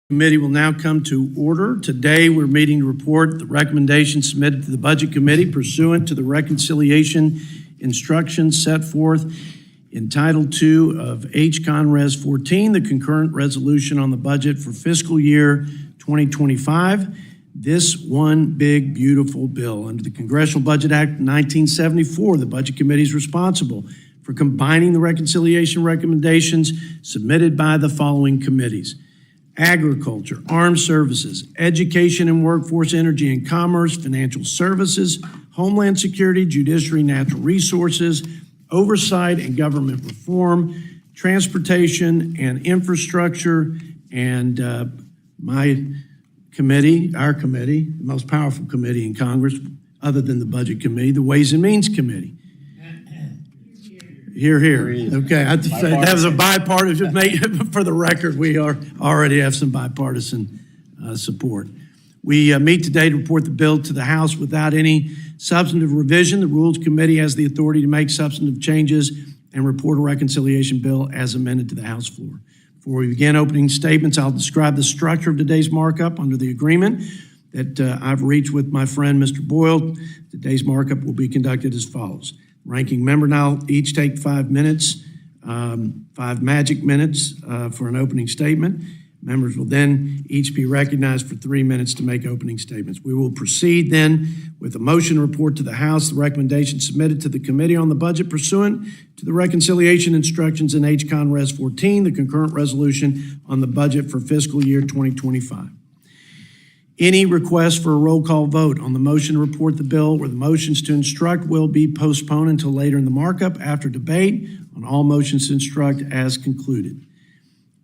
Committee will now come to order. Today, we're meeting to report the recommendations submitted to the Budget Committee pursuant to the reconciliation instructions set forth in Title II of Con Res 14, the Concurrent Resolution on the Budget for Fiscal Year 2025. This one big, beautiful bill. Under the Congressional Budget Act of 1974, the Budget Committee is responsible for combining the reconciliation recommendations submitted by the following committees: Agriculture, Armed Services, Education and Workforce, Energy and Commerce, Financial Services, Homeland Security, Judiciary, Natural Resources, Oversight and Government Reform, Transportation and Infrastructure, and my committee, our committee, the most powerful committee in Congress, other than the Budget Committee, the Ways and Means Committee. Here, here. Okay, I have to say that was a bipartisan. For the record, we already have some bipartisan support. We meet today to report the bill to the House without any substantive revision. The Rules Committee has the authority to make substantive changes and report a reconciliation bill as amended to the House floor. Before we begin opening statements, I'll describe the structure of today's markup under the agreement that I've reached with my friend, Mr. Boyle. Today's markup will be conducted as follows. Ranking member now each take 5 minutes, 5 magic minutes for an opening statement. Members will then each be recognized for 3 minutes to make opening statements. We will proceed then with a motion report to the House, the recommendation submitted to the Committee on the Budget pursuant to the reconciliation instructions in Con Res 14, the Concurrent Resolution on the Budget for Fiscal Year 2025. Any request for a roll call vote on the motion to report the bill or the motions to instruct will be postponed until later in the markup after debate on all motions to instruct as concluded.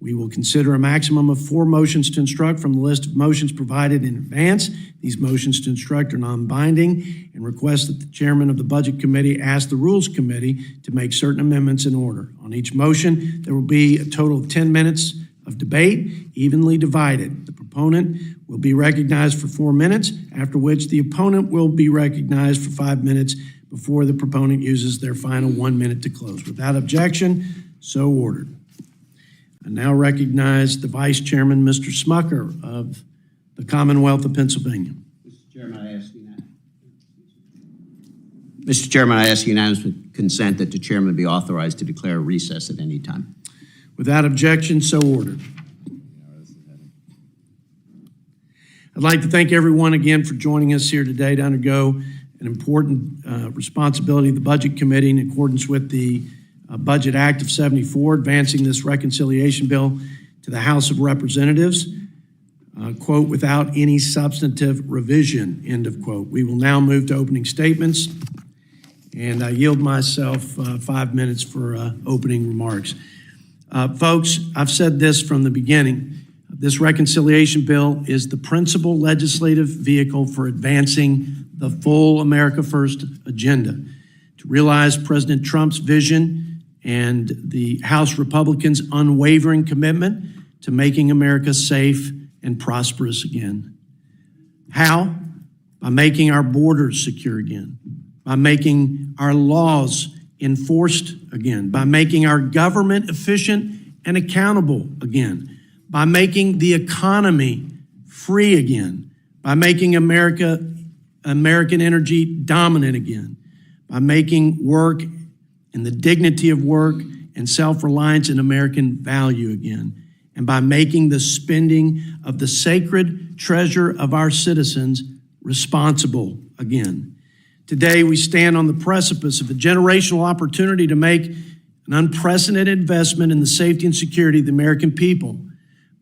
We will consider a maximum of 4 motions to instruct from the list of motions provided in advance. These motions to instruct are non-binding and request that the chairman of the Budget Committee ask the Rules Committee to make certain amendments in order. On each motion, there will be a total of 10 minutes of debate, evenly divided. The proponent will be recognized for 4 minutes, after which the opponent will be recognized for 5 minutes before the proponent uses their final 1 minute to close. Without objection, so ordered. I now recognize the Vice Chairman, Mr. Smucker of the Commonwealth of Pennsylvania. Mr. Chairman, I ask unanimous consent that the chairman be authorized to declare a recess at any time. Without objection, so ordered. I'd like to thank everyone again for joining us here today to undergo an important responsibility of the Budget Committee in accordance with the Budget Act of 74, advancing this reconciliation bill to the House of Representatives, quote, without any substantive revision, end of quote. We will now move to opening statements, and I yield myself 5 minutes for opening remarks. Folks, I've said this from the beginning. This reconciliation bill is the principal legislative vehicle for advancing the full America First agenda to realize President Trump's vision and the House Republicans' unwavering commitment to making America safe and prosperous again. How? By making our borders secure again, by making our laws enforced again, by making our government efficient and accountable again, by making the economy free again, by making American energy dominant again, by making work and the dignity of work and self-reliance an American value again, and by making the spending of the sacred treasure of our citizens responsible again. Today, we stand on the precipice of a generational opportunity to make an unprecedented investment in the safety and security of the American people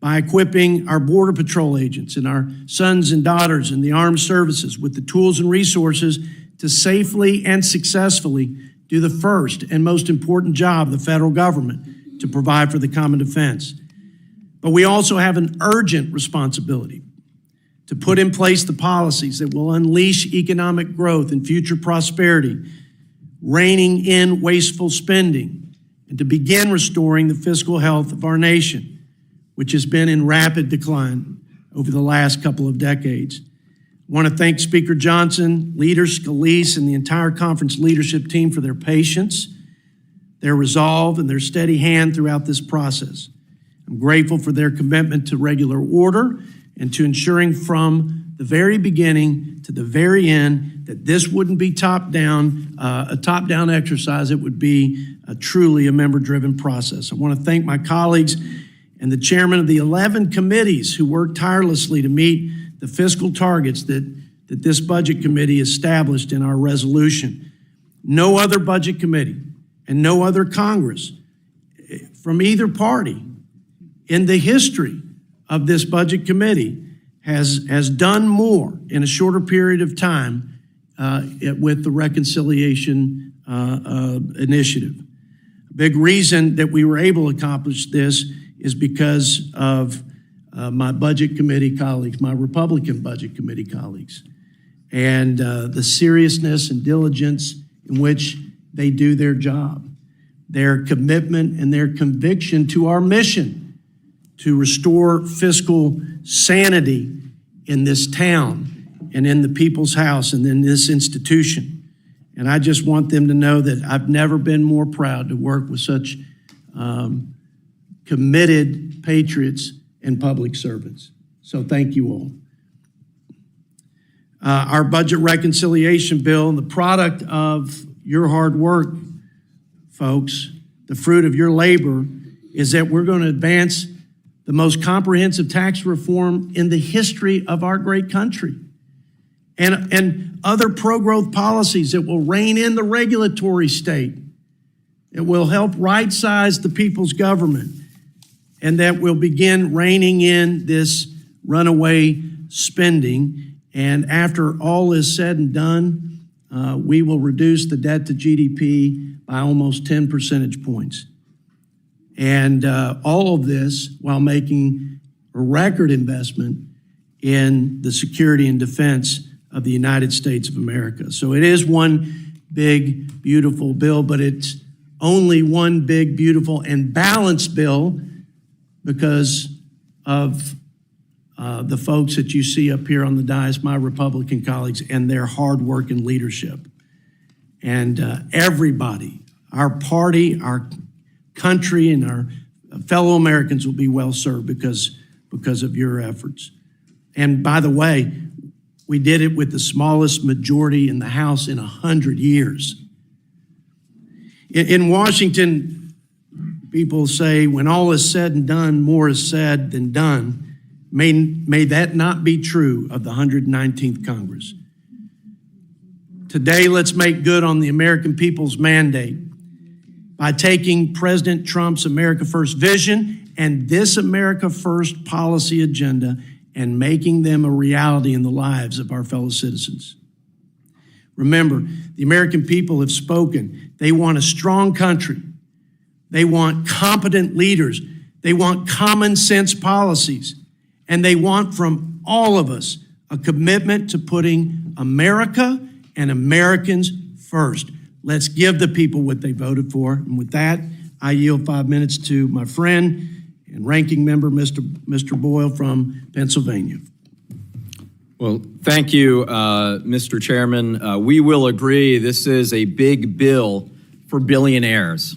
by equipping our Border Patrol agents and our sons and daughters in the armed services with the tools and resources to safely and successfully do the first and most important job of the federal government, to provide for the common defense. But we also have an urgent responsibility to put in place the policies that will unleash economic growth and future prosperity, reining in wasteful spending, and to begin restoring the fiscal health of our nation, which has been in rapid decline over the last couple of decades. I want to thank Speaker Johnson, Leader Scalise, and the entire conference leadership team for their patience, their resolve, and their steady hand throughout this process. I'm grateful for their commitment to regular order and to ensuring from the very beginning to the very end that this wouldn't be a top-down exercise. It would be truly a member-driven process. I want to thank my colleagues and the chairman of the 11 committees who worked tirelessly to meet the fiscal targets that this budget committee established in our resolution. No other budget committee and no other Congress from either party in the history of this budget committee has done more in a shorter period of time with the reconciliation initiative. A big reason that we were able to accomplish this is because of my budget committee colleagues, my Republican budget committee colleagues, and the seriousness and diligence in which they do their job, their commitment and their conviction to our mission to restore fiscal sanity in this town and in the people's house and in this institution. And I just want them to know that I've never been more proud to work with such committed patriots and public servants. So thank you all. Our budget reconciliation bill, the product of your hard work, folks, the fruit of your labor, is that we're going to advance the most comprehensive tax reform in the history of our great country. And other pro-growth policies that will rein in the regulatory state, that will help right-size the people's government, and that will begin reining in this runaway spending. And after all is said and done, we will reduce the debt to GDP by almost 10 percentage points. And all of this while making a record investment in the security and defense of the United States of America. So it is one big, beautiful bill, but it's only one big, beautiful, and balanced bill because of the folks that you see up here on the dais, my Republican colleagues, and their hard work and leadership. And everybody, our party, our country, and our fellow Americans will be well served because of your efforts. And by the way, we did it with the smallest majority in the House in 100 years. In Washington, people say, when all is said and done, more is said than done. May that not be true of the 119th Congress. Today, let's make good on the American people's mandate by taking President Trump's America First vision and this America First policy agenda and making them a reality in the lives of our fellow citizens. Remember, the American people have spoken. They want a strong country. They want competent leaders. They want common sense policies. And they want from all of us a commitment to putting America and Americans first. Let's give the people what they voted for. And with that, I yield 5 minutes to my friend and ranking member, Mr. Boyle from Pennsylvania. Well, thank you, Mr. Chairman. We will agree this is a big bill for billionaires.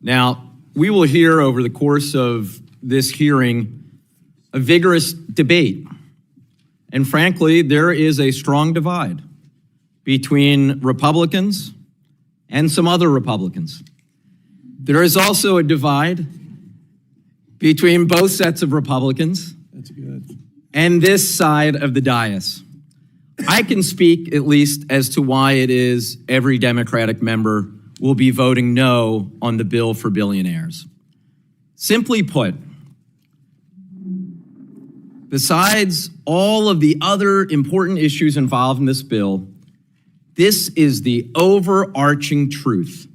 Now, we will hear over the course of this hearing a vigorous debate. And frankly, there is a strong divide between Republicans and some other Republicans. There is also a divide between both sets of Republicans. That's good. And this side of the dais. I can speak at least as to why it is every Democratic member will be voting no on the bill for billionaires. Simply put, besides all of the other important issues involved in this bill, this is the overarching truth.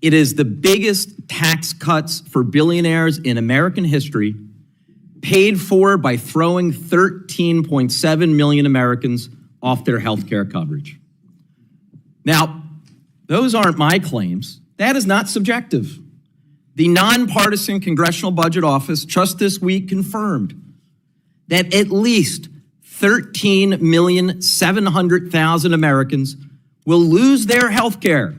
It is the biggest tax cuts for billionaires in American history, paid for by throwing 13.7 million Americans off their health care coverage. Now, those aren't my claims. That is not subjective. The nonpartisan Congressional Budget Office just this week confirmed that at least 13,700,000 Americans will lose their health care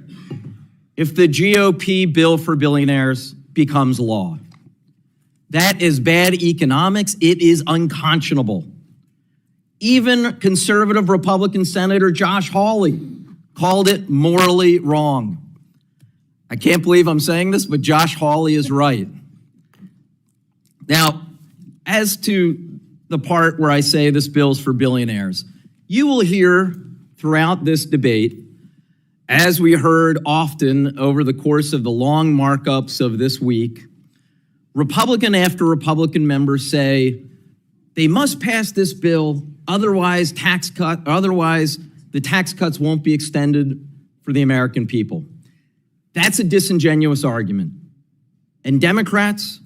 if the GOP bill for billionaires becomes law. That is bad economics. It is unconscionable. Even conservative Republican Senator Josh Hawley called it morally wrong. I can't believe I'm saying this, but Josh Hawley is right. Now, as to the part where I say this bill's for billionaires, you will hear throughout this debate, as we heard often over the course of the long markups of this week, Republican after Republican members say they must pass this bill, otherwise the tax cuts won't be extended for the American people. That's a disingenuous argument. And Democrats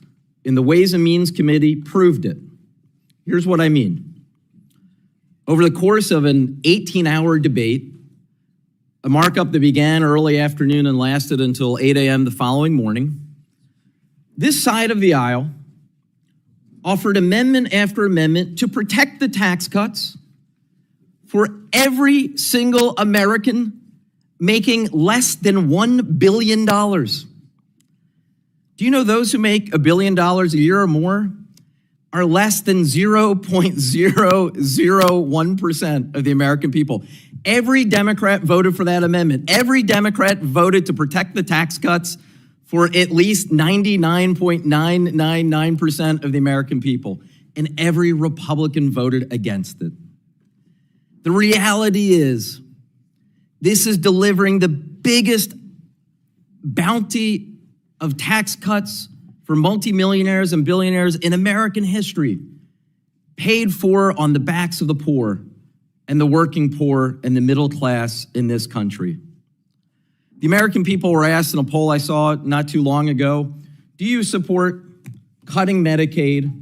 in the Ways and Means Committee proved it. Here's what I mean. Over the course of an 18-hour debate, a markup that began early afternoon and lasted until 8 a.m. the following morning, this side of the aisle offered amendment after amendment to protect the tax cuts for every single American making less than $1 billion. Do you know those who make $1 billion a year or more are less than 0.001% of the American people? Every Democrat voted for that amendment. Every Democrat voted to protect the tax cuts for at least 99.999% of the American people. And every Republican voted against it. The reality is, this is delivering the biggest bounty of tax cuts for multimillionaires and billionaires in American history, paid for on the backs of the poor and the working poor and the middle class in this country. The American people were asked in a poll I saw not too long ago, do you support cutting Medicaid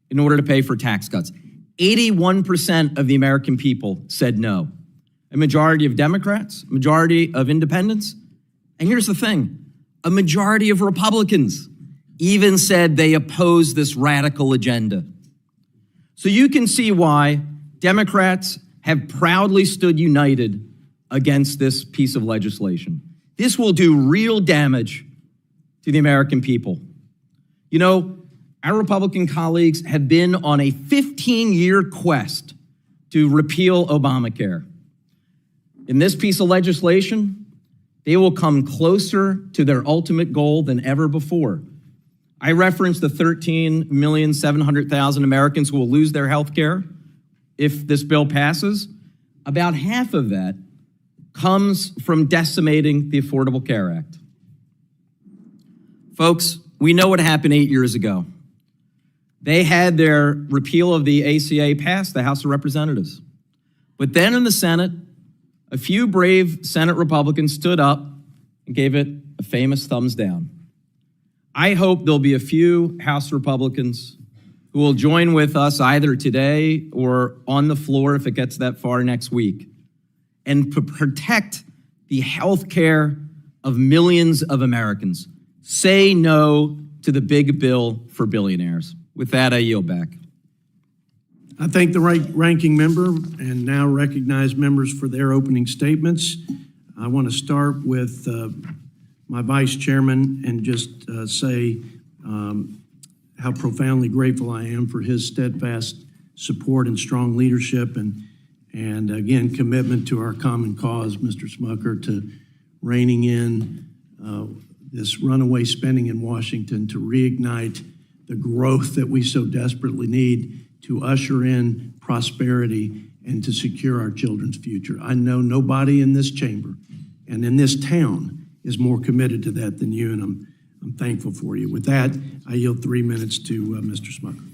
in order to pay for tax cuts? 81% of the American people said no. A majority of Democrats, a majority of independents, and here's the thing, a majority of Republicans even said they oppose this radical agenda. So you can see why Democrats have proudly stood united against this piece of legislation. This will do real damage to the American people. You know, our Republican colleagues have been on a 15-year quest to repeal Obamacare. In this piece of legislation, they will come closer to their ultimate goal than ever before. I referenced the 13,700,000 Americans who will lose their health care if this bill passes. About half of that comes from decimating the Affordable Care Act. Folks, we know what happened 8 years ago. They had their repeal of the ACA pass the House of Representatives. But then in the Senate, a few brave Senate Republicans stood up and gave it a famous thumbs down. I hope there'll be a few House Republicans who will join with us either today or on the floor if it gets that far next week, and to protect the health care of millions of Americans. Say no to the big bill for billionaires. With that, I yield back. I thank the ranking member and now recognize members for their opening statements. I want to start with my vice chairman and just say how profoundly grateful I am for his steadfast support and strong leadership and again, commitment to our common cause, Mr. Smucker, to reining in this runaway spending in Washington to reignite the growth that we so desperately need to usher in prosperity and to secure our children's future. I know nobody in this chamber and in this town is more committed to that than you, and I'm thankful for you. With that, I yield 3 minutes to Mr. Smucker.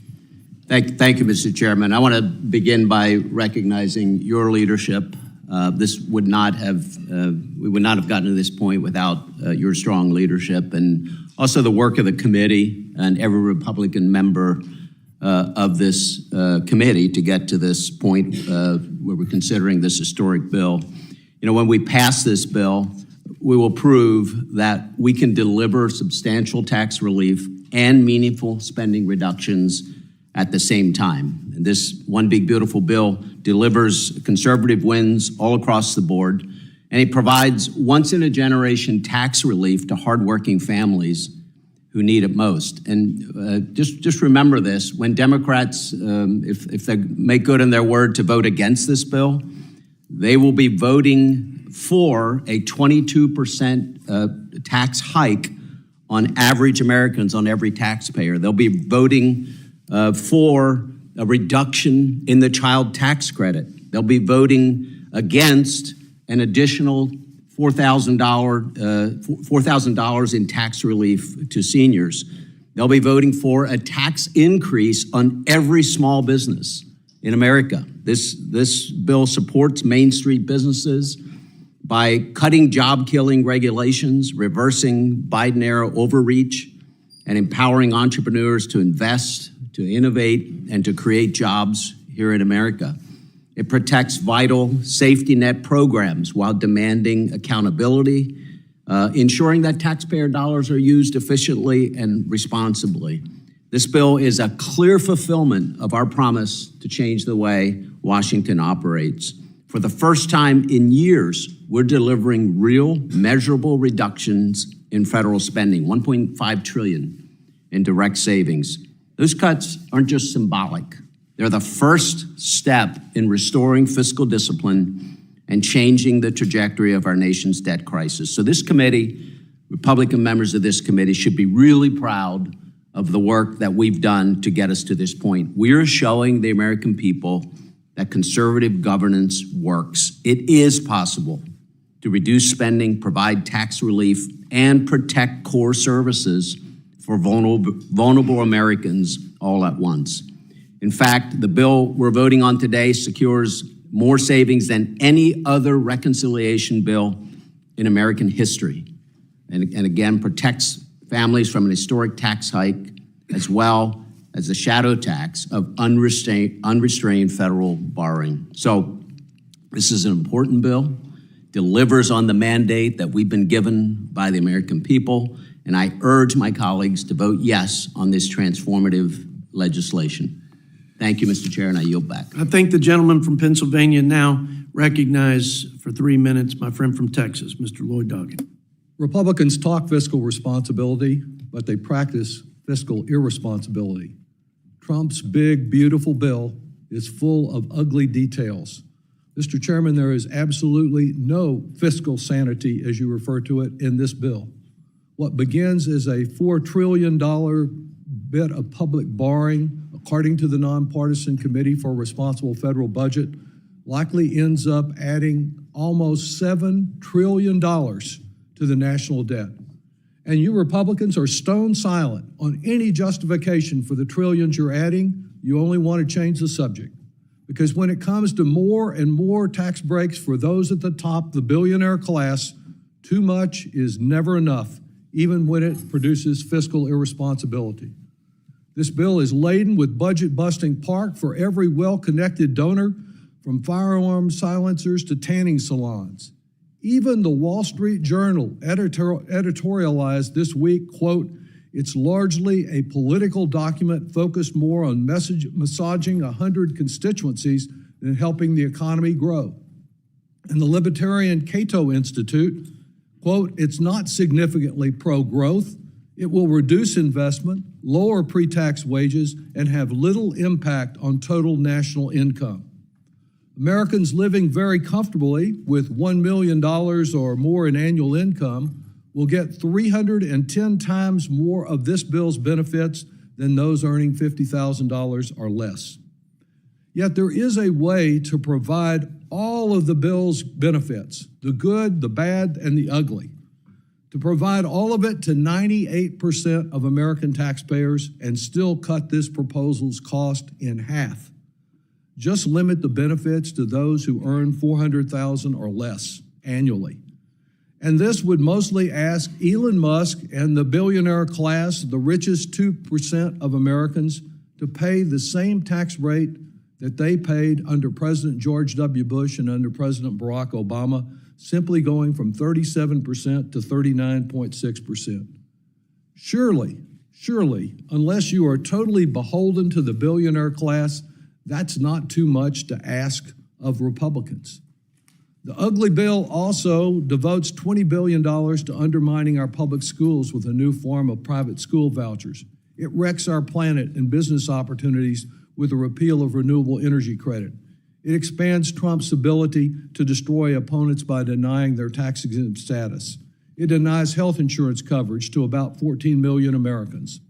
Thank you, Mr. Chairman. I want to begin by recognizing your leadership. We would not have gotten to this point without your strong leadership, and also the work of the committee and every Republican member of this committee to get to this point where we're considering this historic bill. You know, when we pass this bill, we will prove that we can deliver substantial tax relief and meaningful spending reductions at the same time. And this one big beautiful bill delivers conservative wins all across the board, and it provides once-in-a-generation tax relief to hardworking families who need it most. And just remember this, when Democrats, if they make good on their word to vote against this bill, they will be voting for a 22% tax hike on average Americans, on every taxpayer. They'll be voting for a reduction in the child tax credit. They'll be voting against an additional $4,000 in tax relief to seniors. They'll be voting for a tax increase on every small business in America. This bill supports Main Street businesses by cutting job-killing regulations, reversing Biden-era overreach, and empowering entrepreneurs to invest, to innovate, and to create jobs here in America. It protects vital safety net programs while demanding accountability, ensuring that taxpayer dollars are used efficiently and responsibly. This bill is a clear fulfillment of our promise to change the way Washington operates. For the first time in years, we're delivering real, measurable reductions in federal spending, $1.5 trillion in direct savings. Those cuts aren't just symbolic. They're the first step in restoring fiscal discipline and changing the trajectory of our nation's debt crisis. So this committee, Republican members of this committee, should be really proud of the work that we've done to get us to this point. We're showing the American people that conservative governance works. It is possible to reduce spending, provide tax relief, and protect core services for vulnerable Americans all at once. In fact, the bill we're voting on today secures more savings than any other reconciliation bill in American history, and again protects families from an historic tax hike, as well as the shadow tax of unrestrained federal borrowing. So this is an important bill, delivers on the mandate that we've been given by the American people, and I urge my colleagues to vote yes on this transformative legislation. Thank you, Mr. Chair, and I yield back. I thank the gentleman from Pennsylvania. Now recognize for 3 minutes my friend from Texas, Mr. Lloyd Doggett. Republicans talk fiscal responsibility, but they practice fiscal irresponsibility. Trump's big, beautiful bill is full of ugly details. Mr. Chairman, there is absolutely no fiscal sanity, as you refer to it, in this bill. What begins as a $4 trillion bit of public borrowing, according to the Nonpartisan Committee for a Responsible Federal Budget, likely ends up adding almost $7 trillion to the national debt. And you Republicans are stone silent on any justification for the trillions you're adding. You only want to change the subject. Because when it comes to more and more tax breaks for those at the top, the billionaire class, too much is never enough, even when it produces fiscal irresponsibility. This bill is laden with budget-busting park for every well-connected donor, from firearm silencers to tanning salons. Even the Wall Street Journal editorialized this week, quote, "It's largely a political document focused more on massaging 100 constituencies than helping the economy grow." And the Libertarian Cato Institute, quote, "It's not significantly pro-growth. It will reduce investment, lower pre-tax wages, and have little impact on total national income." Americans living very comfortably with $1 million or more in annual income will get 310 times more of this bill's benefits than those earning $50,000 or less. Yet there is a way to provide all of the bill's benefits, the good, the bad, and the ugly, to provide all of it to 98% of American taxpayers and still cut this proposal's cost in half. Just limit the benefits to those who earn $400,000 or less annually. And this would mostly ask Elon Musk and the billionaire class, the richest 2% of Americans, to pay the same tax rate that they paid under President George W. Bush and under President Barack Obama, simply going from 37% to 39.6%. Surely, unless you are totally beholden to the billionaire class, that's not too much to ask of Republicans. The ugly bill also devotes $20 billion to undermining our public schools with a new form of private school vouchers. It wrecks our planet and business opportunities with a repeal of renewable energy credit. It expands Trump's ability to destroy opponents by denying their tax-exempt status. It denies health insurance coverage to about 14 million Americans.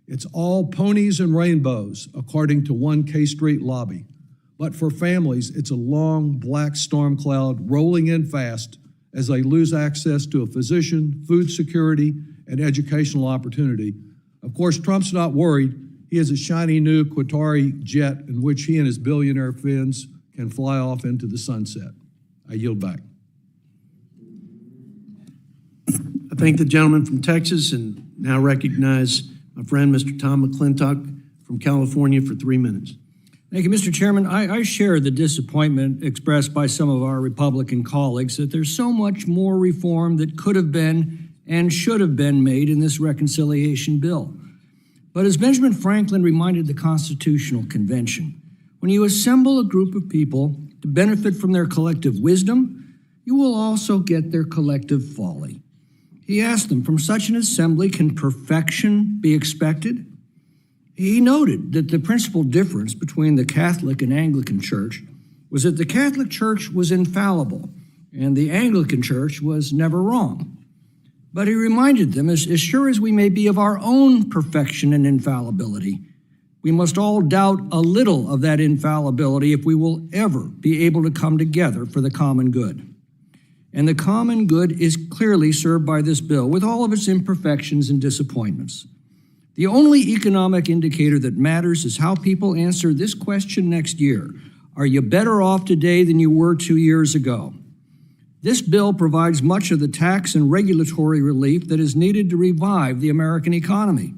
It's all ponies and rainbows, according to one K Street lobby. But for families, it's a long black storm cloud rolling in fast as they lose access to a physician, food security, and educational opportunity. Of course, Trump's not worried. He has a shiny new Qatari jet in which he and his billionaire friends can fly off into the sunset. I yield back. I thank the gentleman from Texas and now recognize my friend, Mr. Tom McClintock from California for 3 minutes. Thank you, Mr. Chairman. I share the disappointment expressed by some of our Republican colleagues that there's so much more reform that could have been and should have been made in this reconciliation bill. But as Benjamin Franklin reminded the Constitutional Convention, when you assemble a group of people to benefit from their collective wisdom, you will also get their collective folly. He asked them, from such an assembly, can perfection be expected? He noted that the principal difference between the Catholic and Anglican Church was that the Catholic Church was infallible and the Anglican Church was never wrong. But he reminded them, as sure as we may be of our own perfection and infallibility, we must all doubt a little of that infallibility if we will ever be able to come together for the common good. And the common good is clearly served by this bill, with all of its imperfections and disappointments. The only economic indicator that matters is how people answer this question next year. Are you better off today than you were 2 years ago? This bill provides much of the tax and regulatory relief that is needed to revive the American economy.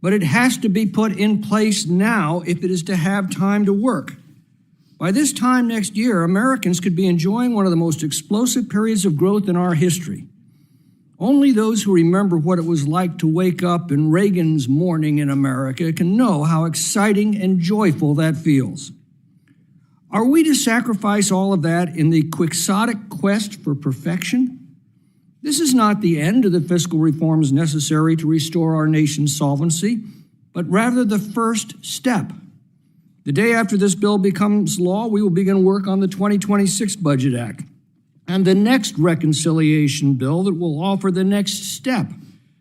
But it has to be put in place now if it is to have time to work. By this time next year, Americans could be enjoying one of the most explosive periods of growth in our history. Only those who remember what it was like to wake up in Reagan's morning in America can know how exciting and joyful that feels. Are we to sacrifice all of that in the quixotic quest for perfection? This is not the end of the fiscal reforms necessary to restore our nation's solvency, but rather the first step. The day after this bill becomes law, we will begin work on the 2026 Budget Act and the next reconciliation bill that will offer the next step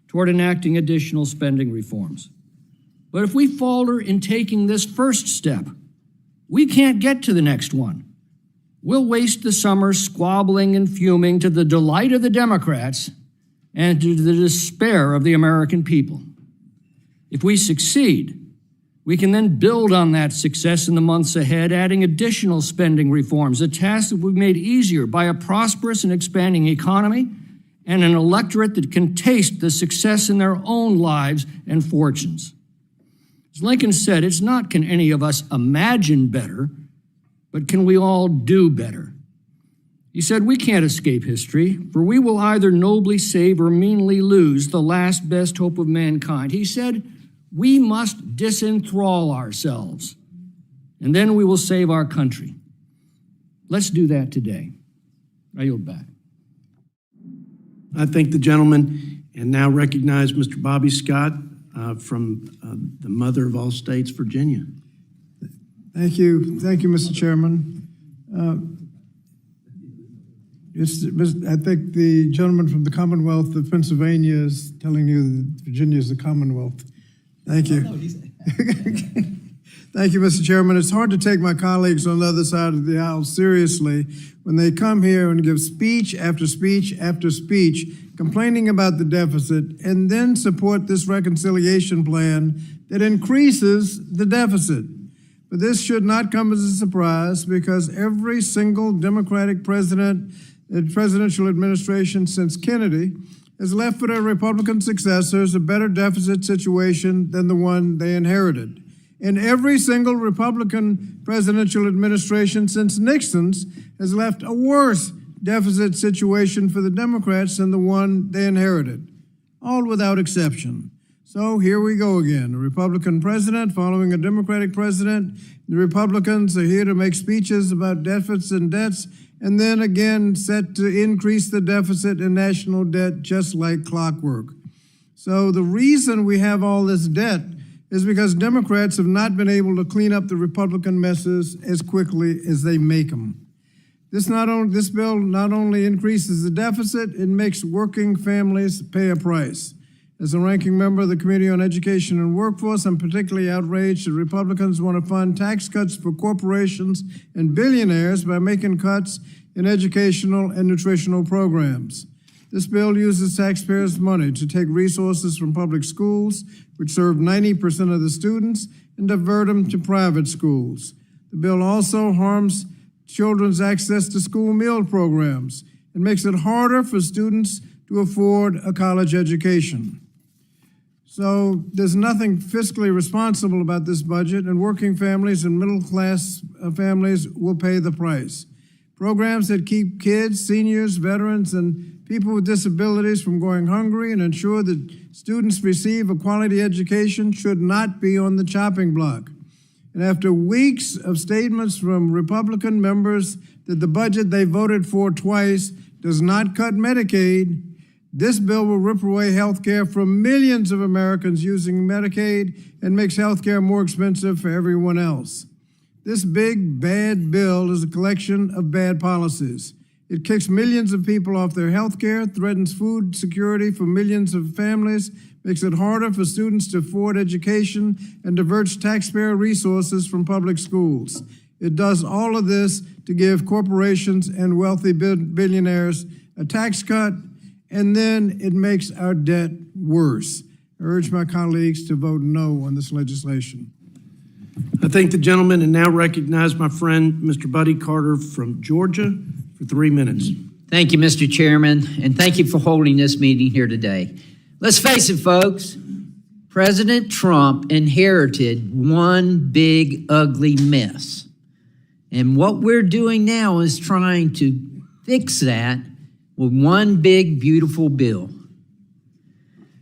toward enacting additional spending reforms. But if we falter in taking this first step, we can't get to the next one. We'll waste the summer squabbling and fuming to the delight of the Democrats and to the despair of the American people. If we succeed, we can then build on that success in the months ahead, adding additional spending reforms, a task that will be made easier by a prosperous and expanding economy and an electorate that can taste the success in their own lives and fortunes. As Lincoln said, it's not can any of us imagine better, but can we all do better? He said, we can't escape history, for we will either nobly save or meanly lose the last best hope of mankind. He said, we must disenthrall ourselves, and then we will save our country. Let's do that today. I yield back. I thank the gentleman and now recognize Mr. Bobby Scott from the mother of all states, Virginia. Thank you, Mr. Chairman. I think the gentleman from the Commonwealth of Pennsylvania is telling you that Virginia is the Commonwealth. Thank you. Thank you, Mr. Chairman. It's hard to take my colleagues on the other side of the aisle seriously when they come here and give speech after speech after speech complaining about the deficit and then support this reconciliation plan that increases the deficit. But this should not come as a surprise because every single Democratic president and presidential administration since Kennedy has left for their Republican successors a better deficit situation than the one they inherited. And every single Republican presidential administration since Nixon's has left a worse deficit situation for the Democrats than the one they inherited, all without exception. So here we go again, a Republican president following a Democratic president. The Republicans are here to make speeches about deficits and debts, and then again set to increase the deficit and national debt just like clockwork. So the reason we have all this debt is because Democrats have not been able to clean up the Republican messes as quickly as they make them. This bill not only increases the deficit, it makes working families pay a price. As a ranking member of the Committee on Education and Workforce, I'm particularly outraged that Republicans want to fund tax cuts for corporations and billionaires by making cuts in educational and nutritional programs. This bill uses taxpayers' money to take resources from public schools, which serve 90% of the students, and divert them to private schools. The bill also harms children's access to school meal programs and makes it harder for students to afford a college education. So there's nothing fiscally responsible about this budget, and working families and middle-class families will pay the price. Programs that keep kids, seniors, veterans, and people with disabilities from going hungry and ensure that students receive a quality education should not be on the chopping block. And after weeks of statements from Republican members that the budget they voted for twice does not cut Medicaid, this bill will rip away health care from millions of Americans using Medicaid and makes health care more expensive for everyone else. This big, bad bill is a collection of bad policies. It kicks millions of people off their health care, threatens food security for millions of families, makes it harder for students to afford education, and diverts taxpayer resources from public schools. It does all of this to give corporations and wealthy billionaires a tax cut, and then it makes our debt worse. I urge my colleagues to vote no on this legislation. I thank the gentleman and now recognize my friend, Mr. Buddy Carter from Georgia, for 3 minutes. Thank you, Mr. Chairman, and thank you for holding this meeting here today. Let's face it, folks, President Trump inherited one big, ugly mess. And what we're doing now is trying to fix that with one big, beautiful bill.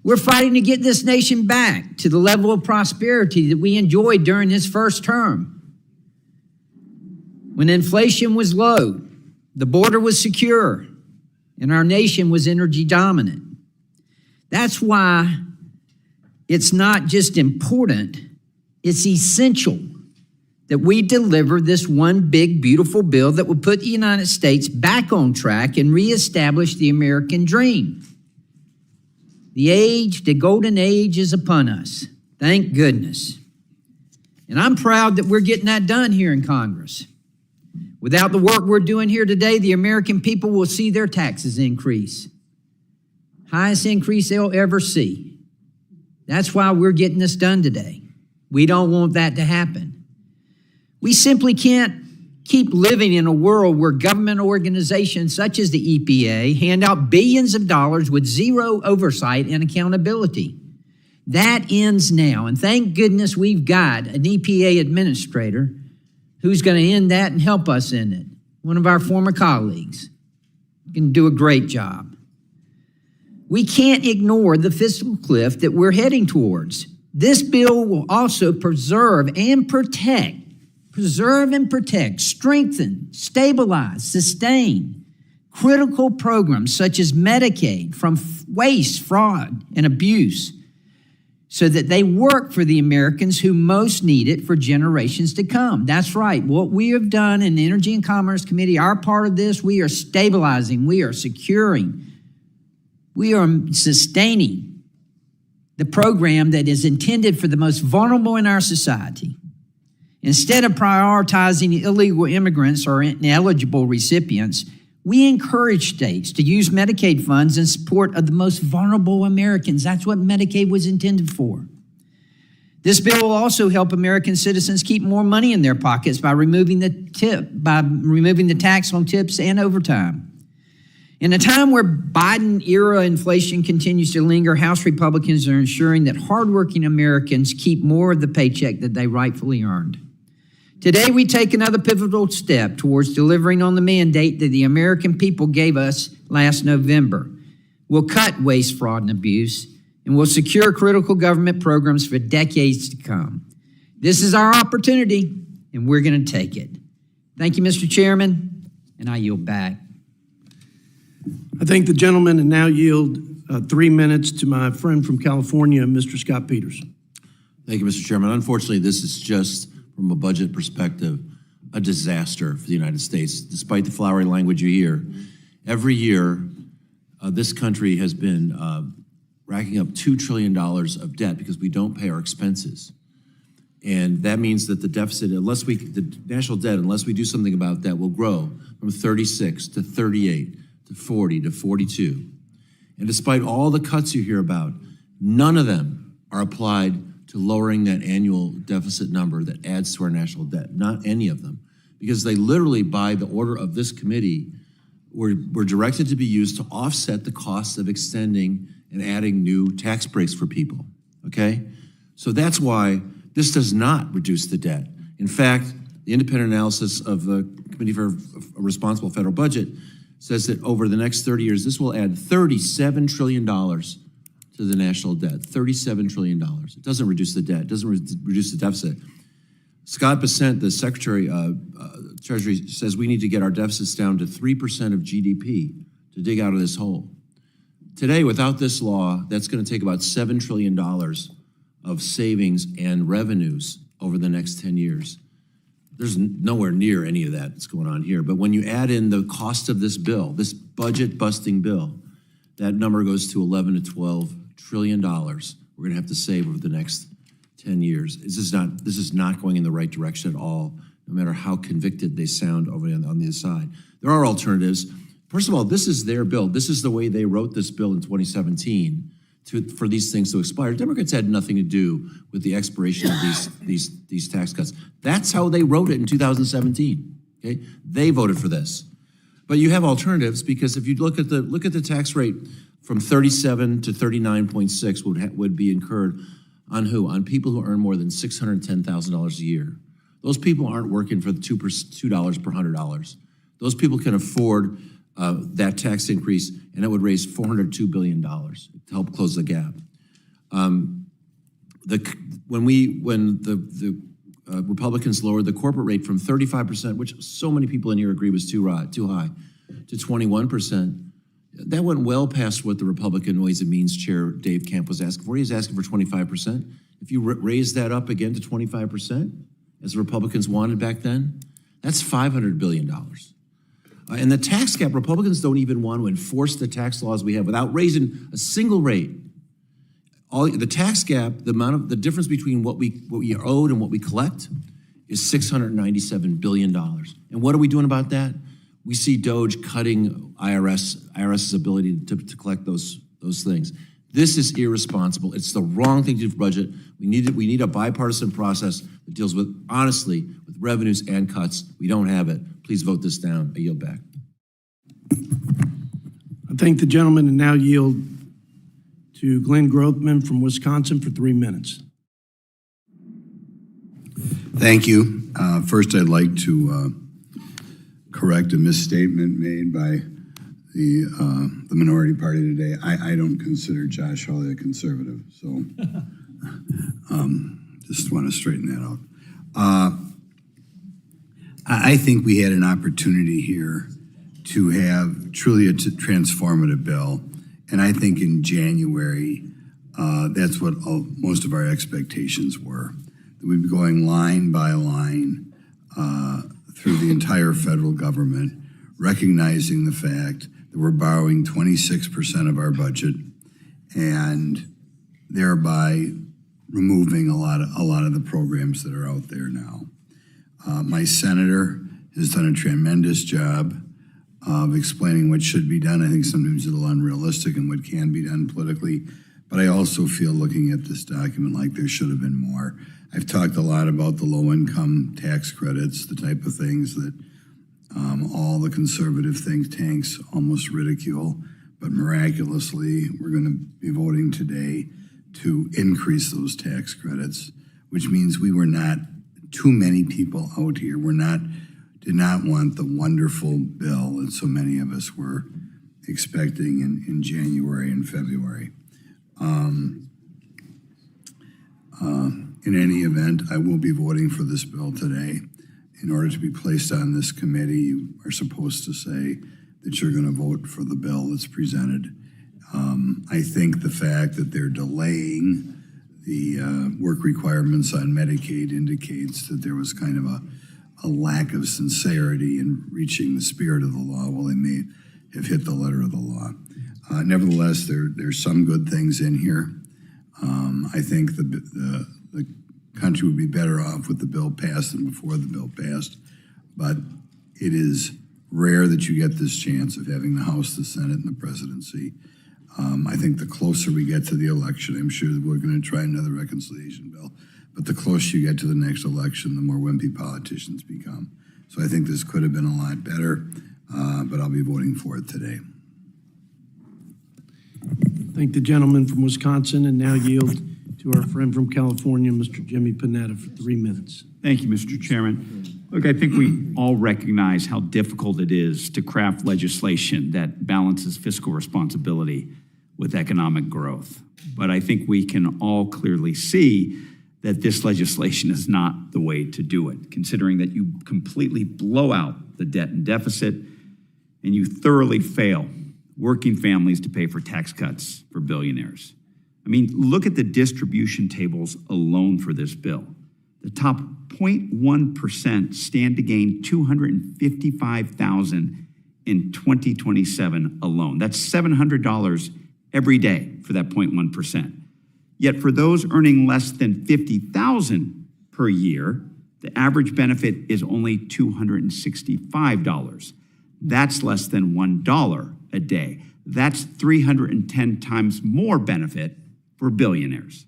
We're fighting to get this nation back to the level of prosperity that we enjoyed during his first term. When inflation was low, the border was secure, and our nation was energy dominant. That's why it's not just important, it's essential that we deliver this one big, beautiful bill that will put the United States back on track and reestablish the American dream. The golden age is upon us. Thank goodness. And I'm proud that we're getting that done here in Congress. Without the work we're doing here today, the American people will see their taxes increase. Highest increase they'll ever see. That's why we're getting this done today. We don't want that to happen. We simply can't keep living in a world where government organizations such as the EPA hand out billions of dollars with zero oversight and accountability. That ends now, and thank goodness we've got an EPA administrator who's going to end that and help us end it. One of our former colleagues can do a great job. We can't ignore the fiscal cliff that we're heading towards. This bill will also preserve and protect, strengthen, stabilize, sustain critical programs such as Medicaid from waste, fraud, and abuse so that they work for the Americans who most need it for generations to come. That's right. What we have done in the Energy and Commerce Committee, our part of this, we are stabilizing, we are securing, we are sustaining the program that is intended for the most vulnerable in our society. Instead of prioritizing illegal immigrants or ineligible recipients, we encourage states to use Medicaid funds in support of the most vulnerable Americans. That's what Medicaid was intended for. This bill will also help American citizens keep more money in their pockets by removing the tax on tips and overtime. In a time where Biden-era inflation continues to linger, House Republicans are ensuring that hardworking Americans keep more of the paycheck that they rightfully earned. Today, we take another pivotal step towards delivering on the mandate that the American people gave us last November. We'll cut waste, fraud, and abuse, and we'll secure critical government programs for decades to come. This is our opportunity, and we're going to take it. Thank you, Mr. Chairman. And I yield back. I thank the gentleman and now yield 3 minutes to my friend from California, Mr. Scott Peters. Thank you, Mr. Chairman. Unfortunately, this is just, from a budget perspective, a disaster for the United States, despite the flowery language you hear. Every year, this country has been racking up $2 trillion of debt because we don't pay our expenses. And that means that the deficit, the national debt, unless we do something about that, will grow from 36 to 38 to 40 to 42. And despite all the cuts you hear about, none of them are applied to lowering that annual deficit number that adds to our national debt. Not any of them. Because they literally, by the order of this committee, were directed to be used to offset the cost of extending and adding new tax breaks for people, okay? So that's why this does not reduce the debt. In fact, the independent analysis of the Committee for a Responsible Federal Budget says that over the next 30 years, this will add $37 trillion to the national debt, $37 trillion. It doesn't reduce the debt, it doesn't reduce the deficit. Scott Bessent, the Secretary of Treasury, says we need to get our deficits down to 3% of GDP to dig out of this hole. Today, without this law, that's going to take about $7 trillion of savings and revenues over the next 10 years. There's nowhere near any of that that's going on here. But when you add in the cost of this bill, this budget-busting bill, that number goes to $11 to $12 trillion we're going to have to save over the next 10 years. This is not going in the right direction at all, no matter how convicted they sound over on the other side. There are alternatives. First of all, this is their bill. This is the way they wrote this bill in 2017 for these things to expire. Democrats had nothing to do with the expiration of these tax cuts. That's how they wrote it in 2017. Okay, they voted for this. But you have alternatives, because if you look at the tax rate from 37 to 39.6 would be incurred on who? On people who earn more than $610,000 a year. Those people aren't working for the $2 per $100. Those people can afford that tax increase, and it would raise $402 billion to help close the gap. When the Republicans lowered the corporate rate from 35%, which so many people in here agree was too high, to 21%, that went well past what the Republican Ways and Means Chair Dave Camp was asking for. He was asking for 25%. If you raise that up again to 25%, as the Republicans wanted back then, that's $500 billion. And the tax cap, Republicans don't even want to enforce the tax laws we have without raising a single rate. The tax gap, the difference between what we owed and what we collect is $697 billion. And what are we doing about that? We see DOGE cutting IRS's ability to collect those things. This is irresponsible. It's the wrong thing to do for budget. We need a bipartisan process that deals honestly with revenues and cuts. We don't have it. Please vote this down. I yield back. I thank the gentleman and now yield to Glenn Grothman from Wisconsin for 3 minutes. Thank you. First, I'd like to correct a misstatement made by the minority party today. I don't consider Josh Hawley a conservative, so just want to straighten that out. I think we had an opportunity here to have truly a transformative bill, and I think in January, that's what most of our expectations were. That we'd be going line by line through the entire federal government, recognizing the fact that we're borrowing 26% of our budget and thereby removing a lot of the programs that are out there now. My senator has done a tremendous job of explaining what should be done. I think sometimes a little unrealistic and what can be done politically, but I also feel, looking at this document, like there should have been more. I've talked a lot about the low-income tax credits, the type of things that all the conservative think tanks almost ridicule, but miraculously, we're going to be voting today to increase those tax credits, which means we were not too many people out here. Did not want the wonderful bill that so many of us were expecting in January and February. In any event, I will be voting for this bill today, in order to be placed on this committee, you are supposed to say that you're going to vote for the bill that's presented. I think the fact that they're delaying the work requirements on Medicaid indicates that there was kind of a lack of sincerity in reaching the spirit of the law while they may have hit the letter of the law. Nevertheless, there's some good things in here. I think the country would be better off with the bill passed than before the bill passed, but it is rare that you get this chance of having the House, the Senate, and the presidency. I think the closer we get to the election, I'm sure that we're going to try another reconciliation bill, but the closer you get to the next election, the more wimpy politicians become. So I think this could have been a lot better, but I'll be voting for it today. Thank the gentleman from Wisconsin, and now yield to our friend from California, Mr. Jimmy Panetta, for 3 minutes. Thank you, Mr. Chairman. Look, I think we all recognize how difficult it is to craft legislation that balances fiscal responsibility with economic growth. But I think we can all clearly see that this legislation is not the way to do it, considering that you completely blow out the debt and deficit and you thoroughly fail working families to pay for tax cuts for billionaires. I mean, look at the distribution tables alone for this bill. The top 0.1% stand to gain $255,000 in 2027 alone. That's $700 every day for that 0.1%. Yet for those earning less than $50,000 per year, the average benefit is only $265. That's less than $1 a day. That's 310 times more benefit for billionaires.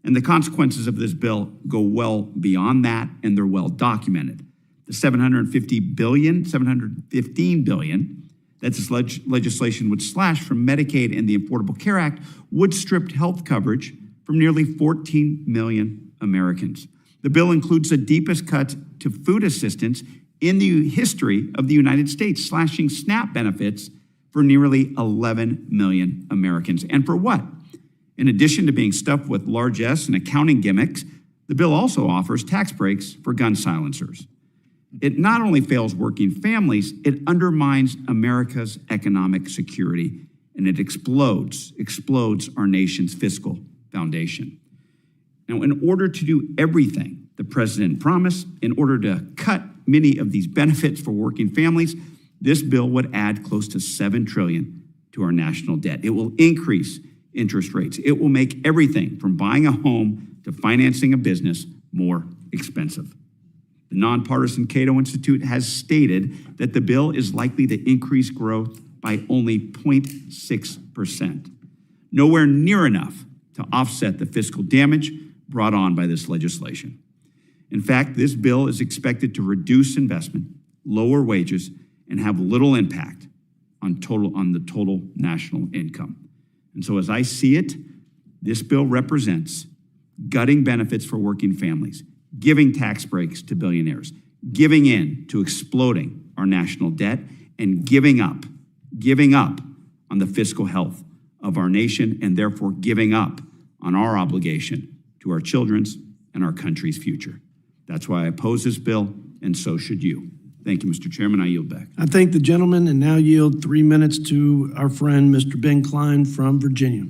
And the consequences of this bill go well beyond that, and they're well documented. The $715 billion that this legislation would slash from Medicaid and the Affordable Care Act would strip health coverage from nearly 14 million Americans. The bill includes the deepest cut to food assistance in the history of the United States, slashing SNAP benefits for nearly 11 million Americans. And for what? In addition to being stuffed with largesse and accounting gimmicks, the bill also offers tax breaks for gun silencers. It not only fails working families, it undermines America's economic security, and it explodes our nation's fiscal foundation. Now, in order to do everything the president promised, in order to cut many of these benefits for working families, this bill would add close to $7 trillion to our national debt. It will increase interest rates. It will make everything from buying a home to financing a business more expensive. The nonpartisan Cato Institute has stated that the bill is likely to increase growth by only 0.6%, nowhere near enough to offset the fiscal damage brought on by this legislation. In fact, this bill is expected to reduce investment, lower wages, and have little impact on the total national income. And so as I see it, this bill represents gutting benefits for working families, giving tax breaks to billionaires, giving in to exploding our national debt, and giving up on the fiscal health of our nation, and therefore giving up on our obligation to our children's and our country's future. That's why I oppose this bill, and so should you. Thank you, Mr. Chairman. I yield back. I thank the gentleman and now yield 3 minutes to our friend, Mr. Ben Klein from Virginia.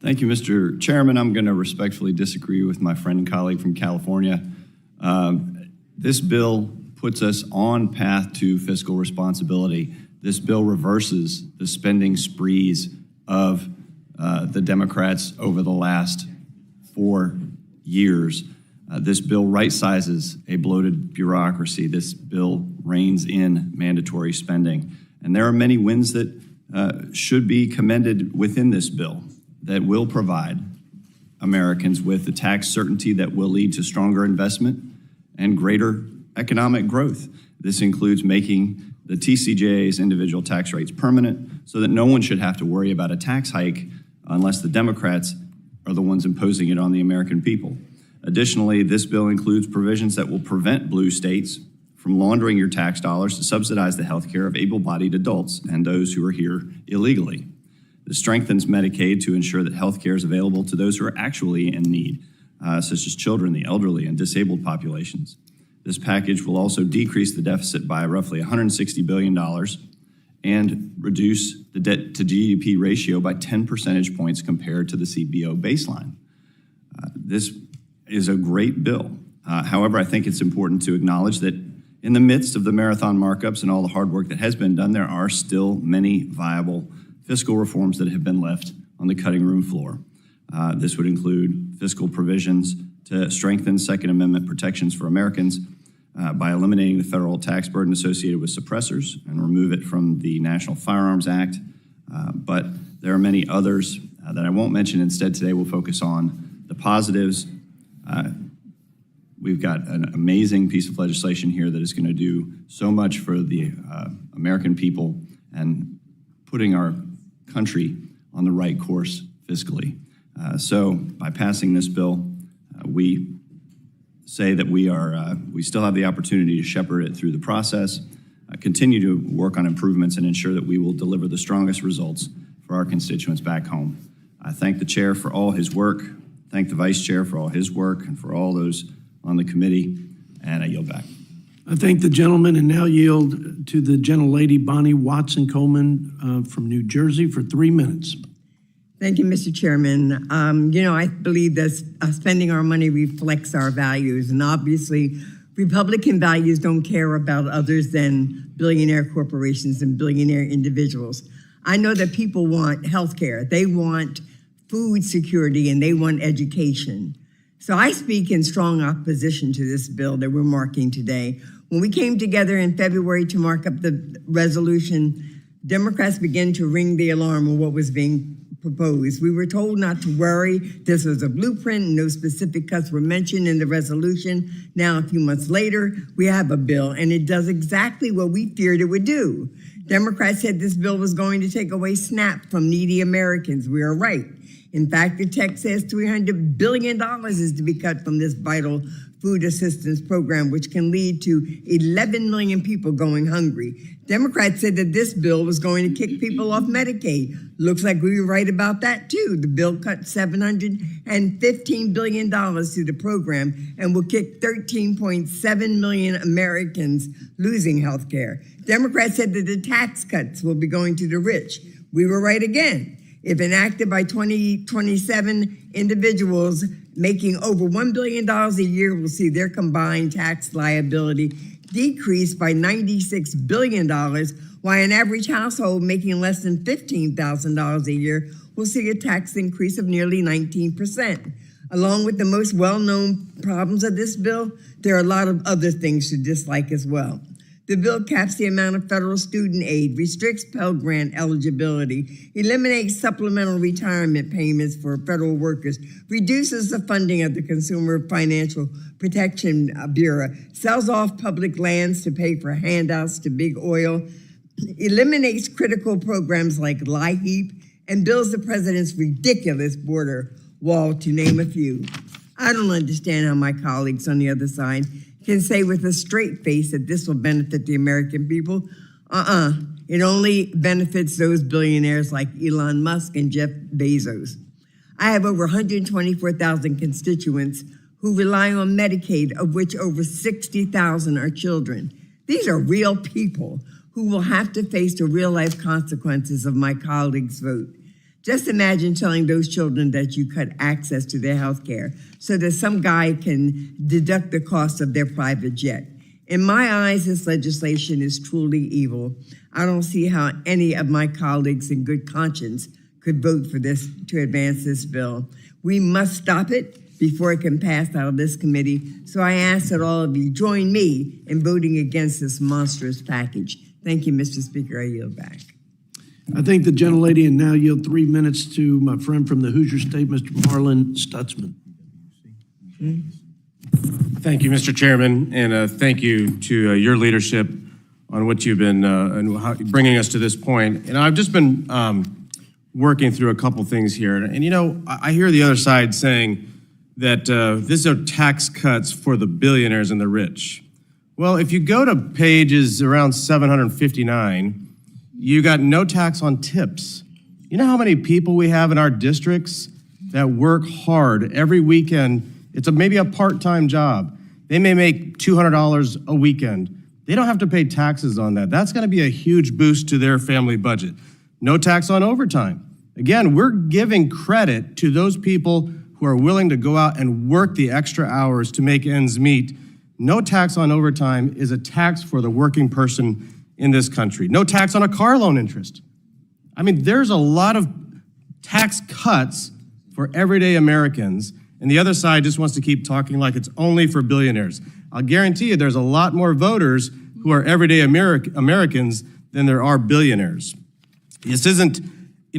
Thank you, Mr. Chairman. I'm going to respectfully disagree with my friend and colleague from California. This bill puts us on path to fiscal responsibility. This bill reverses the spending sprees of the Democrats over the last 4 years. This bill right-sizes a bloated bureaucracy. This bill reins in mandatory spending. And there are many wins that should be commended within this bill that will provide Americans with the tax certainty that will lead to stronger investment and greater economic growth. This includes making the TCJA's individual tax rates permanent so that no one should have to worry about a tax hike unless the Democrats are the ones imposing it on the American people. Additionally, this bill includes provisions that will prevent blue states from laundering your tax dollars to subsidize the health care of able-bodied adults and those who are here illegally. This strengthens Medicaid to ensure that health care is available to those who are actually in need, such as children, the elderly, and disabled populations. This package will also decrease the deficit by roughly $160 billion and reduce the debt to GDP ratio by 10 percentage points compared to the CBO baseline. This is a great bill. However, I think it's important to acknowledge that in the midst of the marathon markups and all the hard work that has been done, there are still many viable fiscal reforms that have been left on the cutting room floor. This would include fiscal provisions to strengthen Second Amendment protections for Americans by eliminating the federal tax burden associated with suppressors and remove it from the National Firearms Act. But there are many others that I won't mention. Instead, today we'll focus on the positives. We've got an amazing piece of legislation here that is going to do so much for the American people and putting our country on the right course fiscally. So by passing this bill, we say that we still have the opportunity to shepherd it through the process, continue to work on improvements, and ensure that we will deliver the strongest results for our constituents back home. I thank the chair for all his work, thank the vice chair for all his work, and for all those on the committee, and I yield back. I thank the gentleman and now yield to the gentlelady Bonnie Watson-Coleman from New Jersey for 3 minutes. Thank you, Mr. Chairman. I believe that spending our money reflects our values, and obviously Republican values don't care about others than billionaire corporations and billionaire individuals. I know that people want health care, they want food security, and they want education. So I speak in strong opposition to this bill that we're marking today. When we came together in February to mark up the resolution, Democrats began to ring the alarm on what was being proposed. We were told not to worry. This was a blueprint. No specific cuts were mentioned in the resolution. Now, a few months later, we have a bill, and it does exactly what we feared it would do. Democrats said this bill was going to take away SNAP from needy Americans. We are right. In fact, the text says $300 billion is to be cut from this vital food assistance program, which can lead to 11 million people going hungry. Democrats said that this bill was going to kick people off Medicaid. Looks like we were right about that, too. The bill cut $715 billion to the program and will kick 13.7 million Americans losing health care. Democrats said that the tax cuts will be going to the rich. We were right again. If enacted by 2027, individuals making over $1 billion a year will see their combined tax liability decrease by $96 billion, while an average household making less than $15,000 a year will see a tax increase of nearly 19%. Along with the most well-known problems of this bill, there are a lot of other things to dislike as well. The bill caps the amount of federal student aid, restricts Pell Grant eligibility, eliminates supplemental retirement payments for federal workers, reduces the funding of the Consumer Financial Protection Bureau, sells off public lands to pay for handouts to big oil, eliminates critical programs like LIHEAP, and builds the president's ridiculous border wall, to name a few. I don't understand how my colleagues on the other side can say with a straight face that this will benefit the American people. It only benefits those billionaires like Elon Musk and Jeff Bezos. I have over 124,000 constituents who rely on Medicaid, of which over 60,000 are children. These are real people who will have to face the real-life consequences of my colleagues' vote. Just imagine telling those children that you cut access to their health care so that some guy can deduct the cost of their private jet. In my eyes, this legislation is truly evil. I don't see how any of my colleagues in good conscience could vote for this to advance this bill. We must stop it before it can pass out of this committee. So I ask that all of you join me in voting against this monstrous package. Thank you, Mr. Speaker. I yield back. I thank the gentlelady and now yield 3 minutes to my friend from the Hoosier State, Mr. Marlin Stutzman. Thank you, Mr. Chairman, and thank you to your leadership on what you've been bringing us to this point. And I've just been working through a couple things here. And I hear the other side saying that these are tax cuts for the billionaires and the rich. Well, if you go to pages around 759, you got no tax on tips. You know how many people we have in our districts that work hard every weekend? It's maybe a part-time job. They may make $200 a weekend. They don't have to pay taxes on that. That's going to be a huge boost to their family budget. No tax on overtime. Again, we're giving credit to those people who are willing to go out and work the extra hours to make ends meet. No tax on overtime is a tax for the working person in this country. No tax on a car loan interest. I mean, there's a lot of tax cuts for everyday Americans, and the other side just wants to keep talking like it's only for billionaires. I'll guarantee you there's a lot more voters who are everyday Americans than there are billionaires. This isn't,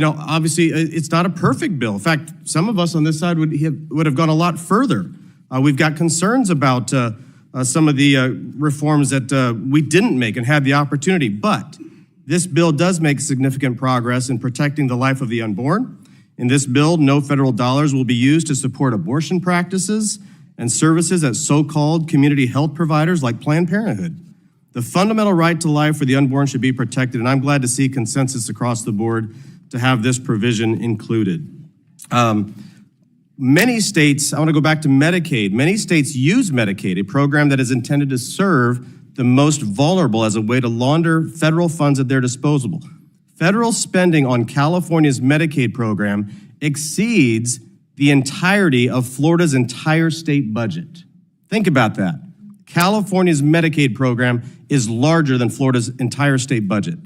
obviously it's not a perfect bill. In fact, some of us on this side would have gone a lot further. We've got concerns about some of the reforms that we didn't make and had the opportunity, but this bill does make significant progress in protecting the life of the unborn. In this bill, no federal dollars will be used to support abortion practices and services at so-called community health providers like Planned Parenthood. The fundamental right to life for the unborn should be protected, and I'm glad to see consensus across the board to have this provision included. Many states, I want to go back to Medicaid, many states use Medicaid, a program that is intended to serve the most vulnerable as a way to launder federal funds at their disposal. Federal spending on California's Medicaid program exceeds the entirety of Florida's entire state budget. Think about that. California's Medicaid program is larger than Florida's entire state budget.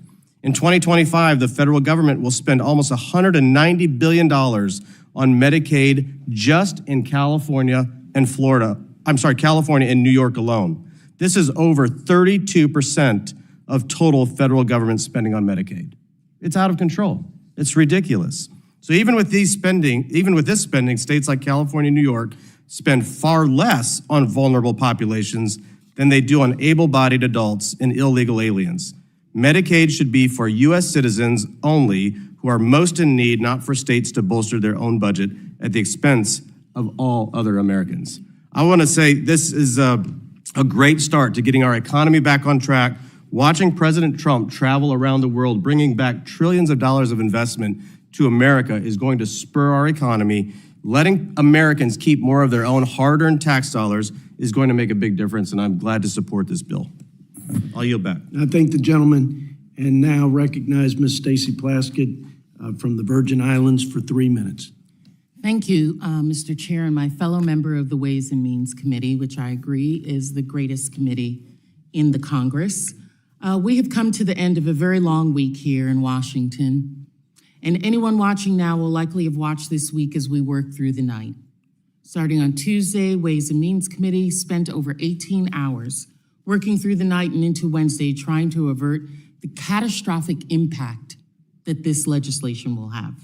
In 2025, the federal government will spend almost $190 billion on Medicaid just in California and California and New York alone. This is over 32% of total federal government spending on Medicaid. It's out of control. It's ridiculous. So even with this spending, states like California and New York spend far less on vulnerable populations than they do on able-bodied adults and illegal aliens. Medicaid should be for U.S. citizens only who are most in need, not for states to bolster their own budget at the expense of all other Americans. I want to say this is a great start to getting our economy back on track. Watching President Trump travel around the world, bringing back trillions of dollars of investment to America is going to spur our economy. Letting Americans keep more of their own hard-earned tax dollars is going to make a big difference, and I'm glad to support this bill. I'll yield back. I thank the gentleman and now recognize Ms. Stacey Plaskett from the Virgin Islands for 3 minutes. Thank you, Mr. Chair, and my fellow member of the Ways and Means Committee, which I agree is the greatest committee in the Congress. We have come to the end of a very long week here in Washington, and anyone watching now will likely have watched this week as we work through the night. Starting on Tuesday, Ways and Means Committee spent over 18 hours working through the night and into Wednesday trying to avert the catastrophic impact that this legislation will have.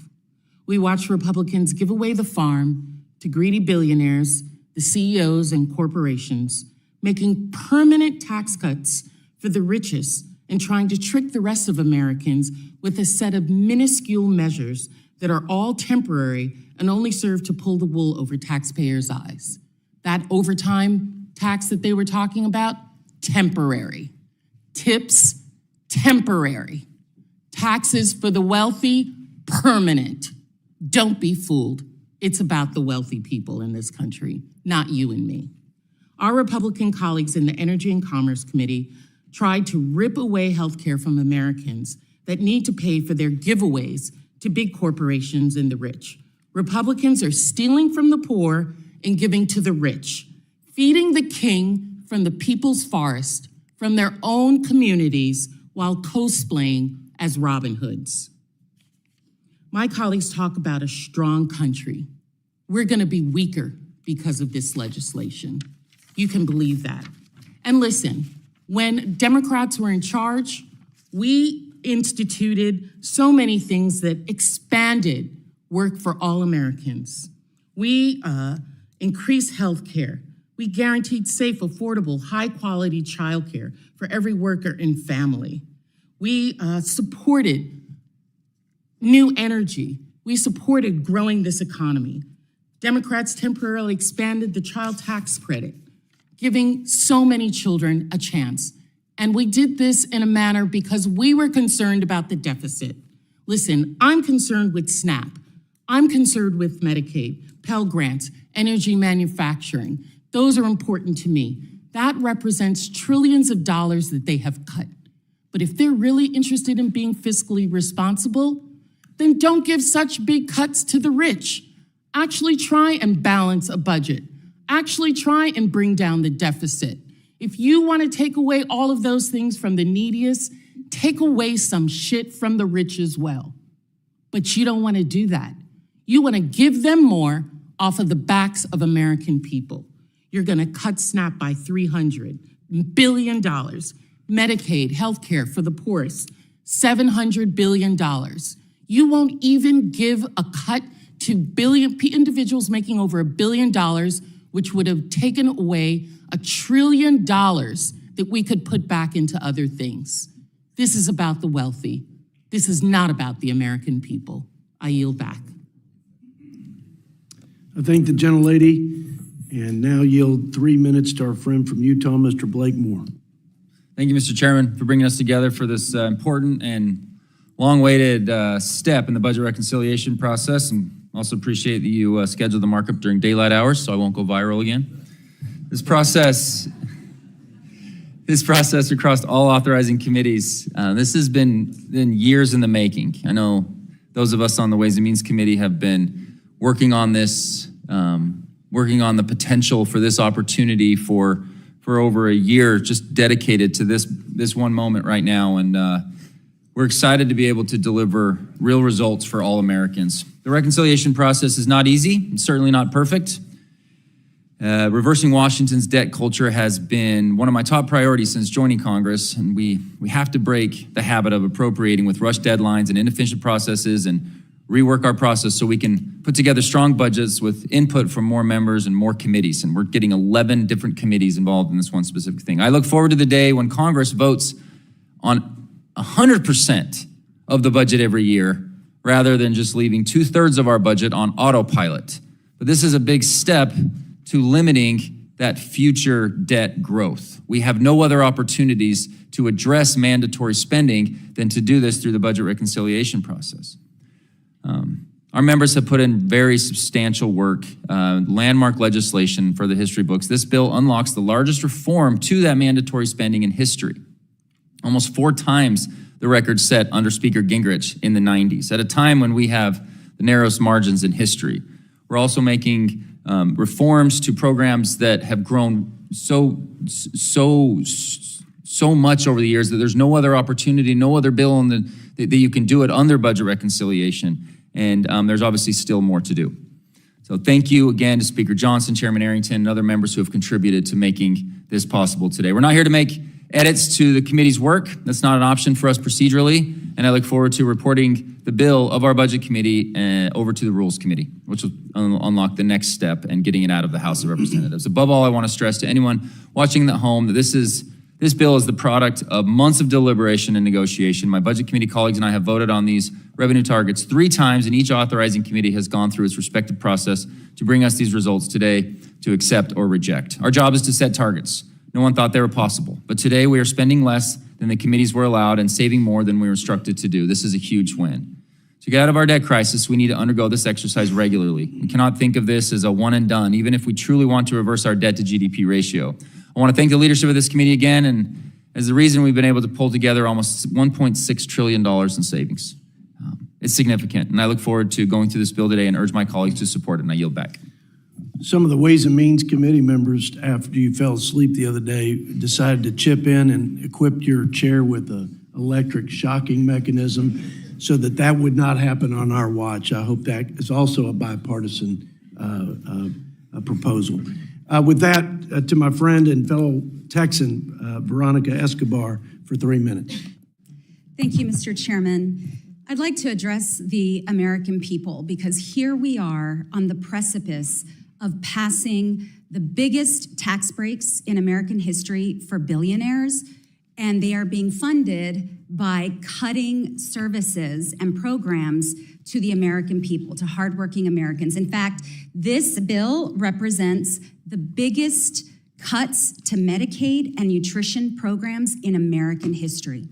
We watched Republicans give away the farm to greedy billionaires, the CEOs and corporations, making permanent tax cuts for the richest and trying to trick the rest of Americans with a set of minuscule measures that are all temporary and only serve to pull the wool over taxpayers' eyes. That overtime tax that they were talking about, temporary. Tips, temporary. Taxes for the wealthy, permanent. Don't be fooled. It's about the wealthy people in this country, not you and me. Our Republican colleagues in the Energy and Commerce Committee tried to rip away health care from Americans that need to pay for their giveaways to big corporations and the rich. Republicans are stealing from the poor and giving to the rich, feeding the king from the people's forest, from their own communities, while cosplaying as Robin Hoods. My colleagues talk about a strong country. We're going to be weaker because of this legislation. You can believe that. And listen, when Democrats were in charge, we instituted so many things that expanded work for all Americans. We increased health care. We guaranteed safe, affordable, high-quality childcare for every worker and family. We supported new energy. We supported growing this economy. Democrats temporarily expanded the child tax credit, giving so many children a chance. And we did this in a manner because we were concerned about the deficit. Listen, I'm concerned with SNAP. I'm concerned with Medicaid, Pell Grants, energy manufacturing. Those are important to me. That represents trillions of dollars that they have cut. But if they're really interested in being fiscally responsible, then don't give such big cuts to the rich. Actually try and balance a budget. Actually try and bring down the deficit. If you want to take away all of those things from the neediest, take away some shit from the rich as well. But you don't want to do that. You want to give them more off of the backs of American people. You're going to cut SNAP by $300 billion. Medicaid, healthcare for the poorest, $700 billion. You won't even give a cut to individuals making over $1 billion, which would have taken away $1 trillion that we could put back into other things. This is about the wealthy. This is not about the American people. I yield back. I thank the gentlelady, and now yield 3 minutes to our friend from Utah, Mr. Blake Moore. Thank you, Mr. Chairman, for bringing us together for this important and long-awaited step in the budget reconciliation process, and also appreciate that you scheduled the markup during daylight hours, so I won't go viral again. This process across all authorizing committees, this has been years in the making. I know those of us on the Ways and Means Committee have been working on this, working on the potential for this opportunity for over a year, just dedicated to this one moment right now. And we're excited to be able to deliver real results for all Americans. The reconciliation process is not easy. It's certainly not perfect. Reversing Washington's debt culture has been one of my top priorities since joining Congress, and we have to break the habit of appropriating with rushed deadlines and inefficient processes and rework our process so we can put together strong budgets with input from more members and more committees. And we're getting 11 different committees involved in this one specific thing. I look forward to the day when Congress votes on 100% of the budget every year, rather than just leaving 2/3 of our budget on autopilot. But this is a big step to limiting that future debt growth. We have no other opportunities to address mandatory spending than to do this through the budget reconciliation process. Our members have put in very substantial work, landmark legislation for the history books. This bill unlocks the largest reform to that mandatory spending in history, almost 4 times the record set under Speaker Gingrich in the 90s, at a time when we have the narrowest margins in history. We're also making reforms to programs that have grown so much over the years that there's no other opportunity, no other bill that you can do it under budget reconciliation. And there's obviously still more to do. So thank you again to Speaker Johnson, Chairman Arrington, and other members who have contributed to making this possible today. We're not here to make edits to the committee's work. That's not an option for us procedurally. And I look forward to reporting the bill of our Budget Committee over to the Rules Committee, which will unlock the next step and getting it out of the House of Representatives. Above all, I want to stress to anyone watching at home that this bill is the product of months of deliberation and negotiation. My Budget Committee colleagues and I have voted on these revenue targets 3 times, and each authorizing committee has gone through its respective process to bring us these results today to accept or reject. Our job is to set targets. No one thought they were possible, but today we are spending less than the committees were allowed and saving more than we were instructed to do. This is a huge win. To get out of our debt crisis, we need to undergo this exercise regularly. We cannot think of this as a one and done, even if we truly want to reverse our debt to GDP ratio. I want to thank the leadership of this committee again, and as the reason we've been able to pull together almost $1.6 trillion in savings. It's significant, and I look forward to going through this bill today and urge my colleagues to support it, and I yield back. Some of the Ways and Means Committee members, after you fell asleep the other day, decided to chip in and equip your chair with an electric shocking mechanism so that would not happen on our watch. I hope that is also a bipartisan proposal. With that, to my friend and fellow Texan, Veronica Escobar, for 3 minutes. Thank you, Mr. Chairman. I'd like to address the American people because here we are on the precipice of passing the biggest tax breaks in American history for billionaires, and they are being funded by cutting services and programs to the American people, to hardworking Americans. In fact, this bill represents the biggest cuts to Medicaid and nutrition programs in American history.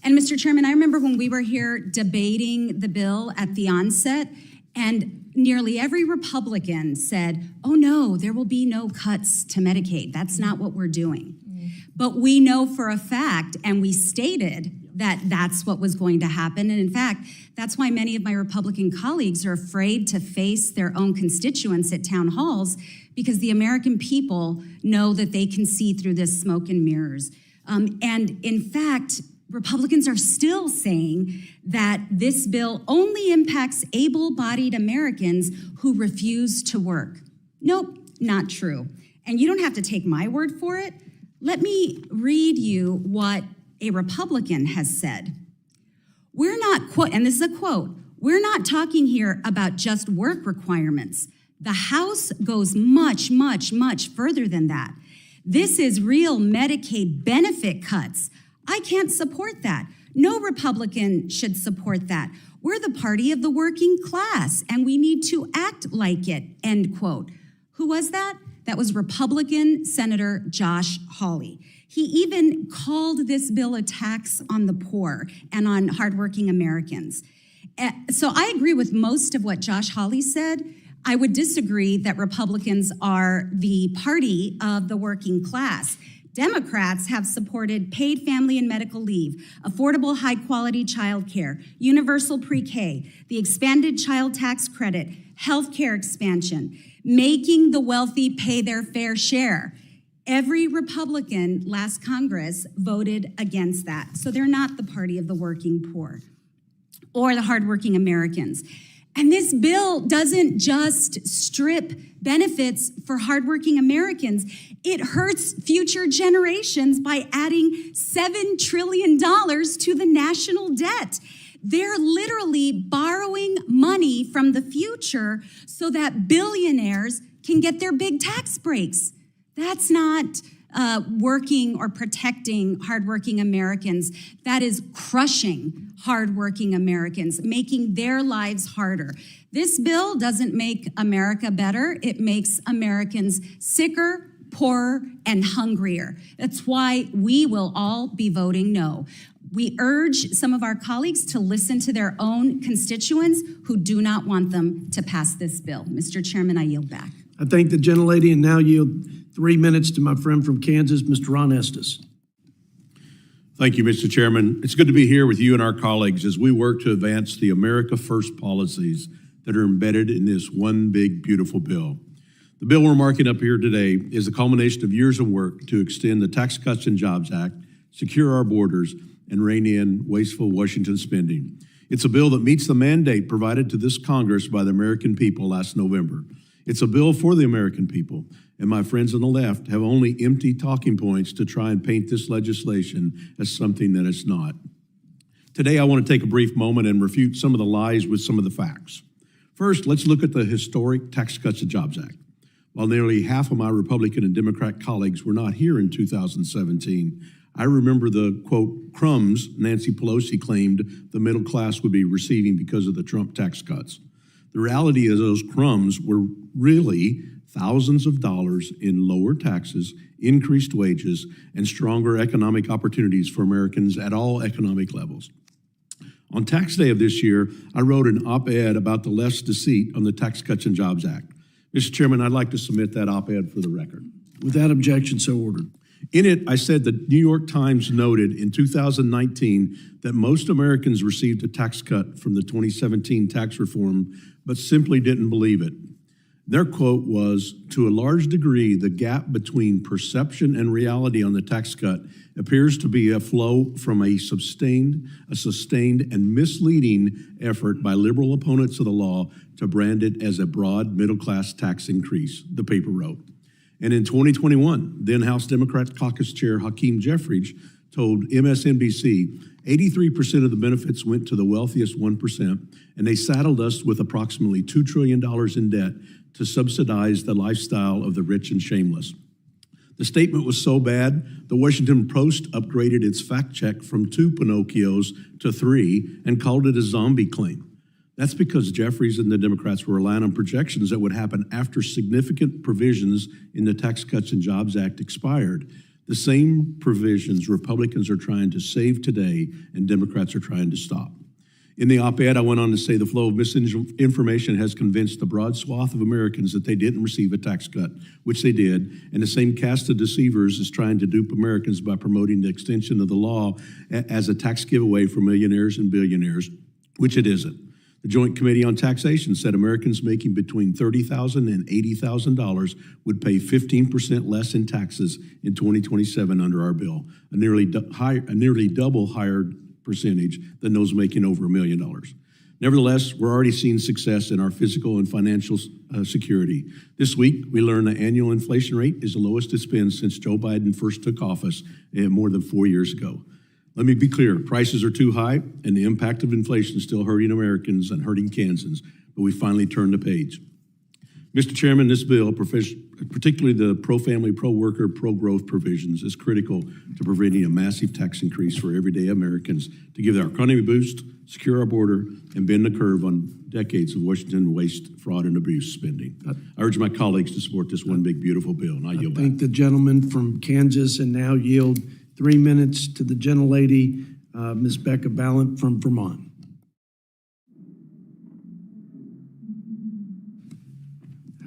And Mr. Chairman, I remember when we were here debating the bill at the onset, and nearly every Republican said, oh no, there will be no cuts to Medicaid. That's not what we're doing. But we know for a fact, and we stated that that's what was going to happen. And in fact, that's why many of my Republican colleagues are afraid to face their own constituents at town halls, because the American people know that they can see through this smoke and mirrors. And in fact, Republicans are still saying that this bill only impacts able-bodied Americans who refuse to work. Nope, not true. And you don't have to take my word for it. Let me read you what a Republican has said. We're not, and this is a quote, we're not talking here about just work requirements. The House goes much, much, much further than that. This is real Medicaid benefit cuts. I can't support that. No Republican should support that. We're the party of the working class, and we need to act like it, end quote. Who was that? That was Republican Senator Josh Hawley. He even called this bill a tax on the poor and on hardworking Americans. So I agree with most of what Josh Hawley said. I would disagree that Republicans are the party of the working class. Democrats have supported paid family and medical leave, affordable high-quality childcare, universal pre-K, the expanded child tax credit, health care expansion, making the wealthy pay their fair share. Every Republican last Congress voted against that. So they're not the party of the working poor or the hardworking Americans. And this bill doesn't just strip benefits for hardworking Americans. It hurts future generations by adding $7 trillion to the national debt. They're literally borrowing money from the future so that billionaires can get their big tax breaks. That's not working or protecting hardworking Americans. That is crushing hardworking Americans, making their lives harder. This bill doesn't make America better. It makes Americans sicker, poorer, and hungrier. That's why we will all be voting no. We urge some of our colleagues to listen to their own constituents who do not want them to pass this bill. Mr. Chairman, I yield back. I thank the gentlelady and now yield 3 minutes to my friend from Kansas, Mr. Ron Estes. Thank you, Mr. Chairman. It's good to be here with you and our colleagues as we work to advance the America First policies that are embedded in this one big, beautiful bill. The bill we're marking up here today is the culmination of years of work to extend the Tax Cuts and Jobs Act, secure our borders, and rein in wasteful Washington spending. It's a bill that meets the mandate provided to this Congress by the American people last November. It's a bill for the American people, and my friends on the left have only empty talking points to try and paint this legislation as something that it's not. Today, I want to take a brief moment and refute some of the lies with some of the facts. First, let's look at the historic Tax Cuts and Jobs Act. While nearly half of my Republican and Democrat colleagues were not here in 2017, I remember the, quote, crumbs Nancy Pelosi claimed the middle class would be receiving because of the Trump tax cuts. The reality is those crumbs were really thousands of dollars in lower taxes, increased wages, and stronger economic opportunities for Americans at all economic levels. On tax day of this year, I wrote an op-ed about the left's deceit on the Tax Cuts and Jobs Act. Mr. Chairman, I'd like to submit that op-ed for the record. Without objection, so ordered. In it, I said the New York Times noted in 2019 that most Americans received a tax cut from the 2017 tax reform, but simply didn't believe it. Their quote was, "To a large degree, the gap between perception and reality on the tax cut appears to be a flow from a sustained and misleading effort by liberal opponents of the law to brand it as a broad middle-class tax increase," the paper wrote. And in 2021, then House Democrat Caucus Chair Hakeem Jeffries told MSNBC 83% of the benefits went to the wealthiest 1%, and they saddled us with approximately $2 trillion in debt to subsidize the lifestyle of the rich and shameless. The statement was so bad, the Washington Post upgraded its fact check from 2 Pinocchios to 3 and called it a zombie claim. That's because Jeffries and the Democrats were relying on projections that would happen after significant provisions in the Tax Cuts and Jobs Act expired. The same provisions Republicans are trying to save today and Democrats are trying to stop. In the op-ed, I went on to say the flow of misinformation has convinced the broad swath of Americans that they didn't receive a tax cut, which they did, and the same cast of deceivers is trying to dupe Americans by promoting the extension of the law as a tax giveaway for millionaires and billionaires, which it isn't. The Joint Committee on Taxation said Americans making between $30,000 and $80,000 would pay 15% less in taxes in 2027 under our bill, a nearly double higher percentage than those making over $1 million. Nevertheless, we're already seeing success in our physical and financial security. This week, we learned the annual inflation rate is the lowest it's been since Joe Biden first took office more than 4 years ago. Let me be clear, prices are too high, and the impact of inflation is still hurting Americans and hurting Kansans, but we finally turned the page. Mr. Chairman, this bill, particularly the pro-family, pro-worker, pro-growth provisions, is critical to preventing a massive tax increase for everyday Americans to give our economy a boost, secure our border, and bend the curve on decades of Washington waste, fraud, and abuse spending. I urge my colleagues to support this one big, beautiful bill, and I yield back. Thank the gentleman from Kansas, and now yield 3 minutes to the gentlelady, Ms. Becca Ballant from Vermont.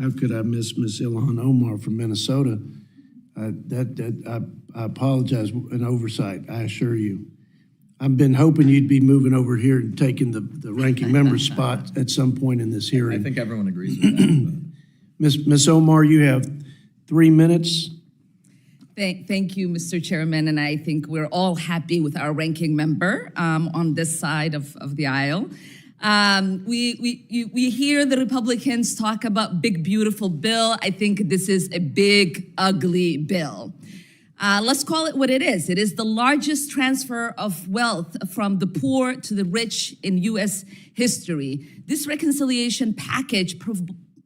How could I miss Ms. Ilhan Omar from Minnesota? I apologize, an oversight, I assure you. I've been hoping you'd be moving over here and taking the ranking member spot at some point in this hearing. I think everyone agrees with that. Ms. Omar, you have 3 minutes. Thank you, Mr. Chairman, and I think we're all happy with our ranking member on this side of the aisle. We hear the Republicans talk about big, beautiful bill. I think this is a big, ugly bill. Let's call it what it is. It is the largest transfer of wealth from the poor to the rich in U.S. history. This reconciliation package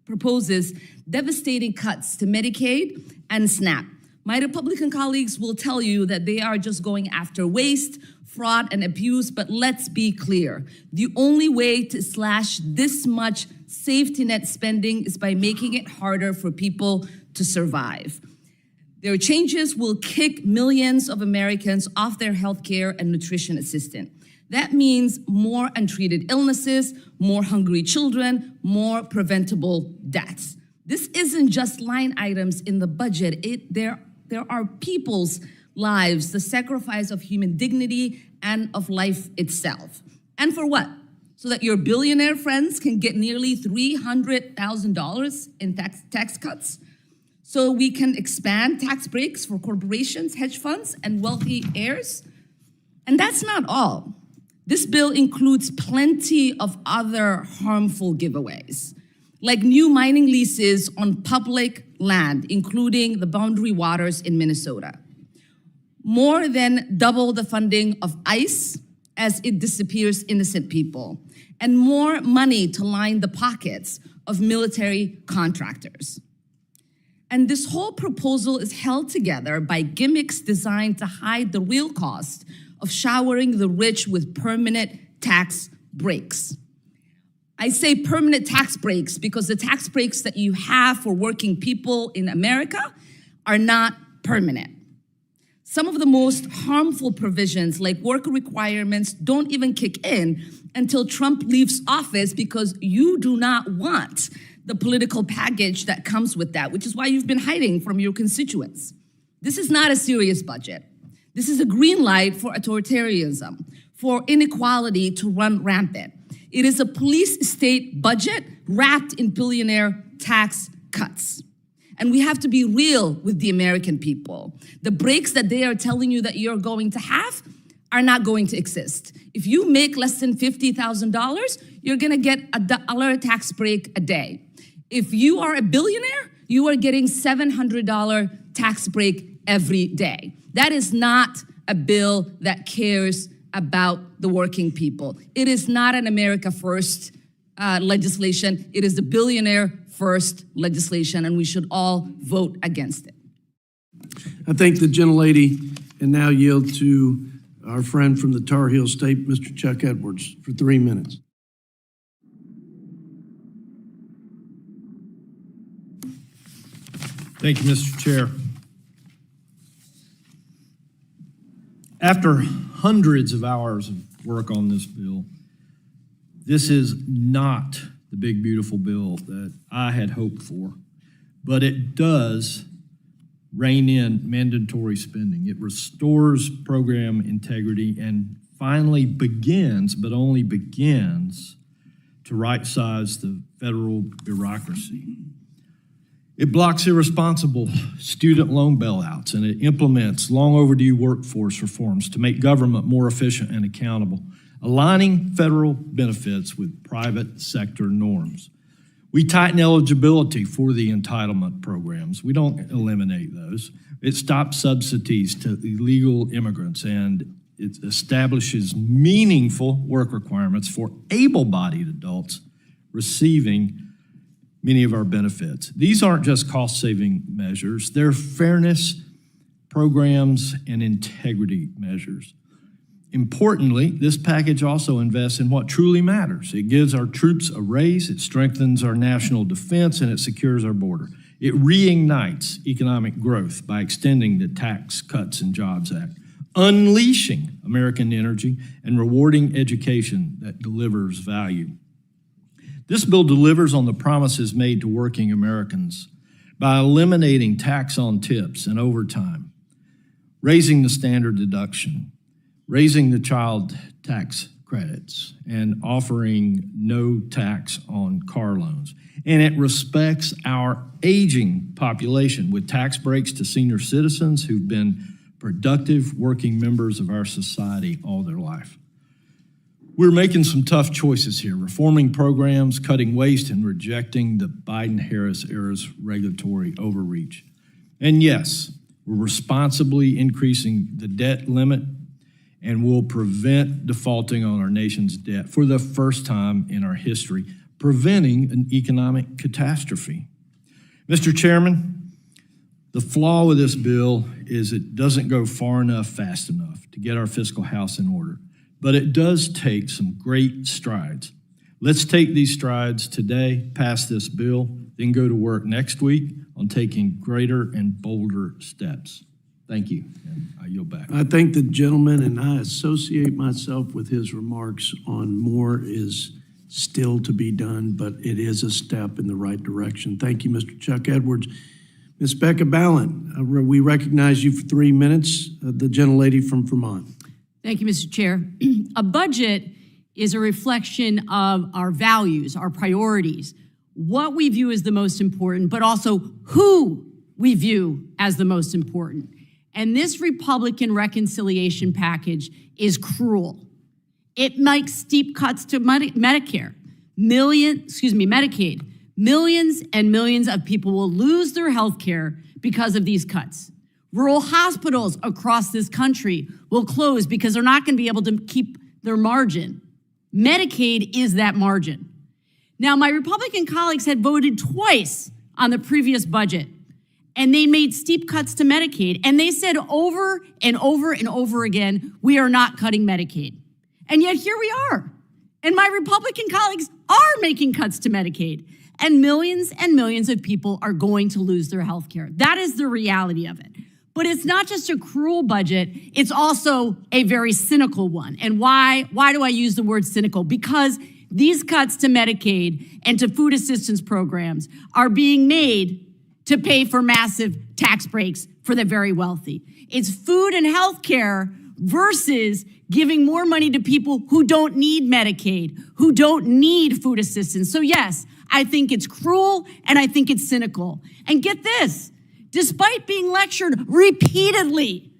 proposes devastating cuts to Medicaid and SNAP. My Republican colleagues will tell you that they are just going after waste, fraud, and abuse, but let's be clear. The only way to slash this much safety net spending is by making it harder for people to survive. Their changes will kick millions of Americans off their health care and nutrition assistance. That means more untreated illnesses, more hungry children, more preventable deaths. This isn't just line items in the budget. There are people's lives, the sacrifice of human dignity and of life itself. And for what? So that your billionaire friends can get nearly $300,000 in tax cuts? So we can expand tax breaks for corporations, hedge funds, and wealthy heirs? And that's not all. This bill includes plenty of other harmful giveaways, like new mining leases on public land, including the Boundary Waters in Minnesota. More than double the funding of ICE as it disappears innocent people, and more money to line the pockets of military contractors. And this whole proposal is held together by gimmicks designed to hide the real cost of showering the rich with permanent tax breaks. I say permanent tax breaks because the tax breaks that you have for working people in America are not permanent. Some of the most harmful provisions, like worker requirements, don't even kick in until Trump leaves office because you do not want the political package that comes with that, which is why you've been hiding from your constituents. This is not a serious budget. This is a green light for authoritarianism, for inequality to run rampant. It is a police state budget wrapped in billionaire tax cuts. And we have to be real with the American people. The breaks that they are telling you that you're going to have are not going to exist. If you make less than $50,000, you're gonna get a $1 tax break a day. If you are a billionaire, you are getting $700 tax break every day. That is not a bill that cares about the working people. It is not an America First legislation. It is the billionaire first legislation, and we should all vote against it. I thank the gentlelady and now yield to our friend from the Tar Heel State, Mr. Chuck Edwards, for 3 minutes. Thank you, Mr. Chair. After hundreds of hours of work on this bill, This is not the big, beautiful bill that I had hoped for, but it does rein in mandatory spending. It restores program integrity and finally begins, but only begins, to right-size the federal bureaucracy. It blocks irresponsible student loan bailouts, and it implements long overdue workforce reforms to make government more efficient and accountable, aligning federal benefits with private sector norms. We tighten eligibility for the entitlement programs. We don't eliminate those. It stops subsidies to illegal immigrants, and it establishes meaningful work requirements for able-bodied adults receiving many of our benefits. These aren't just cost-saving measures. They're fairness programs and integrity measures. Importantly, this package also invests in what truly matters. It gives our troops a raise, it strengthens our national defense, and it secures our border. It reignites economic growth by extending the Tax Cuts and Jobs Act, unleashing American energy and rewarding education that delivers value. This bill delivers on the promises made to working Americans by eliminating tax on tips and overtime, raising the standard deduction, raising the child tax credits, and offering no tax on car loans. And it respects our aging population with tax breaks to senior citizens who've been productive working members of our society all their life. We're making some tough choices here, reforming programs, cutting waste, and rejecting the Biden-Harris era's regulatory overreach. And yes, we're responsibly increasing the debt limit, and will prevent defaulting on our nation's debt for the first time in our history, preventing an economic catastrophe. Mr. Chairman, the flaw with this bill is it doesn't go far enough, fast enough to get our fiscal house in order, but it does take some great strides. Let's take these strides today, pass this bill, then go to work next week on taking greater and bolder steps. Thank you, and I yield back. I thank the gentleman, and I associate myself with his remarks on more is still to be done, but it is a step in the right direction. Thank you, Mr. Chuck Edwards. Ms. Becca Ballant, we recognize you for 3 minutes, the gentlelady from Vermont. Thank you, Mr. Chair. A budget is a reflection of our values, our priorities, what we view as the most important, but also who we view as the most important. And this Republican reconciliation package is cruel. It makes steep cuts to Medicaid. Millions and millions of people will lose their health care because of these cuts. Rural hospitals across this country will close because they're not going to be able to keep their margin. Medicaid is that margin. Now, my Republican colleagues had voted twice on the previous budget, and they made steep cuts to Medicaid, and they said over and over and over again, we are not cutting Medicaid. And yet here we are. And my Republican colleagues are making cuts to Medicaid, and millions of people are going to lose their health care. That is the reality of it. But it's not just a cruel budget, it's also a very cynical one. And why do I use the word cynical? Because these cuts to Medicaid and to food assistance programs are being made to pay for massive tax breaks for the very wealthy. It's food and health care versus giving more money to people who don't need Medicaid, who don't need food assistance. So yes, I think it's cruel and I think it's cynical. And get this, despite being lectured repeatedly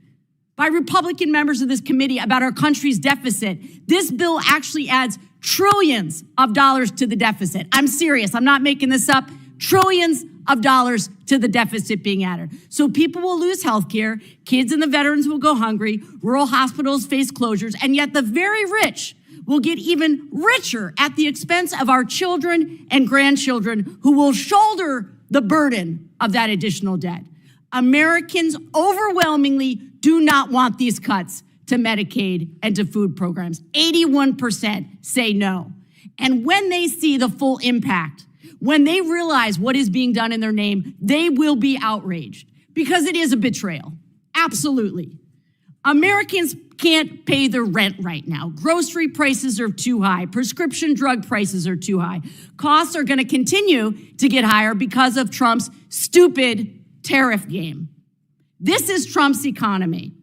by Republican members of this committee about our country's deficit, this bill actually adds trillions of dollars to the deficit. I'm serious, I'm not making this up. Trillions of dollars to the deficit being added. So people will lose health care, kids and the veterans will go hungry, rural hospitals face closures, and yet the very rich will get even richer at the expense of our children and grandchildren who will shoulder the burden of that additional debt. Americans overwhelmingly do not want these cuts to Medicaid and to food programs. 81% say no. And when they see the full impact, when they realize what is being done in their name, they will be outraged because it is a betrayal. Absolutely. Americans can't pay their rent right now. Grocery prices are too high. Prescription drug prices are too high. Costs are going to continue to get higher because of Trump's stupid tariff game. This is Trump's economy,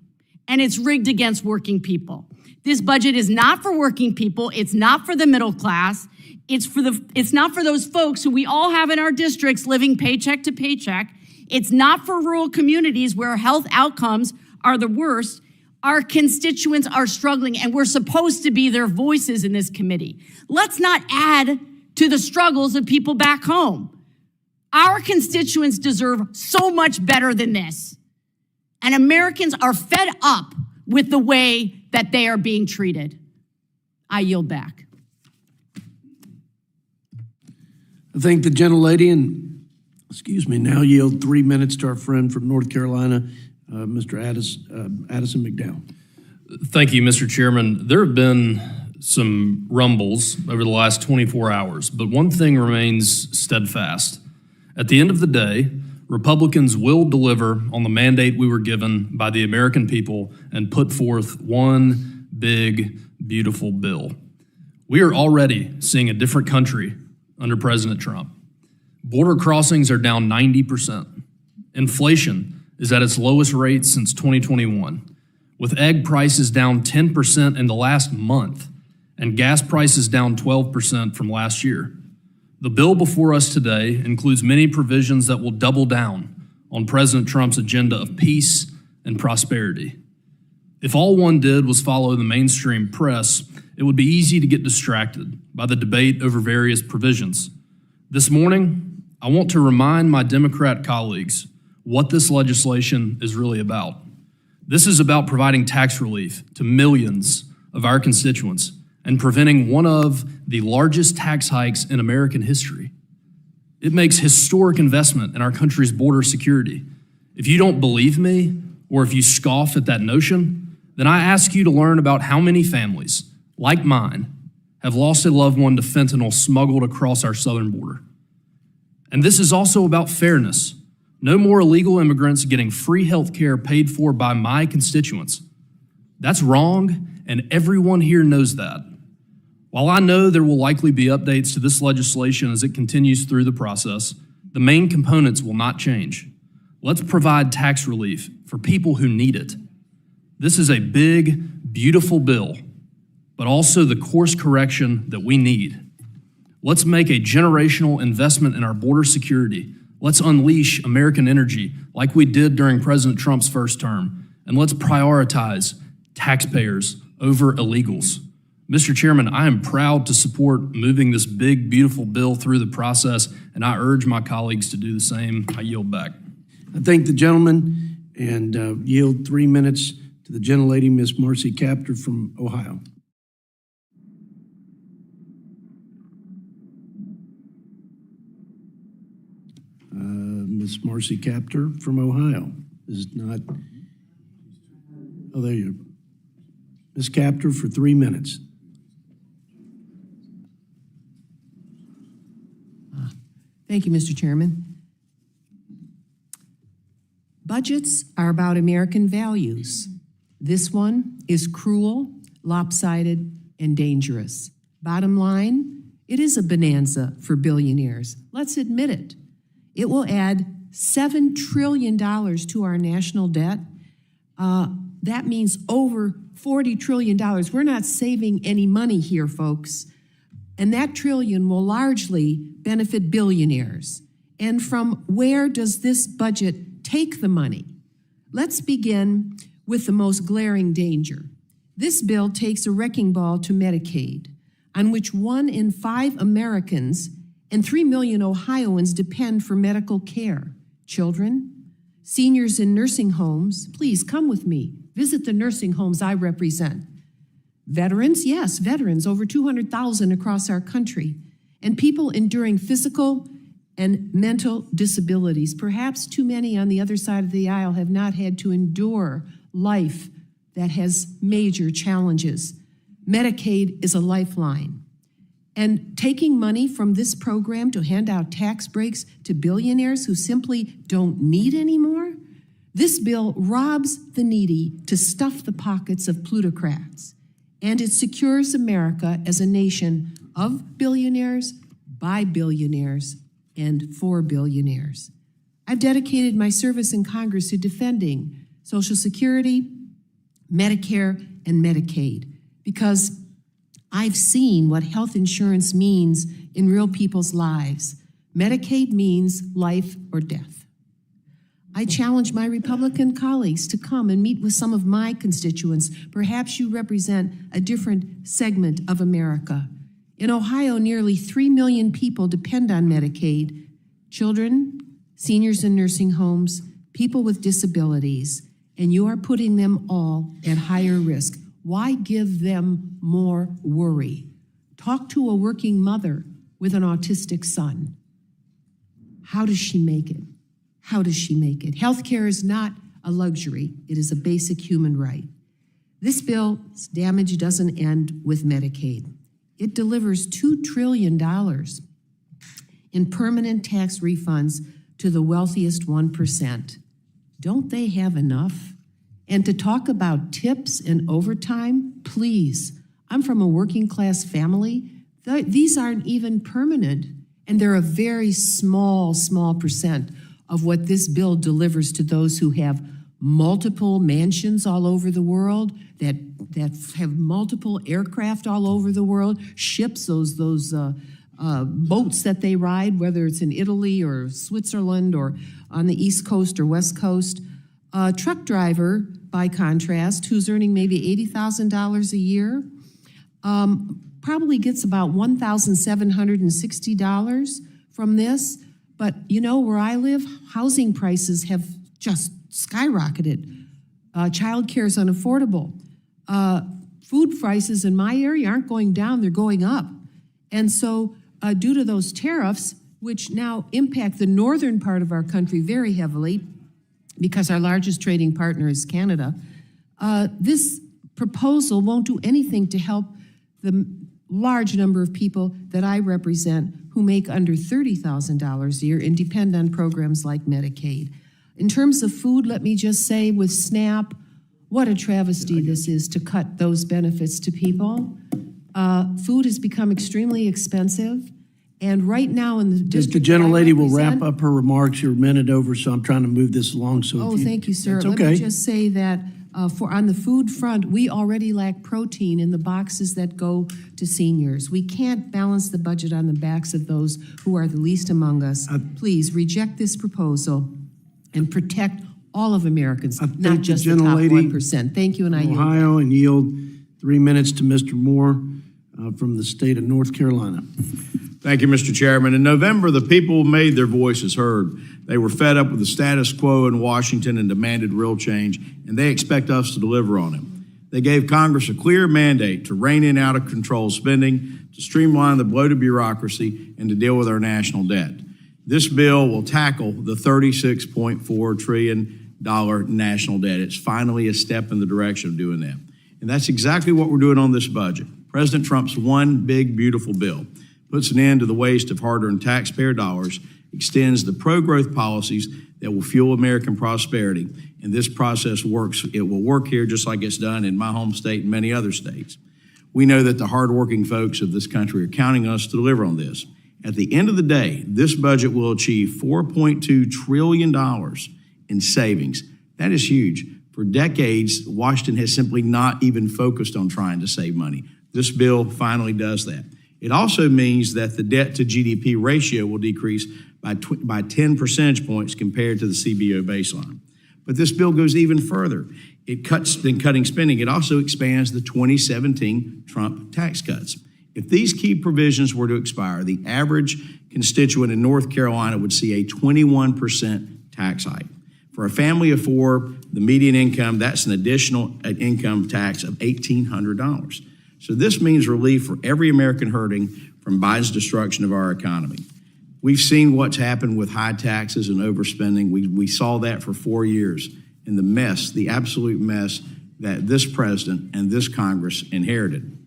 and it's rigged against working people. This budget is not for working people. It's not for the middle class. It's not for those folks who we all have in our districts living paycheck to paycheck. It's not for rural communities where health outcomes are the worst. Our constituents are struggling, and we're supposed to be their voices in this committee. Let's not add to the struggles of people back home. Our constituents deserve so much better than this. And Americans are fed up with the way that they are being treated. I yield back. I thank the gentlelady and, now yield 3 minutes to our friend from North Carolina, Mr. Addison McDowell. Thank you, Mr. Chairman. There have been some rumbles over the last 24 hours, but one thing remains steadfast. At the end of the day, Republicans will deliver on the mandate we were given by the American people and put forth one big, beautiful bill. We are already seeing a different country under President Trump. Border crossings are down 90%. Inflation is at its lowest rate since 2021, with egg prices down 10% in the last month and gas prices down 12% from last year. The bill before us today includes many provisions that will double down on President Trump's agenda of peace and prosperity. If all one did was follow the mainstream press, it would be easy to get distracted by the debate over various provisions. This morning, I want to remind my Democrat colleagues what this legislation is really about. This is about providing tax relief to millions of our constituents and preventing one of the largest tax hikes in American history. It makes historic investment in our country's border security. If you don't believe me, or if you scoff at that notion, then I ask you to learn about how many families, like mine, have lost a loved one to fentanyl smuggled across our southern border. And this is also about fairness. No more illegal immigrants getting free health care paid for by my constituents. That's wrong, and everyone here knows that. While I know there will likely be updates to this legislation as it continues through the process, the main components will not change. Let's provide tax relief for people who need it. This is a big, beautiful bill, but also the course correction that we need. Let's make a generational investment in our border security. Let's unleash American energy like we did during President Trump's first term, and let's prioritize taxpayers over illegals. Mr. Chairman, I am proud to support moving this big, beautiful bill through the process, and I urge my colleagues to do the same. I yield back. I thank the gentleman and yield 3 minutes to the gentlelady, Miss Marcy Kaptur from Ohio. Miss Marcy Kaptur from Ohio is not. Oh, there you go. Ms. Kaptur for 3 minutes. Thank you, Mr. Chairman. Budgets are about American values. This one is cruel, lopsided, and dangerous. Bottom line, it is a bonanza for billionaires. Let's admit it. It will add $7 trillion to our national debt. That means over $40 trillion. We're not saving any money here, folks. And that trillion will largely benefit billionaires. And from where does this budget take the money? Let's begin with the most glaring danger. This bill takes a wrecking ball to Medicaid, on which 1 in 5 Americans and 3 million Ohioans depend for medical care. Children, seniors in nursing homes, please come with me. Visit the nursing homes I represent. Veterans, yes, veterans, over 200,000 across our country. And people enduring physical and mental disabilities. Perhaps too many on the other side of the aisle have not had to endure life that has major challenges. Medicaid is a lifeline. And taking money from this program to hand out tax breaks to billionaires who simply don't need any more? This bill robs the needy to stuff the pockets of plutocrats, and it secures America as a nation of billionaires, by billionaires, and for billionaires. I've dedicated my service in Congress to defending Social Security, Medicare, and Medicaid because I've seen what health insurance means in real people's lives. Medicaid means life or death. I challenge my Republican colleagues to come and meet with some of my constituents. Perhaps you represent a different segment of America. In Ohio, nearly 3 million people depend on Medicaid: children, seniors in nursing homes, people with disabilities, and you are putting them all at higher risk. Why give them more worry? Talk to a working mother with an autistic son. How does she make it? How does she make it? Healthcare is not a luxury. It is a basic human right. This bill's damage doesn't end with Medicaid. It delivers $2 trillion in permanent tax refunds to the wealthiest 1%. Don't they have enough? And to talk about tips and overtime, please. I'm from a working class family. These aren't even permanent, and they're a very small percent of what this bill delivers to those who have multiple mansions all over the world, that have multiple aircraft all over the world, ships, those boats that they ride, whether it's in Italy or Switzerland or on the East Coast or West Coast. A truck driver, by contrast, who's earning maybe $80,000 a year, probably gets about $1,760 from this. But you know, where I live, housing prices have just skyrocketed. Childcare is unaffordable. Food prices in my area aren't going down, they're going up. And so due to those tariffs, which now impact the northern part of our country very heavily, because our largest trading partner is Canada, this proposal won't do anything to help the large number of people that I represent who make under $30,000 a year and depend on programs like Medicaid. In terms of food, let me just say with SNAP, what a travesty this is to cut those benefits to people. Food has become extremely expensive. And right now in the district, the gentlelady will wrap up her remarks. You're a minute over, so I'm trying to move this along. So thank you, sir. It's Let okay. me just say that on the food front, we already lack protein in the boxes that go to seniors. We can't balance the budget on the backs of those who are the least among us. Please reject this proposal and protect all of Americans, not just the top 1%. Thank you, and I yield. Ohio, and yield 3 minutes to Mr. Moore from the state of North Carolina. Thank you, Mr. Chairman. In November, the people made their voices heard. They were fed up with the status quo in Washington and demanded real change, and they expect us to deliver on it. They gave Congress a clear mandate to rein in out-of-control spending, to streamline the bloated bureaucracy, and to deal with our national debt. This bill will tackle the $36.4 trillion national debt. It's finally a step in the direction of doing that. And that's exactly what we're doing on this budget. President Trump's one big, beautiful bill puts an end to the waste of hard-earned taxpayer dollars, extends the pro-growth policies that will fuel American prosperity, and this process works. It will work here just like it's done in my home state and many other states. We know that the hardworking folks of this country are counting on us to deliver on this. At the end of the day, this budget will achieve $4.2 trillion in savings. That is huge. For decades, Washington has simply not even focused on trying to save money. This bill finally does that. It also means that the debt to GDP ratio will decrease by 10 percentage points compared to the CBO baseline. But this bill goes even further. It cuts than cutting spending. It also expands the 2017 Trump tax cuts. If these key provisions were to expire, the average constituent in North Carolina would see a 21% tax hike. For a family of four, the median income, that's an additional income tax of $1,800. So this means relief for every American hurting from Biden's destruction of our economy. We've seen what's happened with high taxes and overspending. We saw that for 4 years, and the mess, the absolute mess that this president and this Congress inherited.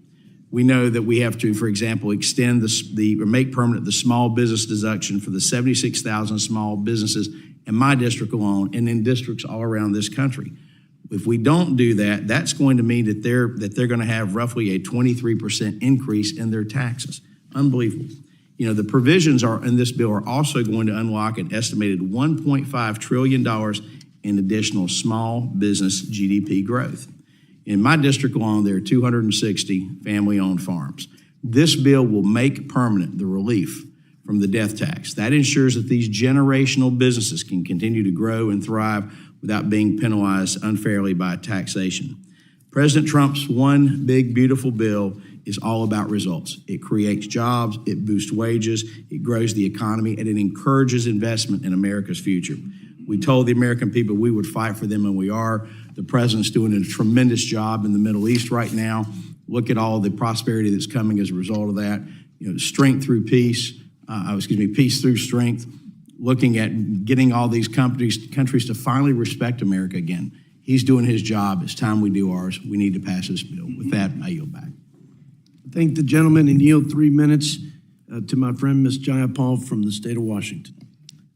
We know that we have to, for example, extend or make permanent the small business deduction for the 76,000 small businesses in my district alone, and in districts all around this country. If we don't do that, that's going to mean that they're going to have roughly a 23% increase in their taxes. Unbelievable. You know, the provisions in this bill are also going to unlock an estimated $1.5 trillion in additional small business GDP growth. In my district alone, there are 260 family-owned farms. This bill will make permanent the relief from the death tax. That ensures that these generational businesses can continue to grow and thrive without being penalized unfairly by taxation. President Trump's one big, beautiful bill is all about results. It creates jobs, it boosts wages, it grows the economy, and it encourages investment in America's future. We told the American people we would fight for them, and we are. The president's doing a tremendous job in the Middle East right now. Look at all the prosperity that's coming as a result of that. You know, strength through peace, peace through strength. Looking at getting all these countries to finally respect America again. He's doing his job. It's time we do ours. We need to pass this bill. With that, I yield back. Thank the gentleman and yield 3 minutes to my friend, Ms. Jayapal from the state of Washington.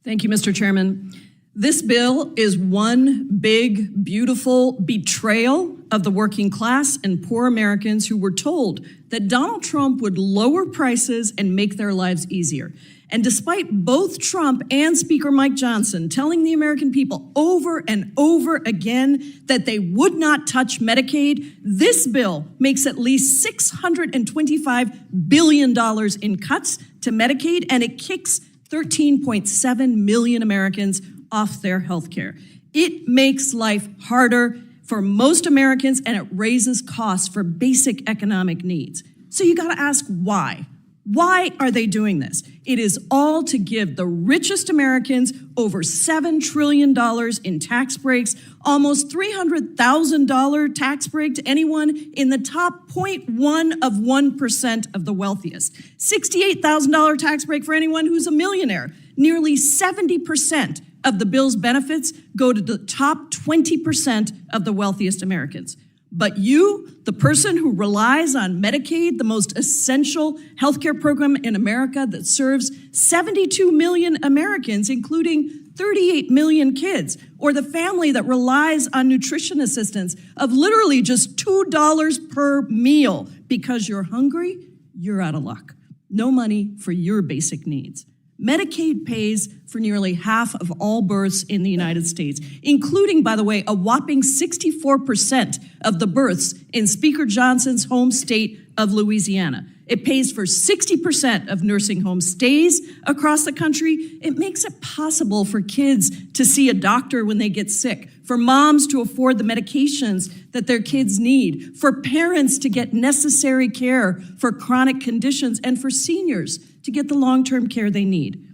Thank you, Mr. Chairman. This bill is one big, beautiful betrayal of the working class and poor Americans who were told that Donald Trump would lower prices and make their lives easier. And despite both Trump and Speaker Mike Johnson telling the American people over and over again that they would not touch Medicaid, this bill makes at least $625 billion in cuts to Medicaid, and it kicks 13.7 million Americans off their health care. It makes life harder for most Americans, and it raises costs for basic economic needs. So you gotta ask why. Why are they doing this? It is all to give the richest Americans over $7 trillion in tax breaks, almost $300,000 tax break to anyone in the top 0.1 of 1% of the wealthiest, $68,000 tax break for anyone who's a millionaire. Nearly 70% of the bill's benefits go to the top 20% of the wealthiest Americans. But you, the person who relies on Medicaid, the most essential healthcare program in America that serves 72 million Americans, including 38 million kids, or the family that relies on nutrition assistance of literally just $2 per meal because you're hungry, you're out of luck. No money for your basic needs. Medicaid pays for nearly half of all births in the United States, including, by the way, a whopping 64% of the births in Speaker Johnson's home state of Louisiana. It pays for 60% of nursing home stays across the country. It makes it possible for kids to see a doctor when they get sick, for moms to afford the medications that their kids need, for parents to get necessary care for chronic conditions, and for seniors to get the long-term care they need.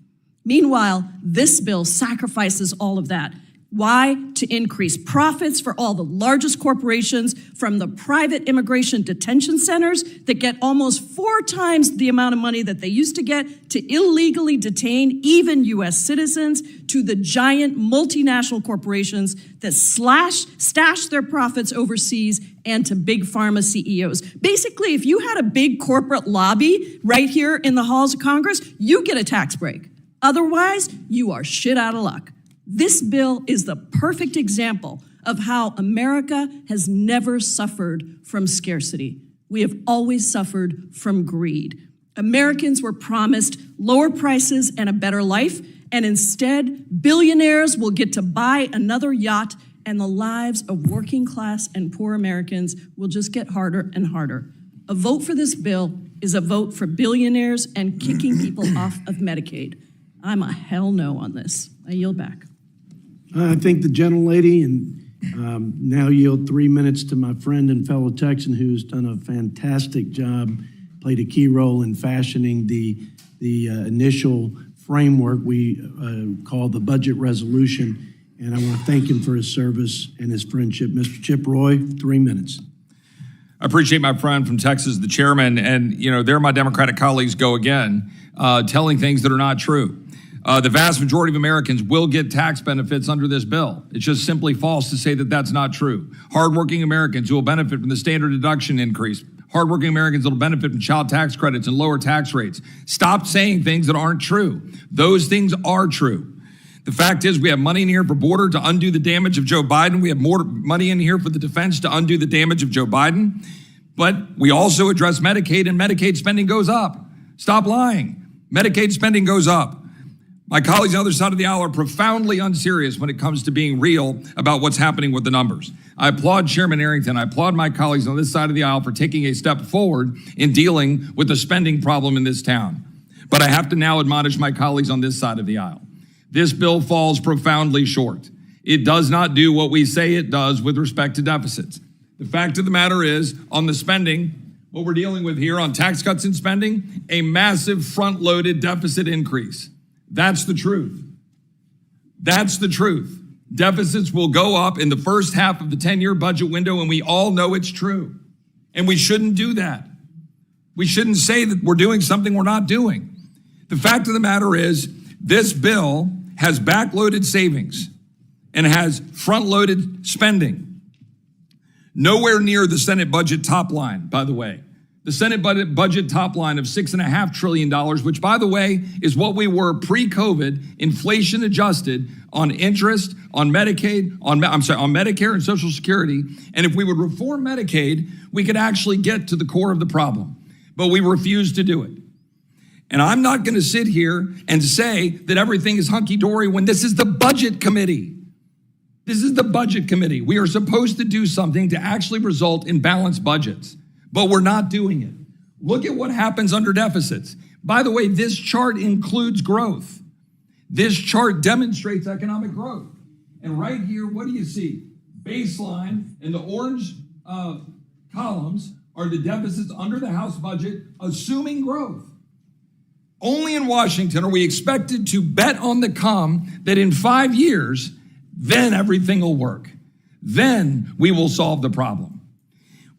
Meanwhile, this bill sacrifices all of that. Why? To increase profits for all the largest corporations, from the private immigration detention centers that get almost 4 times the amount of money that they used to get to illegally detain even U.S. citizens, to the giant multinational corporations that stash their profits overseas, and to big pharma CEOs. Basically, if you had a big corporate lobby right here in the halls of Congress, you get a tax break. Otherwise, you are shit out of luck. This bill is the perfect example of how America has never suffered from scarcity. We have always suffered from greed. Americans were promised lower prices and a better life, and instead, billionaires will get to buy another yacht, and the lives of working class and poor Americans will just get harder and harder. A vote for this bill is a vote for billionaires and kicking people off of Medicaid. I'm a hell no on this. I yield back. I thank the gentlelady, and now yield 3 minutes to my friend and fellow Texan who's done a fantastic job, played a key role in fashioning the initial framework we call the budget resolution. And I want to thank him for his service and his friendship. Mr. Chip Roy, 3 minutes. I appreciate my friend from Texas, the chairman, and there my Democratic colleagues go again, telling things that are not true. The vast majority of Americans will get tax benefits under this bill. It's just simply false to say that that's not true. Hardworking Americans who will benefit from the standard deduction increase. Hardworking Americans that will benefit from child tax credits and lower tax rates. Stop saying things that aren't true. Those things are true. The fact is we have money in here for border to undo the damage of Joe Biden. We have more money in here for the defense to undo the damage of Joe Biden. But we also address Medicaid, and Medicaid spending goes up. Stop lying. Medicaid spending goes up. My colleagues on the other side of the aisle are profoundly unserious when it comes to being real about what's happening with the numbers. I applaud Chairman Arrington. I applaud my colleagues on this side of the aisle for taking a step forward in dealing with the spending problem in this town. But I have to now admonish my colleagues on this side of the aisle. This bill falls profoundly short. It does not do what we say it does with respect to deficits. The fact of the matter is, on the spending, what we're dealing with here on tax cuts and spending, a massive front-loaded deficit increase. That's the truth. That's the truth. Deficits will go up in the first half of the 10-year budget window, and we all know it's true. And we shouldn't do that. We shouldn't say that we're doing something we're not doing. The fact of the matter is, this bill has backloaded savings and has front-loaded spending. Nowhere near the Senate budget top line, by the way. The Senate budget top line of $6.5 trillion, which, by the way, is what we were pre-COVID, inflation adjusted on interest, on Medicaid, on Medicare and Social Security. And if we would reform Medicaid, we could actually get to the core of the problem. But we refuse to do it. And I'm not going to sit here and say that everything is hunky-dory when this is the budget committee. This is the budget committee. We are supposed to do something to actually result in balanced budgets, but we're not doing it. Look at what happens under deficits. By the way, this chart includes growth. This chart demonstrates economic growth. And right here, what do you see? Baseline, and the orange columns are the deficits under the House budget, assuming growth. Only in Washington are we expected to bet on the come that in 5 years, then everything will work. Then we will solve the problem.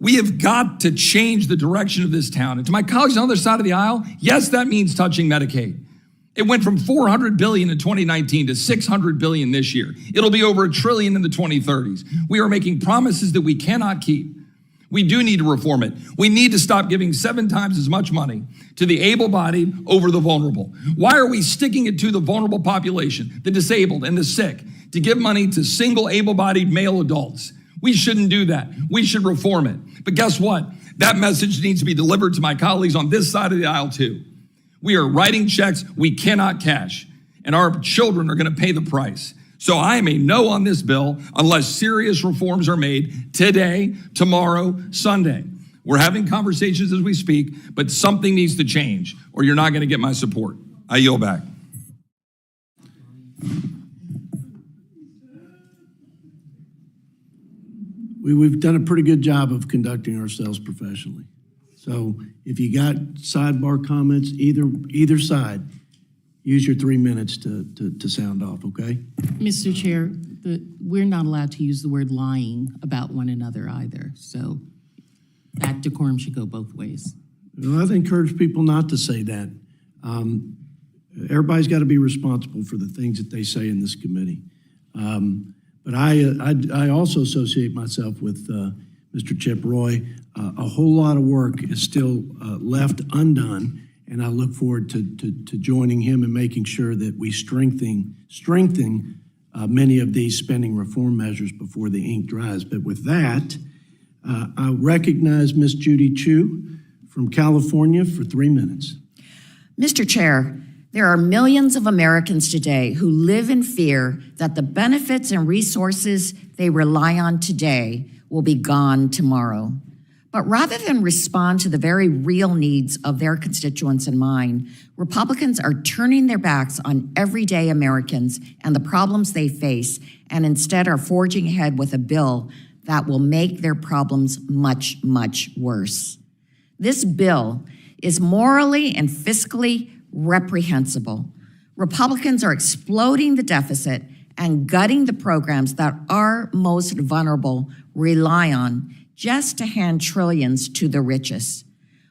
We have got to change the direction of this town. And to my colleagues on the other side of the aisle, yes, that means touching Medicaid. It went from $400 billion in 2019 to $600 billion this year. It'll be over $1 trillion in the 2030s. We are making promises that we cannot keep. We do need to reform it. We need to stop giving 7 times as much money to the able-bodied over the vulnerable. Why are we sticking it to the vulnerable population, the disabled and the sick, to give money to single able-bodied male adults? We shouldn't do that. We should reform it. But guess what? That message needs to be delivered to my colleagues on this side of the aisle too. We are writing checks we cannot cash, and our children are going to pay the price. So I am a no on this bill unless serious reforms are made today, tomorrow, Sunday. We're having conversations as we speak, but something needs to change or you're not going to get my support. I yield back. We've done a pretty good job of conducting ourselves professionally. So if you got sidebar comments, either side, use your 3 minutes to sound off, okay? Mr. Chair, we're not allowed to use the word lying about one another either. So that decorum should go both ways. Well, I'd encourage people not to say that. Everybody's got to be responsible for the things that they say in this committee. But I also associate myself with Mr. Chip Roy. A whole lot of work is still left undone. And I look forward to joining him and making sure that we strengthen many of these spending reform measures before the ink dries. But with that, I recognize Ms. Judy Chu from California for 3 minutes. Mr. Chair, there are millions of Americans today who live in fear that the benefits and resources they rely on today will be gone tomorrow. But rather than respond to the very real needs of their constituents in mind, Republicans are turning their backs on everyday Americans and the problems they face, and instead are forging ahead with a bill that will make their problems much, much worse. This bill is morally and fiscally reprehensible. Republicans are exploding the deficit and gutting the programs that our most vulnerable rely on, just to hand trillions to the richest.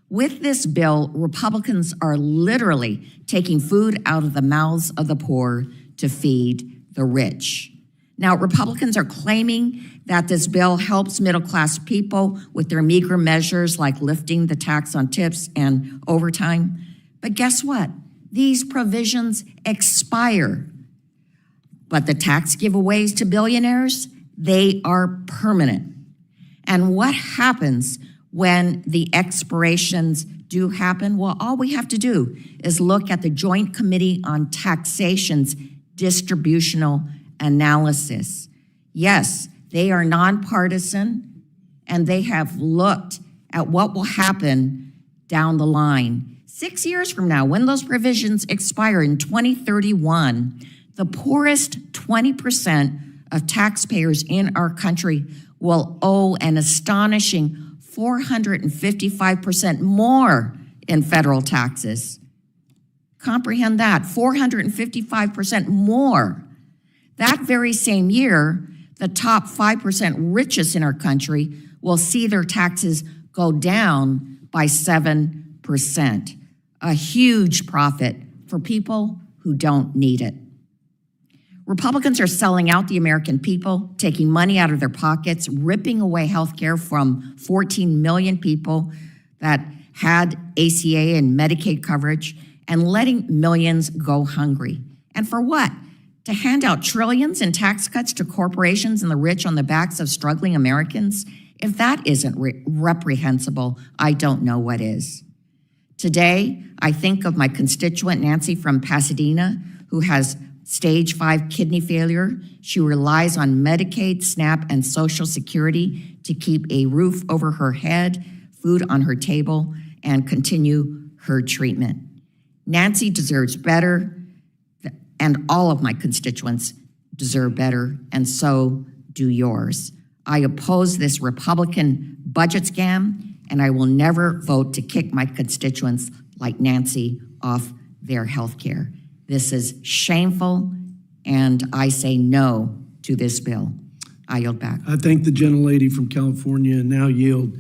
With this bill, Republicans are literally taking food out of the mouths of the poor to feed the rich. Now, Republicans are claiming that this bill helps middle-class people with their meager measures like lifting the tax on tips and overtime. But guess what? These provisions expire. But the tax giveaways to billionaires, they are permanent. And what happens when the expirations do happen? Well, all we have to do is look at the Joint Committee on Taxation's distributional analysis. Yes, they are nonpartisan, and they have looked at what will happen down the line. 6 years from now, when those provisions expire in 2031, the poorest 20% of taxpayers in our country will owe an astonishing 455% more in federal taxes. Comprehend that, 455% more. That very same year, the top 5% richest in our country will see their taxes go down by 7%. A huge profit for people who don't need it. Republicans are selling out the American people, taking money out of their pockets, ripping away health care from 14 million people that had ACA and Medicaid coverage, and letting millions go hungry. And for what? To hand out trillions in tax cuts to corporations and the rich on the backs of struggling Americans? If that isn't reprehensible, I don't know what is. Today, I think of my constituent Nancy from Pasadena, who has stage 5 kidney failure. She relies on Medicaid, SNAP, and Social Security to keep a roof over her head, food on her table, and continue her treatment. Nancy deserves better, and all of my constituents deserve better, and so do yours. I oppose this Republican budget scam, and I will never vote to kick my constituents like Nancy off their health care. This is shameful, and I say no to this bill. I yield back. I thank the gentlelady from California and now yield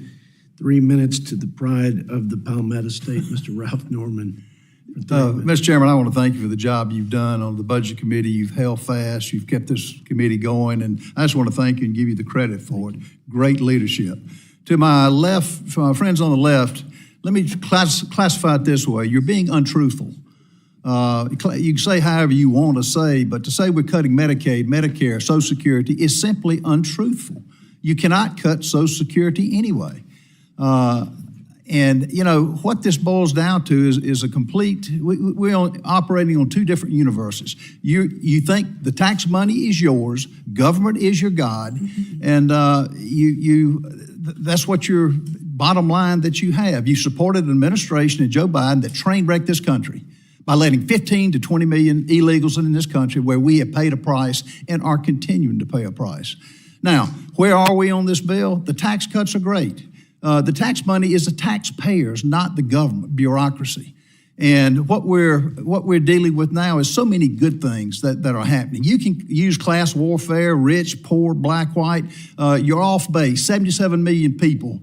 3 minutes to the pride of the Palmetto State, Mr. Ralph Norman. Mr. Chairman, I want to thank you for the job you've done on the Budget Committee. You've held fast. You've kept this committee going, and I just want to thank you and give you the credit for it. Great leadership. To my left, for my friends on the left, let me classify it this way. You're being untruthful. You can say however you want to say, but to say we're cutting Medicaid, Medicare, Social Security is simply untruthful. You cannot cut Social Security anyway. And, you know, what this boils down to is a complete, we're operating on two different universes. You think the tax money is yours, government is your God, and that's what your bottom line that you have. You supported an administration and Joe Biden that train wrecked this country by letting 15 to 20 million illegals in this country where we have paid a price and are continuing to pay a price. Now, where are we on this bill? The tax cuts are great. The tax money is the taxpayers, not the government bureaucracy. And what we're dealing with now is so many good things that are happening. You can use class warfare, rich, poor, black, white. You're off base. 77 million people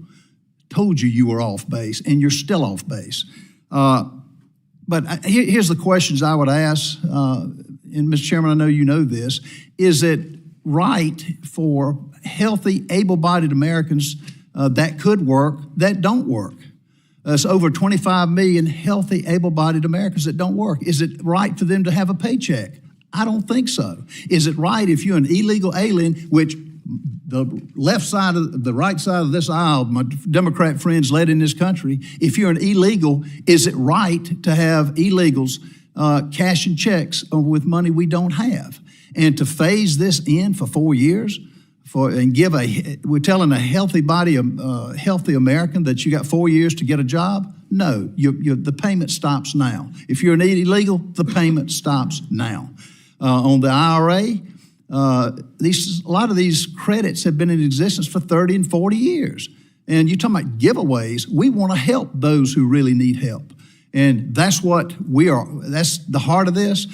told you were off base, and you're still off base. But here's the questions I would ask, and Mr. Chairman, I know you know this. Is it right for healthy, able-bodied Americans that could work, that don't work? It's over 25 million healthy, able-bodied Americans that don't work. Is it right for them to have a paycheck? I don't think so. Is it right if you're an illegal alien, which the right side of this aisle, my Democrat friends led in this country, if you're an illegal, is it right to have illegals cashing checks with money we don't have? And to phase this in for 4 years, we're telling a healthy body, healthy American that you got 4 years to get a job? No, the payment stops now. If you're an illegal, the payment stops now. On the IRA, a lot of these credits have been in existence for 30 and 40 years. And you're talking about giveaways. We want to help those who really need help. And that's what we are. That's the heart of this.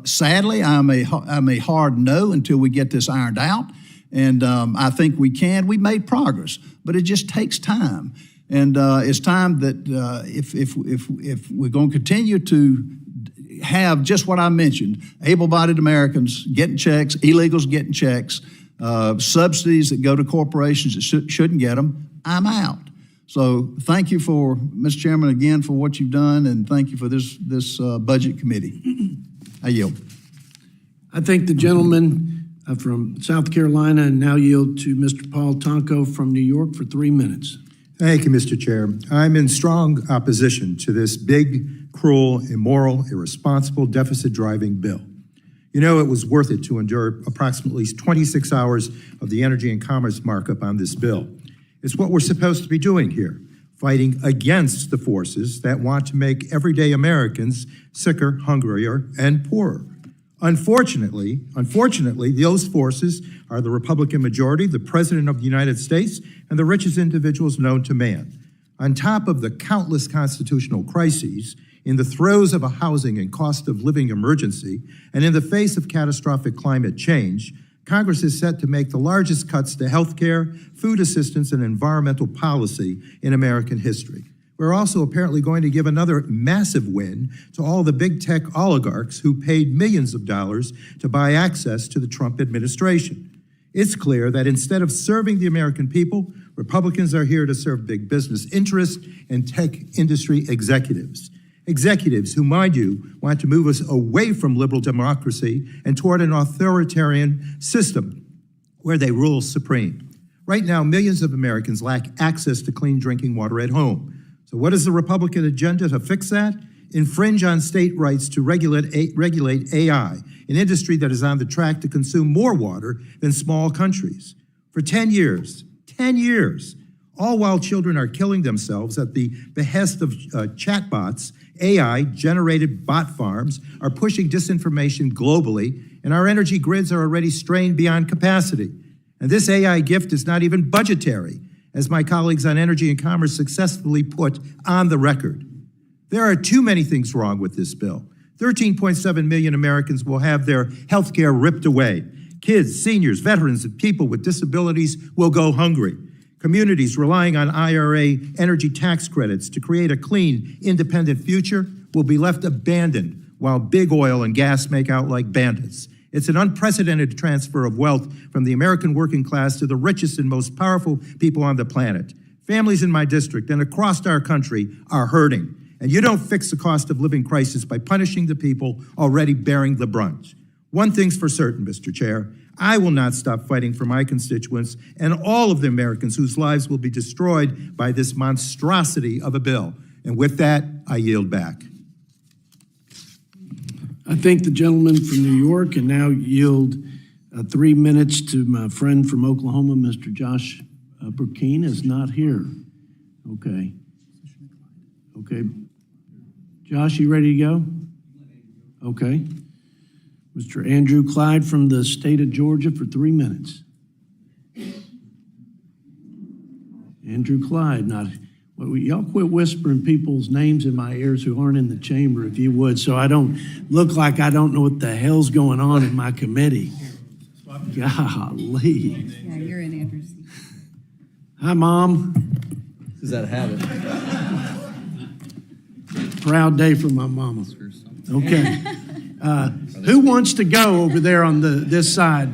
Sadly, I'm a hard no until we get this ironed out. And I think we can. We made progress, but it just takes time. And it's time that if we're going to continue to have just what I mentioned, able-bodied Americans getting checks, illegals getting checks, subsidies that go to corporations that shouldn't get them, I'm out. So thank you for, Mr. Chairman, again, for what you've done, and thank you for this Budget Committee. I yield. I thank the gentleman from South Carolina and now yield to Mr. Paul Tonko from New York for 3 minutes. Thank you, Mr. Chair. I'm in strong opposition to this big, cruel, immoral, irresponsible, deficit-driving bill. You know, it was worth it to endure approximately 26 hours of the Energy and Commerce markup on this bill. It's what we're supposed to be doing here, fighting against the forces that want to make everyday Americans sicker, hungrier, and poorer. Unfortunately, those forces are the Republican majority, the President of the United States, and the richest individuals known to man. On top of the countless constitutional crises, in the throes of a housing and cost of living emergency, and in the face of catastrophic climate change, Congress is set to make the largest cuts to health care, food assistance, and environmental policy in American history. We're also apparently going to give another massive win to all the big tech oligarchs who paid millions of dollars to buy access to the Trump administration. It's clear that instead of serving the American people, Republicans are here to serve big business interests and tech industry executives. Executives who, mind you, want to move us away from liberal democracy and toward an authoritarian system where they rule supreme. Right now, millions of Americans lack access to clean drinking water at home. So what is the Republican agenda to fix that? Infringe on state rights to regulate AI, an industry that is on the track to consume more water than small countries. For 10 years, all while children are killing themselves at the behest of chatbots, AI-generated bot farms are pushing disinformation globally, and our energy grids are already strained beyond capacity. And this AI gift is not even budgetary, as my colleagues on Energy and Commerce successfully put on the record. There are too many things wrong with this bill. 13.7 million Americans will have their health care ripped away. Kids, seniors, veterans, and people with disabilities will go hungry. Communities relying on IRA energy tax credits to create a clean, independent future will be left abandoned while big oil and gas make out like bandits. It's an unprecedented transfer of wealth from the American working class to the richest and most powerful people on the planet. Families in my district and across our country are hurting, and you don't fix the cost of living crisis by punishing the people already bearing the brunt. One thing's for certain, Mr. Chair, I will not stop fighting for my constituents and all of the Americans whose lives will be destroyed by this monstrosity of a bill. And with that, I yield back. I thank the gentleman from New York and now yield 3 minutes to my friend from Oklahoma, Mr. Josh Burkeen is not here. Okay. Josh, you ready to go? Okay. Mr. Andrew Clyde from the state of Georgia for 3 minutes. Andrew Clyde, y'all quit whispering people's names in my ears who aren't in the chamber, if you would, so I don't look like I don't know what the hell's going on in my committee. Golly. Yeah, you're in Andrew's. Hi, Mom. Is that a habit? Proud day for my mama. Okay. Who wants to go over there on this side?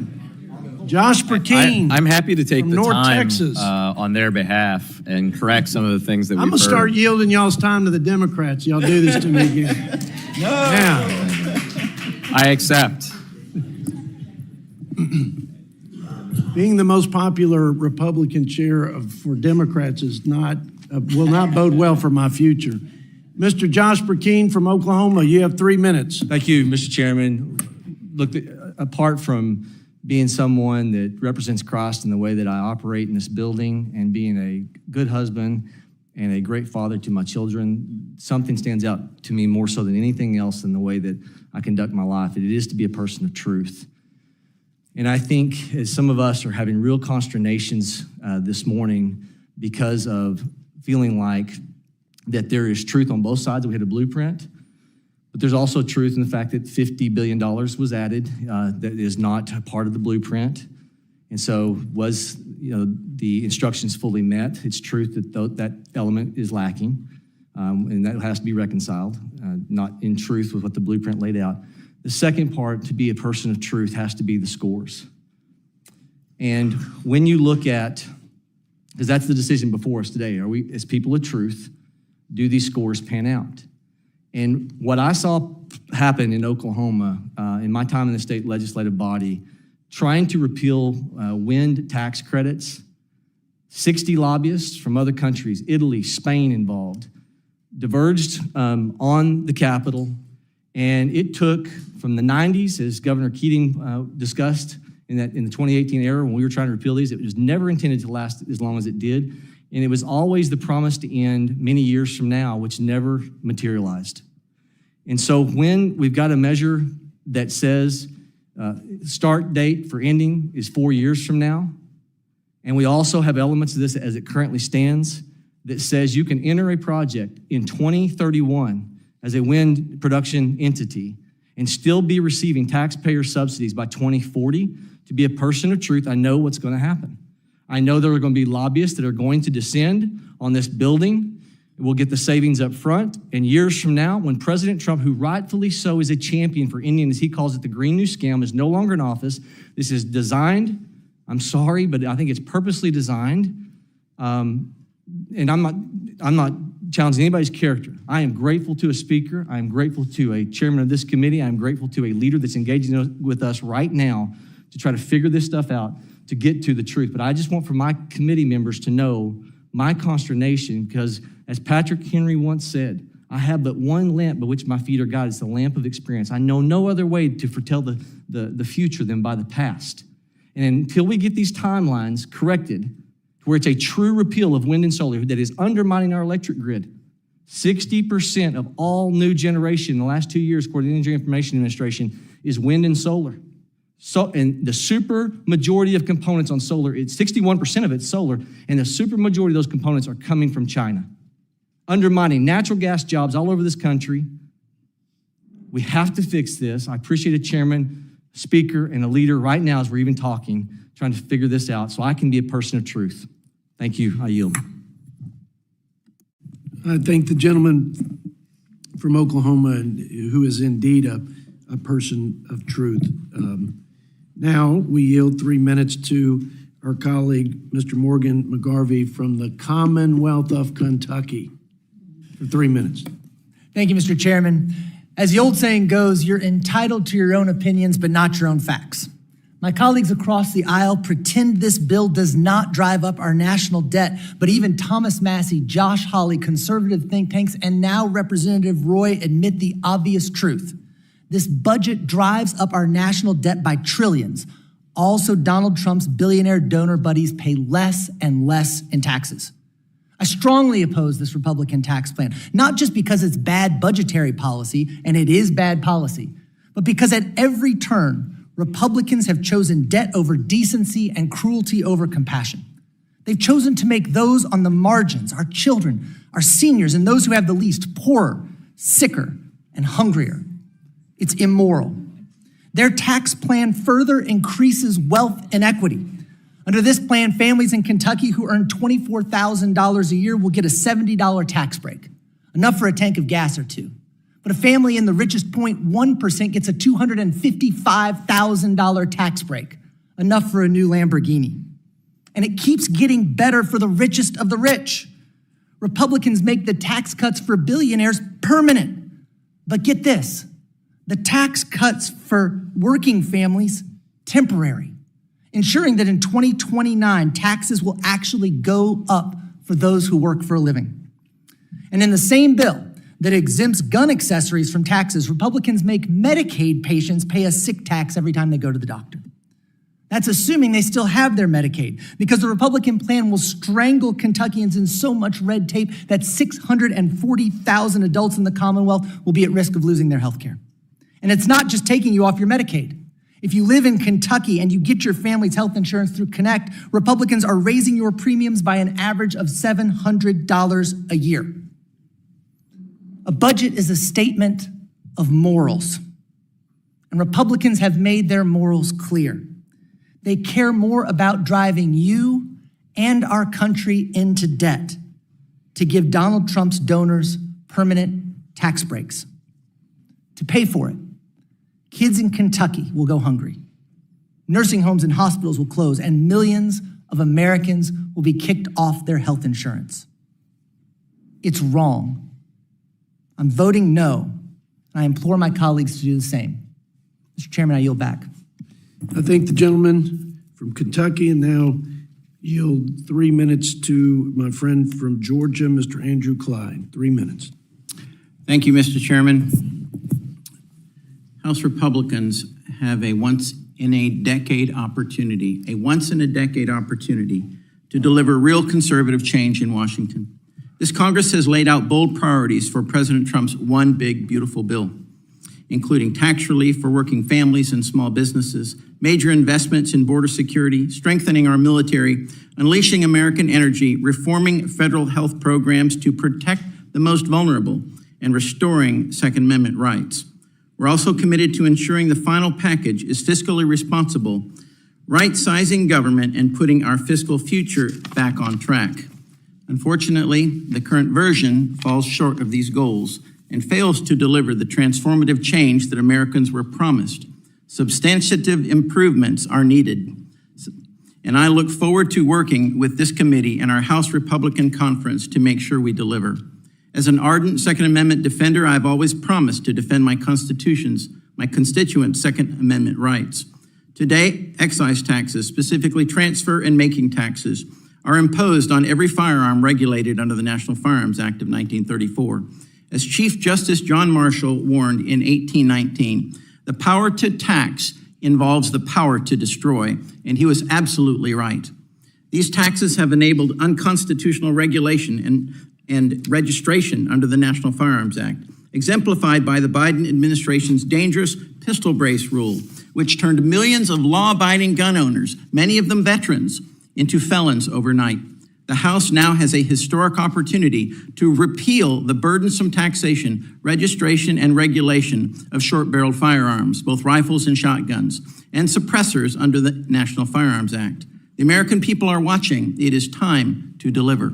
Josh Burkeen. I'm happy to take from the North time Texas. On their behalf and correct some of the things that we've I'm going to heard. start yielding y'all's time to the Democrats. Y'all do this to me again. No. Now, I accept. being the most popular Republican chair for Democrats is will not bode well for my future. Mr. Josh Burkeen from Oklahoma, you have 3 minutes. Thank you, Mr. Chairman. Look, apart from being someone that represents Christ in the way that I operate in this building and being a good husband and a great father to my children, something stands out to me more so than anything else in the way that I conduct my life. It is to be a person of truth. And I think as some of us are having real consternations this morning because of feeling like that there is truth on both sides. We had a blueprint, but there's also truth in the fact that $50 billion was added that is not a part of the blueprint. And so was the instructions fully met? It's truth that that element is lacking, and that has to be reconciled, not in truth with what the blueprint laid out. The second part, to be a person of truth, has to be the scores. And when you look at, because that's the decision before us today, are we, as people of truth, do these scores pan out? And what I saw happen in Oklahoma in my time in the state legislative body, trying to repeal wind tax credits, 60 lobbyists from other countries, Italy, Spain involved, diverged on the Capitol. And it took from the 90s, as Governor Keating discussed in the 2018 era when we were trying to repeal these, it was never intended to last as long as it did. And it was always the promise to end many years from now, which never materialized. And so when we've got a measure that says start date for ending is 4 years from now, and we also have elements of this as it currently stands that says you can enter a project in 2031 as a wind production entity and still be receiving taxpayer subsidies by 2040. To be a person of truth, I know what's going to happen. I know there are going to be lobbyists that are going to descend on this building. We'll get the savings up front. And years from now, when President Trump, who rightfully so is a champion for Indian, as he calls it, the Green New Scam, is no longer in office, this is designed, I'm sorry, but I think it's purposely designed. And I'm not challenging anybody's character. I am grateful to a speaker. I am grateful to a chairman of this committee. I am grateful to a leader that's engaging with us right now to try to figure this stuff out, to get to the truth. But I just want for my committee members to know my consternation, because as Patrick Henry once said, I have but one lamp by which my feet are guided. It's the lamp of experience. I know no other way to foretell the future than by the past. And until we get these timelines corrected, where it's a true repeal of wind and solar that is undermining our electric grid, 60% of all new generation in the last 2 years, according to the Energy Information Administration, is wind and solar. So, and the super majority of components on solar, it's 61% of it's solar, and the super majority of those components are coming from China, undermining natural gas jobs all over this country. We have to fix this. I appreciate a chairman, speaker, and a leader right now as we're even talking, trying to figure this out so I can be a person of truth. Thank you. I yield. I thank the gentleman from Oklahoma, who is indeed a person of truth. Now we yield 3 minutes to our colleague, Mr. Morgan McGarvey from the Commonwealth of Kentucky for 3 minutes. Thank you, Mr. Chairman. As the old saying goes, you're entitled to your own opinions, but not your own facts. My colleagues across the aisle pretend this bill does not drive up our national debt, but even Thomas Massey, Josh Hawley, conservative think tanks, and now Representative Roy admit the obvious truth. This budget drives up our national debt by trillions. Also, Donald Trump's billionaire donor buddies pay less and less in taxes. I strongly oppose this Republican tax plan, not just because it's bad budgetary policy, and it is bad policy, but because at every turn, Republicans have chosen debt over decency and cruelty over compassion. They've chosen to make those on the margins, our children, our seniors, and those who have the least, poorer, sicker, and hungrier. It's immoral. Their tax plan further increases wealth inequity. Under this plan, families in Kentucky who earn $24,000 a year will get a $70 tax break, enough for a tank of gas or two. But a family in the richest 0.1% gets a $255,000 tax break, enough for a new Lamborghini. And it keeps getting better for the richest of the rich. Republicans make the tax cuts for billionaires permanent. But get this, the tax cuts for working families, temporary, ensuring that in 2029, taxes will actually go up for those who work for a living. And in the same bill that exempts gun accessories from taxes, Republicans make Medicaid patients pay a sick tax every time they go to the doctor. That's assuming they still have their Medicaid, because the Republican plan will strangle Kentuckians in so much red tape that 640,000 adults in the Commonwealth will be at risk of losing their health care. And it's not just taking you off your Medicaid. If you live in Kentucky and you get your family's health insurance through Connect, Republicans are raising your premiums by an average of $700 a year. A budget is a statement of morals, and Republicans have made their morals clear. They care more about driving you and our country into debt to give Donald Trump's donors permanent tax breaks. To pay for it, kids in Kentucky will go hungry. Nursing homes and hospitals will close, and millions of Americans will be kicked off their health insurance. It's wrong. I'm voting no. I implore my colleagues to do the same. Mr. Chairman, I yield back. I thank the gentleman from Kentucky, and now yield 3 minutes to my friend from Georgia, Mr. Andrew Clyde. 3 minutes. Thank you, Mr. Chairman. House Republicans have a once-in-a-decade opportunity to deliver real conservative change in Washington. This Congress has laid out bold priorities for President Trump's one big, beautiful bill, including tax relief for working families and small businesses, major investments in border security, strengthening our military, unleashing American energy, reforming federal health programs to protect the most vulnerable, and restoring Second Amendment rights. We're also committed to ensuring the final package is fiscally responsible, right-sizing government, and putting our fiscal future back on track. Unfortunately, the current version falls short of these goals and fails to deliver the transformative change that Americans were promised. Substantive improvements are needed, and I look forward to working with this committee and our House Republican Conference to make sure we deliver. As an ardent Second Amendment defender, I've always promised to defend my constituents' Second Amendment rights. Today, excise taxes, specifically transfer and making taxes, are imposed on every firearm regulated under the National Firearms Act of 1934. As Chief Justice John Marshall warned in 1819, the power to tax involves the power to destroy, and he was absolutely right. These taxes have enabled unconstitutional regulation and registration under the National Firearms Act, exemplified by the Biden administration's dangerous pistol brace rule, which turned millions of law-abiding gun owners, many of them veterans, into felons overnight. The House now has a historic opportunity to repeal the burdensome taxation, registration, and regulation of short-barreled firearms, both rifles and shotguns, and suppressors under the National Firearms Act. The American people are watching. It is time to deliver.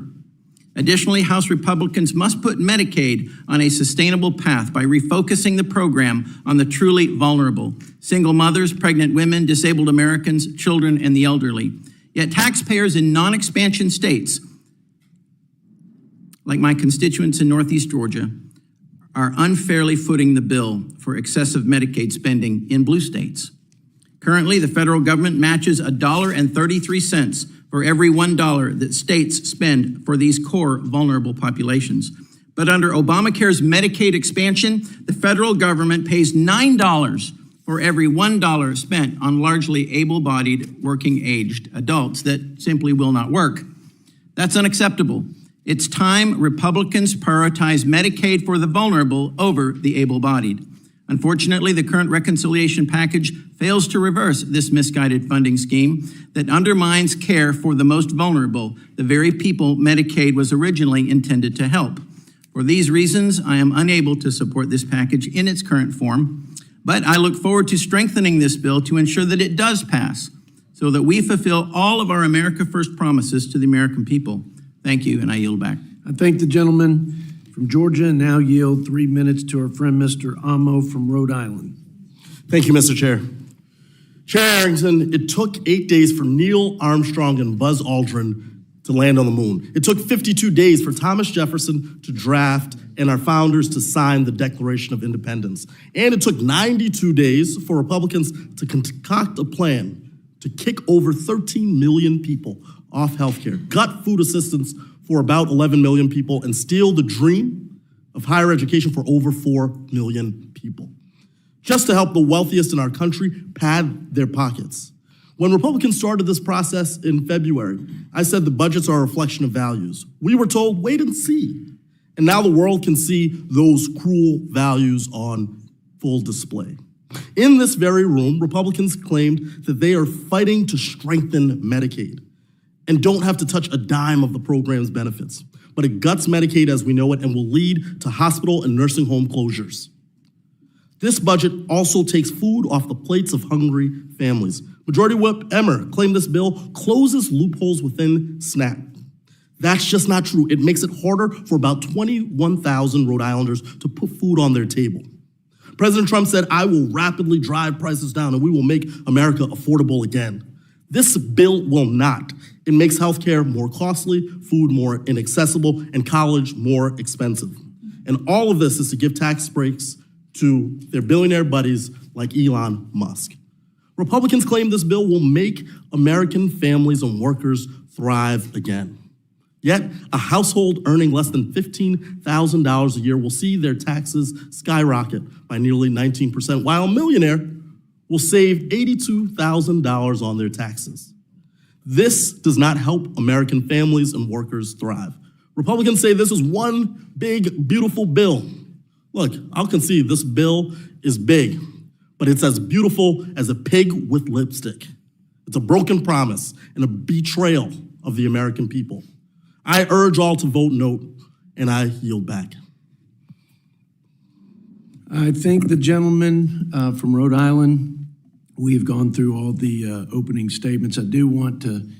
Additionally, House Republicans must put Medicaid on a sustainable path by refocusing the program on the truly vulnerable: single mothers, pregnant women, disabled Americans, children, and the elderly. Yet taxpayers in non-expansion states, like my constituents in Northeast Georgia, are unfairly footing the bill for excessive Medicaid spending in blue states. Currently, the federal government matches $1.33 for every $1 that states spend for these core vulnerable populations. But under Obamacare's Medicaid expansion, the federal government pays $9 for every $1 spent on largely able-bodied, working-aged adults that simply will not work. That's unacceptable. It's time Republicans prioritize Medicaid for the vulnerable over the able-bodied. Unfortunately, the current reconciliation package fails to reverse this misguided funding scheme that undermines care for the most vulnerable, the very people Medicaid was originally intended to help. For these reasons, I am unable to support this package in its current form. But I look forward to strengthening this bill to ensure that it does pass so that we fulfill all of our America First promises to the American people. Thank you, and I yield back. I thank the gentleman from Georgia and now yield 3 minutes to our friend Mr. Amo from Rhode Island. Thank you, Mr. Chair. Chair Harrington, it took 8 days for Neil Armstrong and Buzz Aldrin to land on the moon. It took 52 days for Thomas Jefferson to draft and our founders to sign the Declaration of Independence. And it took 92 days for Republicans to concoct a plan to kick over 13 million people off healthcare, gut food assistance for about 11 million people, and steal the dream of higher education for over 4 million people, just to help the wealthiest in our country pad their pockets. When Republicans started this process in February, I said the budgets are a reflection of values. We were told, wait and see. And now the world can see those cruel values on full display. In this very room, Republicans claimed that they are fighting to strengthen Medicaid and don't have to touch a dime of the program's benefits. But it guts Medicaid as we know it and will lead to hospital and nursing home closures. This budget also takes food off the plates of hungry families. Majority Whip Emmer claimed this bill closes loopholes within SNAP. That's just not true. It makes it harder for about 21,000 Rhode Islanders to put food on their table. President Trump said, I will rapidly drive prices down and we will make America affordable again. This bill will not. It makes healthcare more costly, food more inaccessible, and college more expensive. And all of this is to give tax breaks to their billionaire buddies like Elon Musk. Republicans claim this bill will make American families and workers thrive again. Yet, a household earning less than $15,000 a year will see their taxes skyrocket by nearly 19%, while a millionaire will save $82,000 on their taxes. This does not help American families and workers thrive. Republicans say this is one big, beautiful bill. Look, I'll concede this bill is big, but it's as beautiful as a pig with lipstick. It's a broken promise and a betrayal of the American people. I urge all to vote no, and I yield back. I thank the gentleman from Rhode Island. We have gone through all the opening statements. I do want to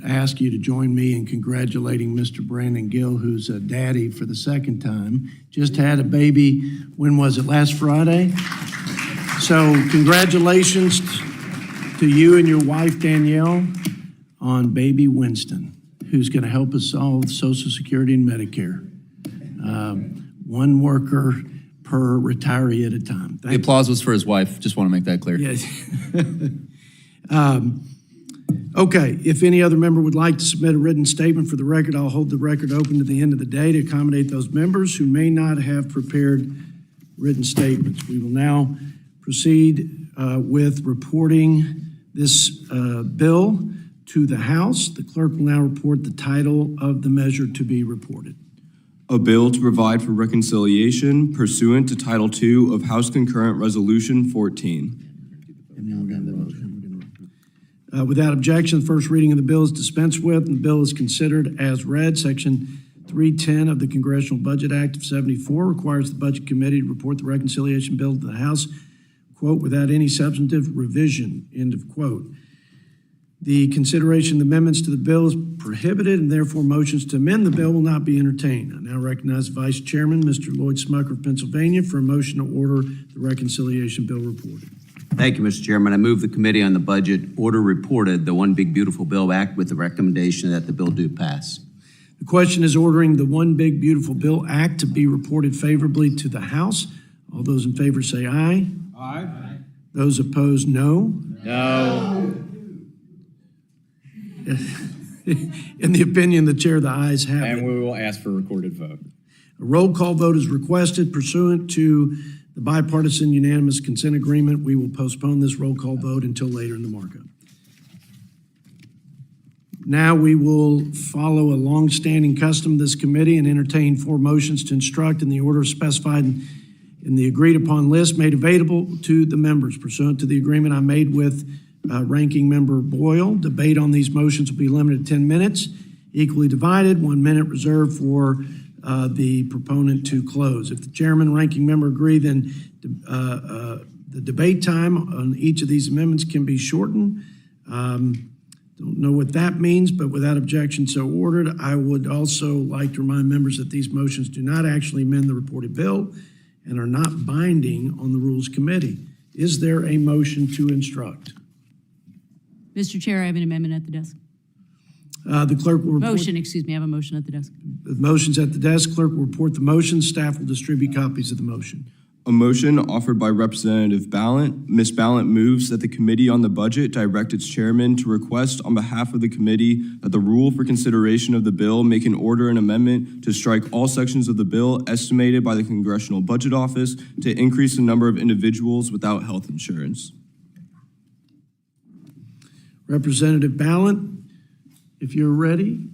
ask you to join me in congratulating Mr. Brandon Gill, who's a daddy for the second time. Just had a baby, when was it, last Friday? So congratulations to you and your wife, Danielle, on baby Winston, who's going to help us solve Social Security and Medicare. One worker per retiree at a time. The applause was for his wife. Just want to make that clear. Yes. Okay, if any other member would like to submit a written statement for the record, I'll hold the record open to the end of the day to accommodate those members who may not have prepared written statements. We will now proceed with reporting this bill to the House. The clerk will now report the title of the measure to be reported. A bill to provide for reconciliation pursuant to Title II of House Concurrent Resolution 14. Without objection, the first reading of the bill is dispensed with, and the bill is considered as read. Section 310 of the Congressional Budget Act of '74 requires the Budget Committee to report the reconciliation bill to the House, quote, without any substantive revision, end of quote. The consideration of the amendments to the bill is prohibited, and therefore motions to amend the bill will not be entertained. I now recognize the Vice Chairman, Mr. Lloyd Smucker of Pennsylvania, for a motion to order the reconciliation bill reported. Thank you, Mr. Chairman. I move the Committee on the Budget order reported the One Big Beautiful Bill Act with the recommendation that the bill do pass. The question is ordering the One Big Beautiful Bill Act to be reported favorably to the House. All those in favor say aye. Aye. Those opposed, no. No. In the opinion of the chair, the ayes have it. And we will ask for a recorded vote. A roll call vote is requested pursuant to the bipartisan unanimous consent agreement. We will postpone this roll call vote until later in the markup. Now we will follow a long-standing custom of this committee and entertain 4 motions to instruct in the order specified in the agreed-upon list made available to the members. Pursuant to the agreement I made with Ranking Member Boyle, debate on these motions will be limited to 10 minutes, equally divided, 1 minute reserved for the proponent to close. If the chairman and ranking member agree, then the debate time on each of these amendments can be shortened. Don't know what that means, but without objection so ordered. I would also like to remind members that these motions do not actually amend the reported bill and are not binding on the Rules Committee. Is there a motion to instruct? Mr. Chair, I have an amendment at the desk. The clerk will report. Motion, excuse me, I have a motion at the desk. The motion's at the desk. Clerk will report the motion. Staff will distribute copies of the motion. A motion offered by Representative Ballant. Ms. Ballant moves that the Committee on the Budget direct its chairman to request on behalf of the committee that the rule for consideration of the bill make an order and amendment to strike all sections of the bill estimated by the Congressional Budget Office to increase the number of individuals without health insurance. Representative Ballant, if you're ready,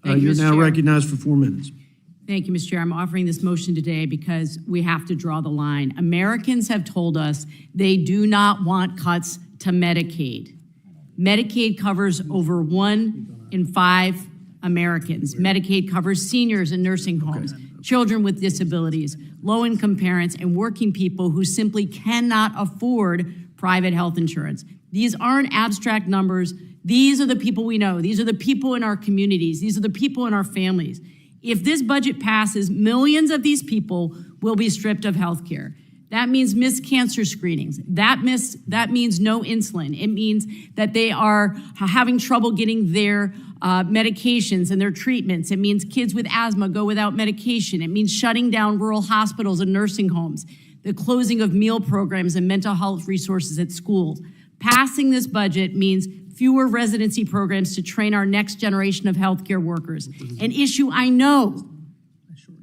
you're now recognized for 4 minutes. Thank you, Mr. Chair. I'm offering this motion today because we have to draw the line. Americans have told us they do not want cuts to Medicaid. Medicaid covers over 1 in 5 Americans. Medicaid covers seniors in nursing homes, children with disabilities, low-income parents, and working people who simply cannot afford private health insurance. These aren't abstract numbers. These are the people we know. These are the people in our communities. These are the people in our families. If this budget passes, millions of these people will be stripped of health care. That means missed cancer screenings. That means no insulin. It means that they are having trouble getting their medications and their treatments. It means kids with asthma go without medication. It means shutting down rural hospitals and nursing homes, the closing of meal programs and mental health resources at schools. Passing this budget means fewer residency programs to train our next generation of healthcare workers, an issue I know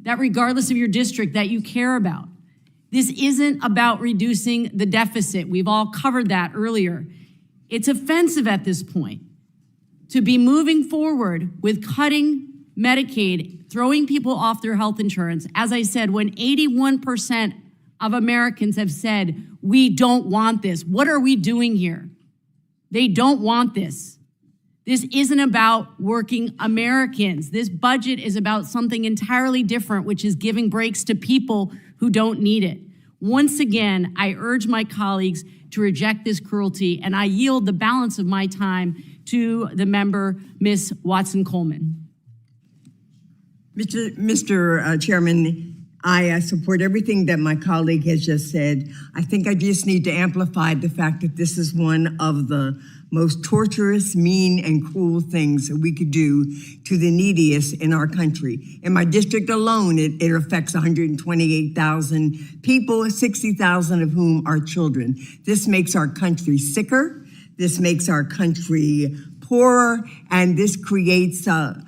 that regardless of your district that you care about. This isn't about reducing the deficit. We've all covered that earlier. It's offensive at this point to be moving forward with cutting Medicaid, throwing people off their health insurance, as I said, when 81% of Americans have said, we don't want this. What are we doing here? They don't want this. This isn't about working Americans. This budget is about something entirely different, which is giving breaks to people who don't need it. Once again, I urge my colleagues to reject this cruelty, and I yield the balance of my time to the member, Ms. Watson-Coleman. Mr. Chairman, I support everything that my colleague has just said. I think I just need to amplify the fact that this is one of the most torturous, mean, and cruel things that we could do to the neediest in our country. In my district alone, it affects 128,000 people, 60,000 of whom are children. This makes our country sicker. This makes our country poorer, and this creates a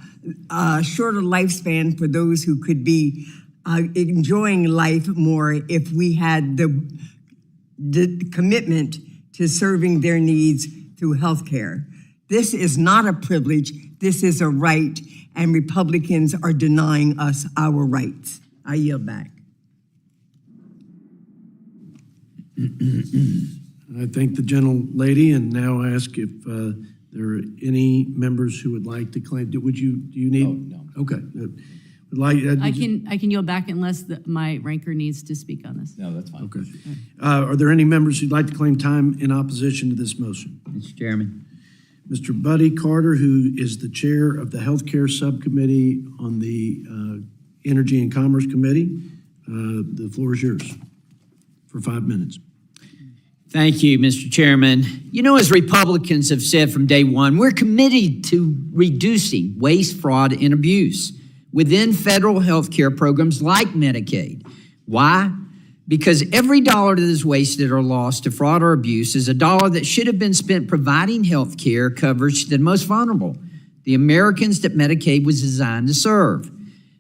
shorter lifespan for those who could be enjoying life more if we had the commitment to serving their needs through health care. This is not a privilege, this is a right, and Republicans are denying us our rights. I yield back. I thank the gentlelady and now ask if there are any members who would like to claim. Do you need? Oh, no. Okay. I can yield back unless my ranker needs to speak on this. No, that's fine. Okay. Are there any members who'd like to claim time in opposition to this motion? Mr. Chairman. Mr. Buddy Carter, who is the chair of the Healthcare Subcommittee on the Energy and Commerce Committee, the floor is yours for 5 minutes. Thank you, Mr. Chairman. You know, as Republicans have said from day one, we're committed to reducing waste, fraud, and abuse within federal health care programs like Medicaid. Why? Because every dollar that is wasted or lost to fraud or abuse is a dollar that should have been spent providing health care coverage to the most vulnerable, the Americans that Medicaid was designed to serve.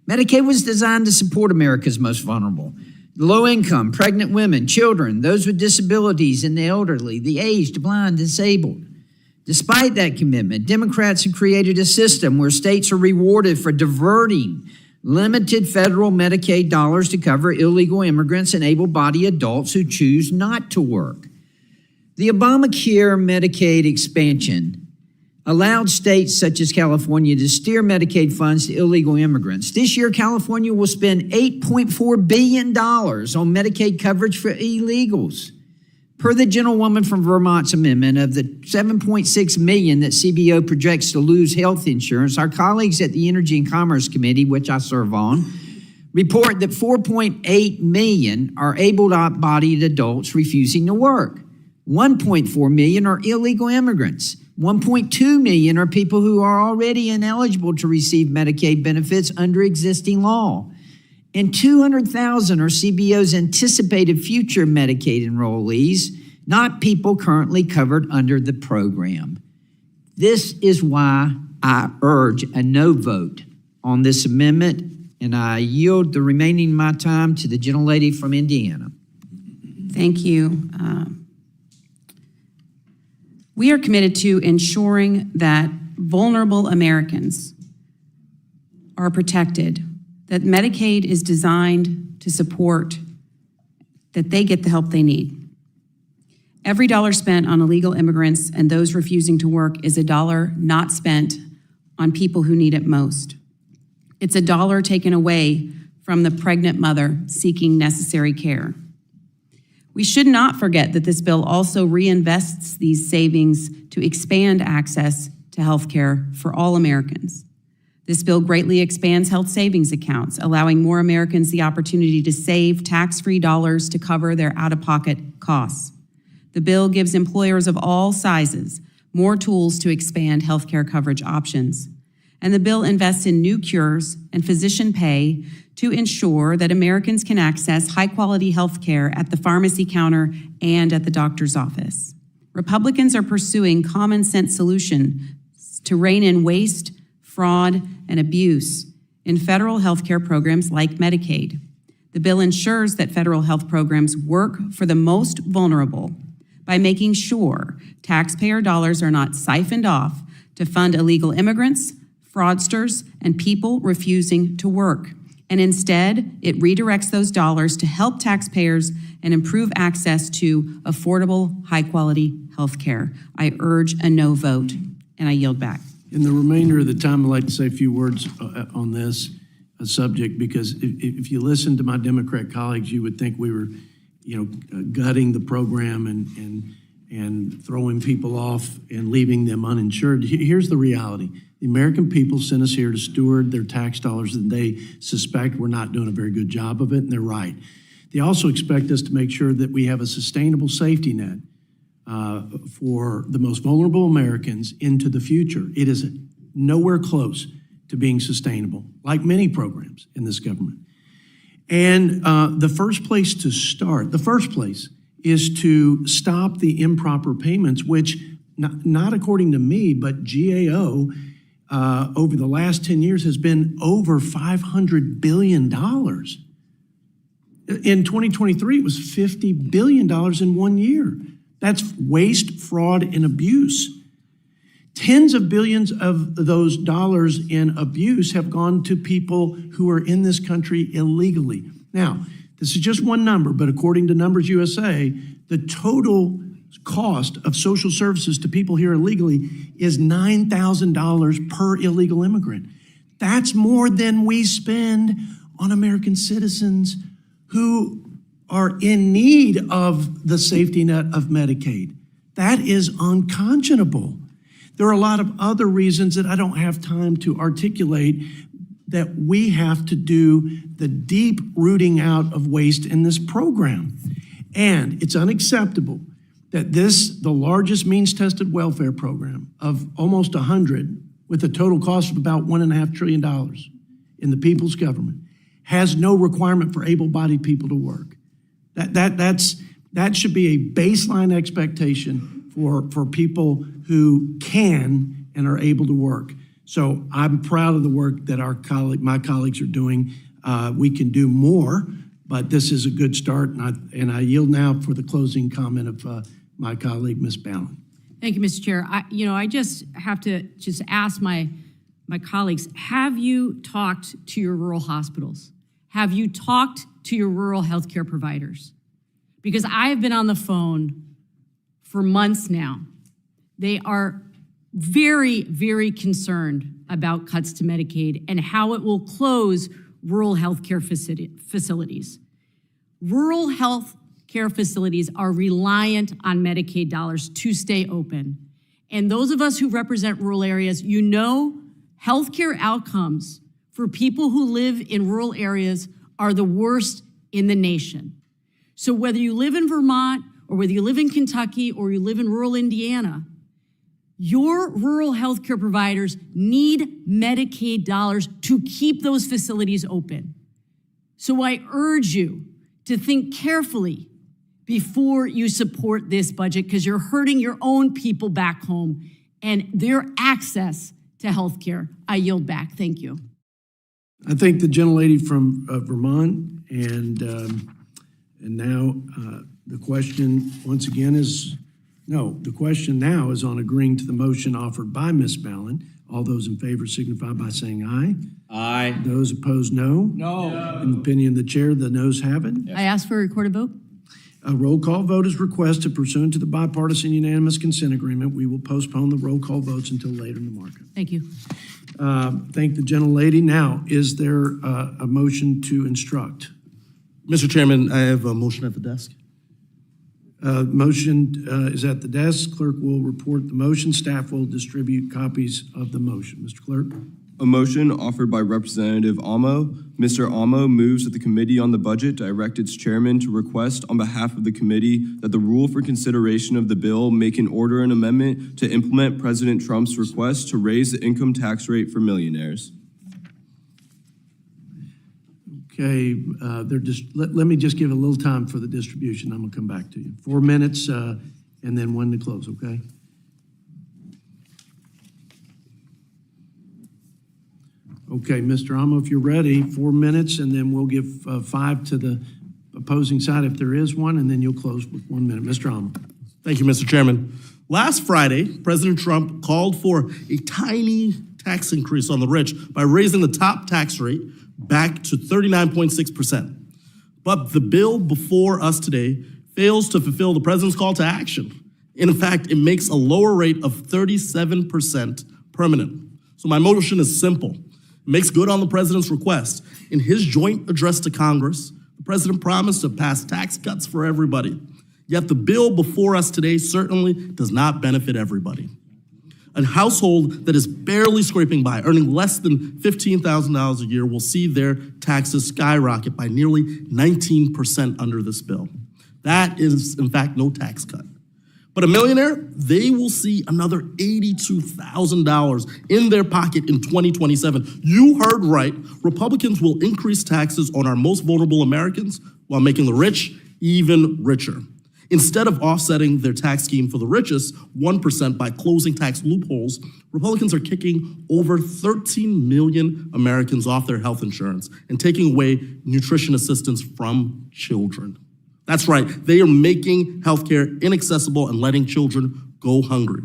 Medicaid was designed to support America's most vulnerable, low income, pregnant women, children, those with disabilities, and the elderly, the aged, blind, disabled. Despite that commitment, Democrats have created a system where states are rewarded for diverting limited federal Medicaid dollars to cover illegal immigrants and able-bodied adults who choose not to work. The Obamacare Medicaid expansion allowed states such as California to steer Medicaid funds to illegal immigrants. This year, California will spend $8.4 billion on Medicaid coverage for illegals. Per the gentlewoman from Vermont's amendment, of the $7.6 million that CBO projects to lose health insurance, our colleagues at the Energy and Commerce Committee, which I serve on, report that 4.8 million are able-bodied adults refusing to work. 1.4 million are illegal immigrants. 1.2 million are people who are already ineligible to receive Medicaid benefits under existing law. And 200,000 are CBO's anticipated future Medicaid enrollees, not people currently covered under the program. This is why I urge a no vote on this amendment, and I yield the remaining of my time to the gentlelady from Indiana. Thank you. We are committed to ensuring that vulnerable Americans are protected, that Medicaid is designed to support, that they get the help they need. Every dollar spent on illegal immigrants and those refusing to work is a dollar not spent on people who need it most. It's a dollar taken away from the pregnant mother seeking necessary care. We should not forget that this bill also reinvests these savings to expand access to health care for all Americans. This bill greatly expands health savings accounts, allowing more Americans the opportunity to save tax-free dollars to cover their out-of-pocket costs. The bill gives employers of all sizes more tools to expand healthcare coverage options. And the bill invests in new cures and physician pay to ensure that Americans can access high-quality health care at the pharmacy counter and at the doctor's office. Republicans are pursuing common-sense solutions to rein in waste, fraud, and abuse in federal healthcare programs like Medicaid. The bill ensures that federal health programs work for the most vulnerable by making sure taxpayer dollars are not siphoned off to fund illegal immigrants, fraudsters, and people refusing to work. And instead, it redirects those dollars to help taxpayers and improve access to affordable, high-quality health care. I urge a no vote, and I yield back. In the remainder of the time, I'd like to say a few words on this subject, because if you listen to my Democrat colleagues, you would think we were, gutting the program and throwing people off and leaving them uninsured. Here's the reality. The American people sent us here to steward their tax dollars, and they suspect we're not doing a very good job of it, and they're right. They also expect us to make sure that we have a sustainable safety net for the most vulnerable Americans into the future. It is nowhere close to being sustainable, like many programs in this government. And the first place is to stop the improper payments, which not according to me, but GAO over the last 10 years has been over $500 billion. In 2023, it was $50 billion in 1 year. That's waste, fraud, and abuse. Tens of billions of those dollars in abuse have gone to people who are in this country illegally. Now, this is just one number, but according to Numbers USA, the total cost of social services to people here illegally is $9,000 per illegal immigrant. That's more than we spend on American citizens who are in need of the safety net of Medicaid. That is unconscionable. There are a lot of other reasons that I don't have time to articulate that we have to do the deep rooting out of waste in this program. And it's unacceptable that the largest means-tested welfare program of almost 100, with a total cost of about $1.5 trillion in the people's government, has no requirement for able-bodied people to work. That should be a baseline expectation for people who can and are able to work. So I'm proud of the work that my colleagues are doing. We can do more, but this is a good start. And I yield now for the closing comment of my colleague, Ms. Ballin. Thank you, Mr. Chair. I just have to ask my colleagues, have you talked to your rural hospitals? Have you talked to your rural healthcare providers? Because I have been on the phone for months now. They are very, very concerned about cuts to Medicaid and how it will close rural healthcare facilities. Rural healthcare facilities are reliant on Medicaid dollars to stay open. And those of us who represent rural areas, healthcare outcomes for people who live in rural areas are the worst in the nation. So whether you live in Vermont or whether you live in Kentucky or you live in rural Indiana, your rural healthcare providers need Medicaid dollars to keep those facilities open. So I urge you to think carefully before you support this budget, because you're hurting your own people back home and their access to healthcare. I yield back. Thank you. I thank the gentlelady from Vermont, and now the question once again is, the question now is on agreeing to the motion offered by Ms. Ballin. All those in favor signify by saying aye. Aye. Those opposed, no. No. In the opinion of the chair, the noes have it. I ask for a recorded vote. A roll call vote is requested pursuant to the bipartisan unanimous consent agreement. We will postpone the roll call votes until later in the markup. Thank you. Thank the gentlelady. Now, is there a motion to instruct? Mr. Chairman, I have a motion at the desk. Motion is at the desk. Clerk will report the motion. Staff will distribute copies of the motion. Mr. Clerk. A motion offered by Representative Amo. Mr. Amo moves that the Committee on the Budget direct its chairman to request on behalf of the committee that the rule for consideration of the bill make an order an amendment to implement President Trump's request to raise the income tax rate for millionaires. Okay, let me just give a little time for the distribution. I'm going to come back to you. 4 minutes and then when to close, okay? Okay, Mr. Amo, if you're ready, 4 minutes, and then we'll give 5 to the opposing side if there is one, and then you'll close with 1 minute. Mr. Amo. Thank you, Mr. Chairman. Last Friday, President Trump called for a tiny tax increase on the rich by raising the top tax rate back to 39.6%. But the bill before us today fails to fulfill the president's call to action. In fact, it makes a lower rate of 37% permanent. So my motion is simple. It makes good on the president's request. In his joint address to Congress, the president promised to pass tax cuts for everybody. Yet the bill before us today certainly does not benefit everybody. A household that is barely scraping by, earning less than $15,000 a year, will see their taxes skyrocket by nearly 19% under this bill. That is, in fact, no tax cut. But a millionaire, they will see another $82,000 in their pocket in 2027. You heard right. Republicans will increase taxes on our most vulnerable Americans while making the rich even richer. Instead of offsetting their tax scheme for the richest 1% by closing tax loopholes, Republicans are kicking over 13 million Americans off their health insurance and taking away nutrition assistance from children. That's right, they are making healthcare inaccessible and letting children go hungry.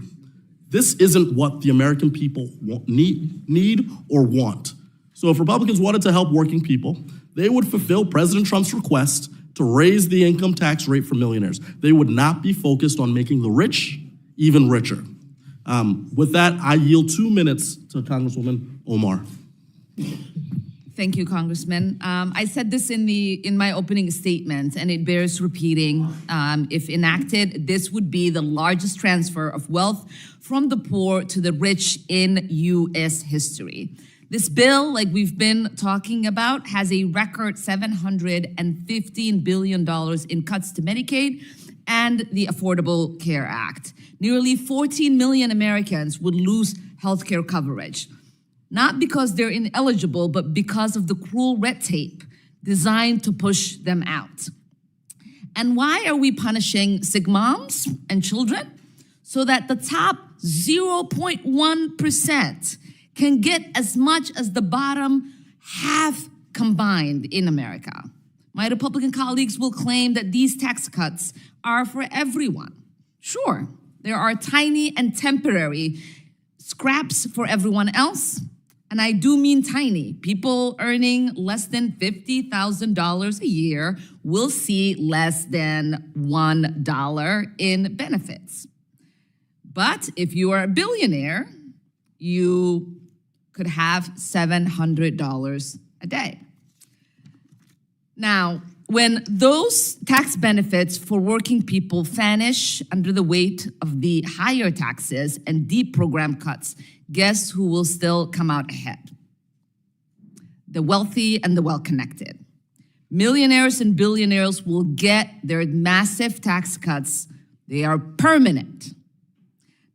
This isn't what the American people need or want. So if Republicans wanted to help working people, they would fulfill President Trump's request to raise the income tax rate for millionaires. They would not be focused on making the rich even richer. With that, I yield 2 minutes to Congresswoman Omar. Thank you, Congressman. I said this in my opening statement, and it bears repeating. If enacted, this would be the largest transfer of wealth from the poor to the rich in U.S. history. This bill, like we've been talking about, has a record $715 billion in cuts to Medicaid and the Affordable Care Act. Nearly 14 million Americans would lose health care coverage. Not because they're ineligible, but because of the cruel red tape designed to push them out. And why are we punishing sick moms and children? So that the top 0.1% can get as much as the bottom half combined in America. My Republican colleagues will claim that these tax cuts are for everyone. Sure, there are tiny and temporary scraps for everyone else. And I do mean tiny. People earning less than $50,000 a year will see less than $1 in benefits. But if you are a billionaire, you could have $700 a day. Now, when those tax benefits for working people vanish under the weight of the higher taxes and deep program cuts, guess who will still come out ahead? The wealthy and the well-connected. Millionaires and billionaires will get their massive tax cuts. They are permanent.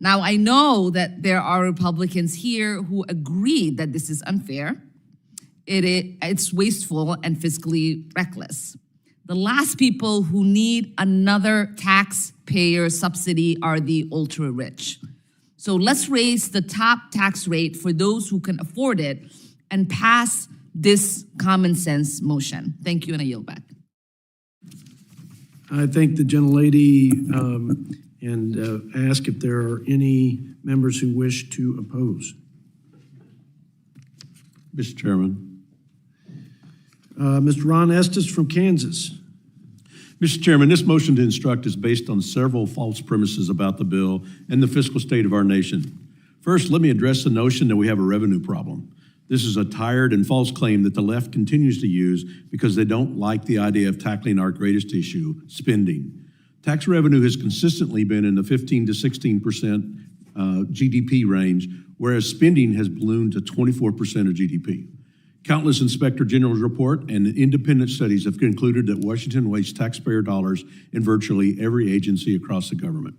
Now, I know that there are Republicans here who agree that this is unfair. It's wasteful and fiscally reckless. The last people who need another taxpayer subsidy are the ultra-rich. So let's raise the top tax rate for those who can afford it and pass this common sense motion. Thank you, and I yield back. I thank the gentlelady and ask if there are any members who wish to oppose. Mr. Chairman. Mr. Ron Estes from Kansas. Mr. Chairman, this motion to instruct is based on several false premises about the bill and the fiscal state of our nation. First, let me address the notion that we have a revenue problem. This is a tired and false claim that the left continues to use because they don't like the idea of tackling our greatest issue, spending. Tax revenue has consistently been in the 15 to 16% GDP range, whereas spending has ballooned to 24% of GDP. Countless Inspector General's report and independent studies have concluded that Washington wastes taxpayer dollars in virtually every agency across the government.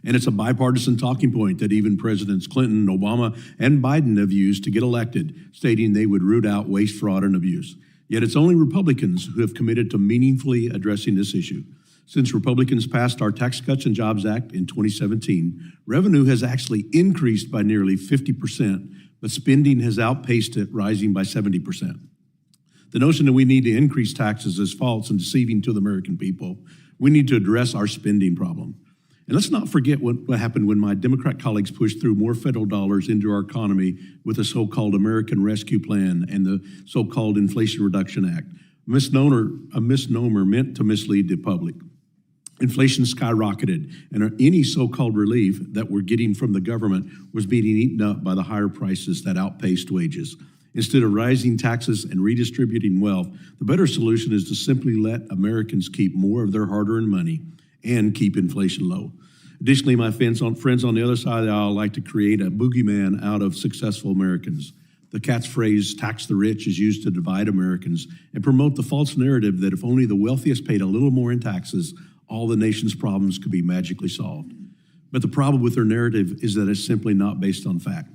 And it's a bipartisan talking point that even Presidents Clinton, Obama, and Biden have used to get elected, stating they would root out waste, fraud, and abuse. Yet it's only Republicans who have committed to meaningfully addressing this issue. Since Republicans passed our Tax Cuts and Jobs Act in 2017, revenue has actually increased by nearly 50%, but spending has outpaced it, rising by 70%. The notion that we need to increase taxes is false and deceiving to the American people. We need to address our spending problem. And let's not forget what happened when my Democrat colleagues pushed through more federal dollars into our economy with the so-called American Rescue Plan and the so-called Inflation Reduction Act, a misnomer meant to mislead the public. Inflation skyrocketed, and any so-called relief that we're getting from the government was being eaten up by the higher prices that outpaced wages. Instead of rising taxes and redistributing wealth, the better solution is to simply let Americans keep more of their hard-earned money and keep inflation low. Additionally, my friends on the other side of the aisle like to create a boogeyman out of successful Americans. The catchphrase, tax the rich, is used to divide Americans and promote the false narrative that if only the wealthiest paid a little more in taxes, all the nation's problems could be magically solved. But the problem with their narrative is that it's simply not based on fact.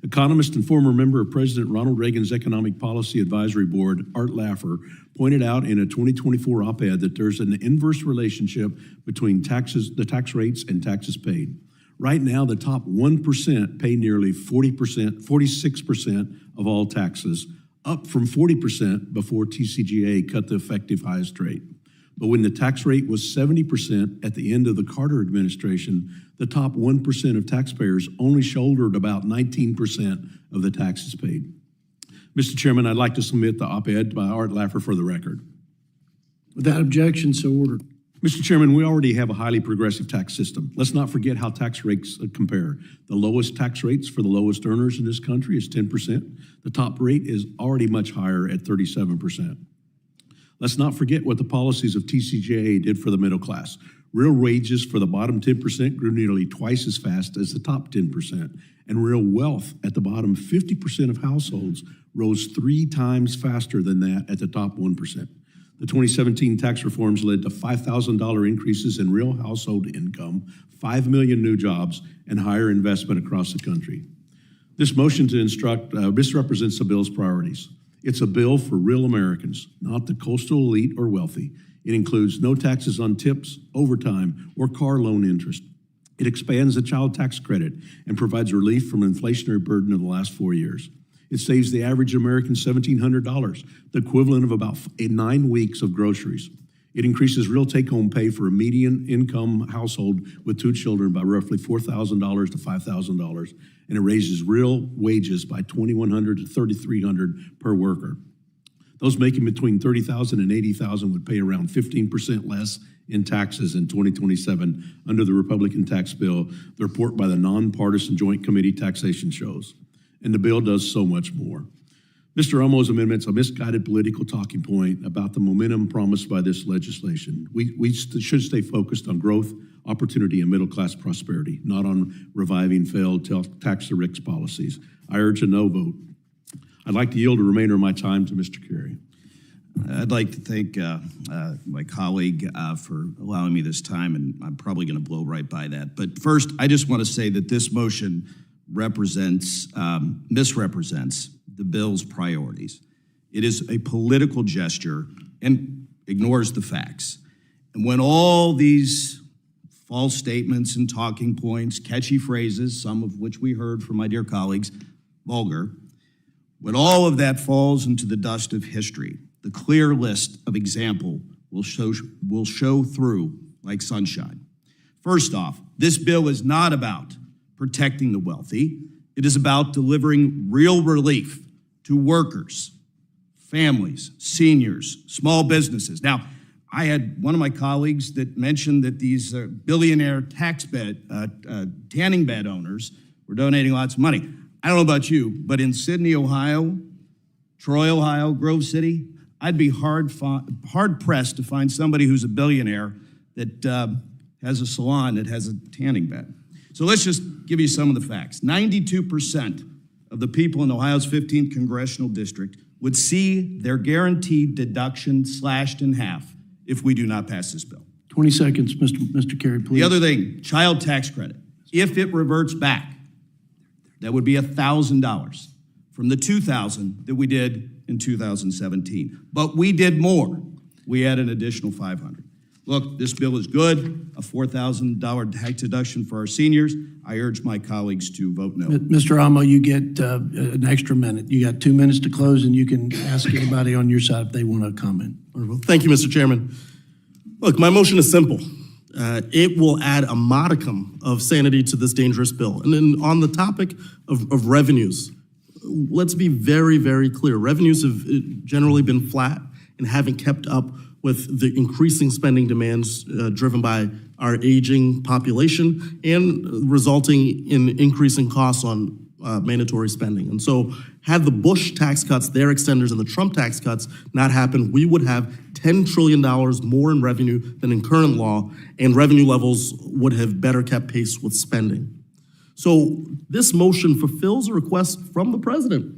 Economist and former member of President Ronald Reagan's Economic Policy Advisory Board, Art Laffer, pointed out in a 2024 op-ed that there's an inverse relationship between the tax rates and taxes paid. Right now, the top 1% pay nearly 46% of all taxes, up from 40% before TCJA cut the effective highest rate. But when the tax rate was 70% at the end of the Carter administration, the top 1% of taxpayers only shouldered about 19% of the taxes paid. Mr. Chairman, I'd like to submit the op-ed by Art Laffer for the record. Without objection, so ordered. Mr. Chairman, we already have a highly progressive tax system. Let's not forget how tax rates compare. The lowest tax rates for the lowest earners in this country is 10%. The top rate is already much higher at 37%. Let's not forget what the policies of TCJA did for the middle class. Real wages for the bottom 10% grew nearly twice as fast as the top 10%, and real wealth at the bottom 50% of households rose 3 times faster than that at the top 1%. The 2017 tax reforms led to $5,000 increases in real household income, 5 million new jobs, and higher investment across the country. This motion to instruct misrepresents the bill's priorities. It's a bill for real Americans, not the coastal elite or wealthy. It includes no taxes on tips, overtime, or car loan interest. It expands the child tax credit and provides relief from inflationary burden of the last 4 years. It saves the average American $1,700, the equivalent of about 9 weeks of groceries. It increases real take-home pay for a median income household with 2 children by roughly $4,000 to $5,000, and it raises real wages by $2,100 to $3,300 per worker. Those making between $30,000 and $80,000 would pay around 15% less in taxes in 2027 under the Republican tax bill, the report by the nonpartisan Joint Committee Taxation shows. And the bill does so much more. Mr. Omo's amendment's a misguided political talking point about the momentum promised by this legislation. We should stay focused on growth, opportunity, and middle-class prosperity, not on reviving failed tax the rich policies. I urge a no vote. I'd like to yield the remainder of my time to Mr. Carey. I'd like to thank my colleague for allowing me this time, and I'm probably going to blow right by that. But first, I just want to say that this motion misrepresents the bill's priorities. It is a political gesture and ignores the facts. And when all these false statements and talking points, catchy phrases, some of which we heard from my dear colleagues, vulgar, when all of that falls into the dust of history, the clear list of example will show through like sunshine. First off, this bill is not about protecting the wealthy. It is about delivering real relief to workers, families, seniors, small businesses. Now, I had one of my colleagues that mentioned that these billionaire tanning bed owners were donating lots of money. I don't know about you, but in Sydney, Ohio, Troy, Ohio, Grove City, I'd be hard-pressed to find somebody who's a billionaire that has a salon that has a tanning bed. So let's just give you some of the facts. 92% of the people in Ohio's 15th congressional district would see their guaranteed deduction slashed in half if we do not pass this bill. 20 seconds, Mr. Carey, please. The other thing, child tax credit. If it reverts back, that would be $1,000 from the $2,000 that we did in 2017. But we did more. We had an additional $500. Look, this bill is good, a $4,000 tax deduction for our seniors. I urge my colleagues to vote no. Mr. Amo, you get an extra minute. You got 2 minutes to close, and you can ask anybody on your side if they want to comment. Thank you, Mr. Chairman. Look, my motion is simple. It will add a modicum of sanity to this dangerous bill. And then on the topic of revenues, let's be very, very clear. Revenues have generally been flat and haven't kept up with the increasing spending demands driven by our aging population and resulting in increasing costs on mandatory spending. And so had the Bush tax cuts, their extenders, and the Trump tax cuts not happened, we would have $10 trillion more in revenue than in current law, and revenue levels would have better kept pace with spending. So this motion fulfills a request from the president,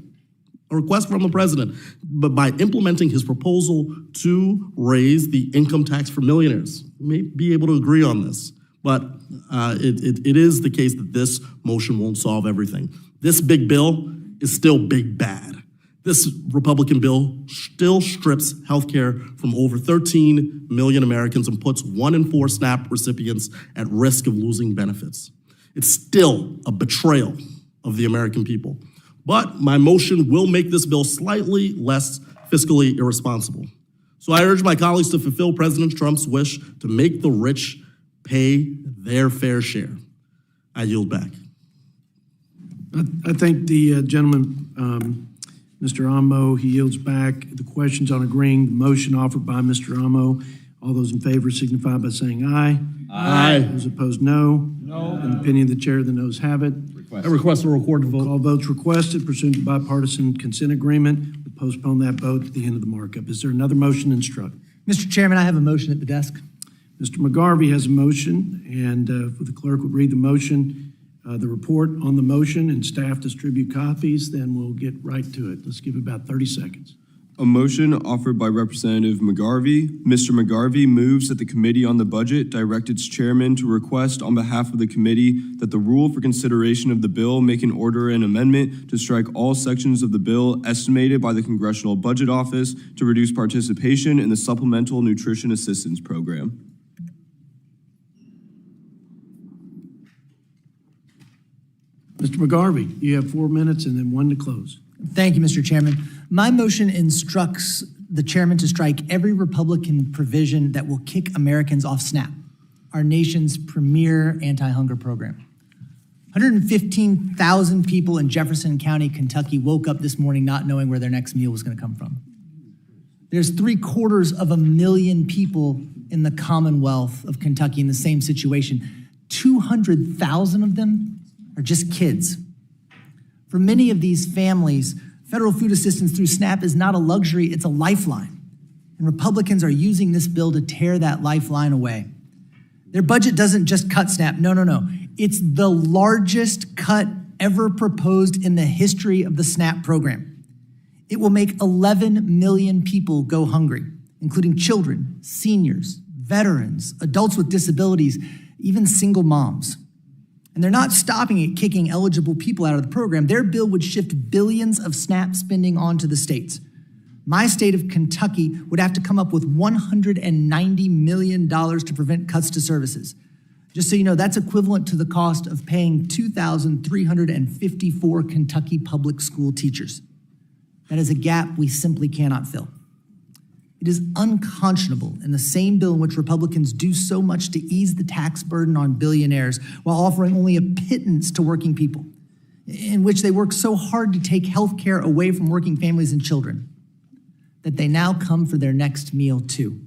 but by implementing his proposal to raise the income tax for millionaires. We may be able to agree on this, but it is the case that this motion won't solve everything. This big bill is still big bad. This Republican bill still strips healthcare from over 13 million Americans and puts 1 in 4 SNAP recipients at risk of losing benefits. It's still a betrayal of the American people. But my motion will make this bill slightly less fiscally irresponsible. So I urge my colleagues to fulfill President Trump's wish to make the rich pay their fair share. I yield back. I thank the gentleman, Mr. Amo. He yields back. The question's on agreeing the motion offered by Mr. Amo. All those in favor signify by saying aye. Aye. Those opposed, no. No. In the opinion of the chair, the noes have it. I request a recorded vote. All votes requested pursuant to bipartisan consent agreement. We'll postpone that vote to the end of the markup. Is there another motion to instruct? Mr. Chairman, I have a motion at the desk. Mr. McGarvey has a motion, and if the clerk would read the motion, the report on the motion, and staff distribute copies, then we'll get right to it. Let's give it about 30 seconds. A motion offered by Representative McGarvey. Mr. McGarvey moves that the Committee on the Budget direct its chairman to request on behalf of the committee that the rule for consideration of the bill make an order and amendment to strike all sections of the bill estimated by the Congressional Budget Office to reduce participation in the Supplemental Nutrition Assistance Program. Mr. McGarvey, you have 4 minutes and then 1 to close. Thank you, Mr. Chairman. My motion instructs the chairman to strike every Republican provision that will kick Americans off SNAP, our nation's premier anti-hunger program. 115,000 people in Jefferson County, Kentucky woke up this morning not knowing where their next meal was going to come from. There's 750,000 people in the Commonwealth of Kentucky in the same situation. 200,000 of them are just kids. For many of these families, federal food assistance through SNAP is not a luxury, it's a lifeline. And Republicans are using this bill to tear that lifeline away. Their budget doesn't just cut SNAP, no. It's the largest cut ever proposed in the history of the SNAP program. It will make 11 million people go hungry, including children, seniors, veterans, adults with disabilities, even single moms. And they're not stopping at kicking eligible people out of the program. Their bill would shift billions of SNAP spending onto the states. My state of Kentucky would have to come up with $190 million to prevent cuts to services. Just so you know, that's equivalent to the cost of paying 2,354 Kentucky public school teachers. That is a gap we simply cannot fill. It is unconscionable in the same bill in which Republicans do so much to ease the tax burden on billionaires while offering only a pittance to working people, in which they work so hard to take health care away from working families and children, that they now come for their next meal too.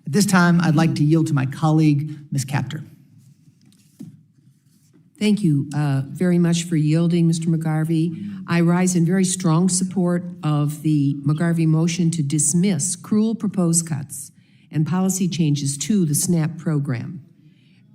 At this time, I'd like to yield to my colleague, Ms. Capter. Thank you very much for yielding, Mr. McGarvey. I rise in very strong support of the McGarvey motion to dismiss cruel proposed cuts and policy changes to the SNAP program.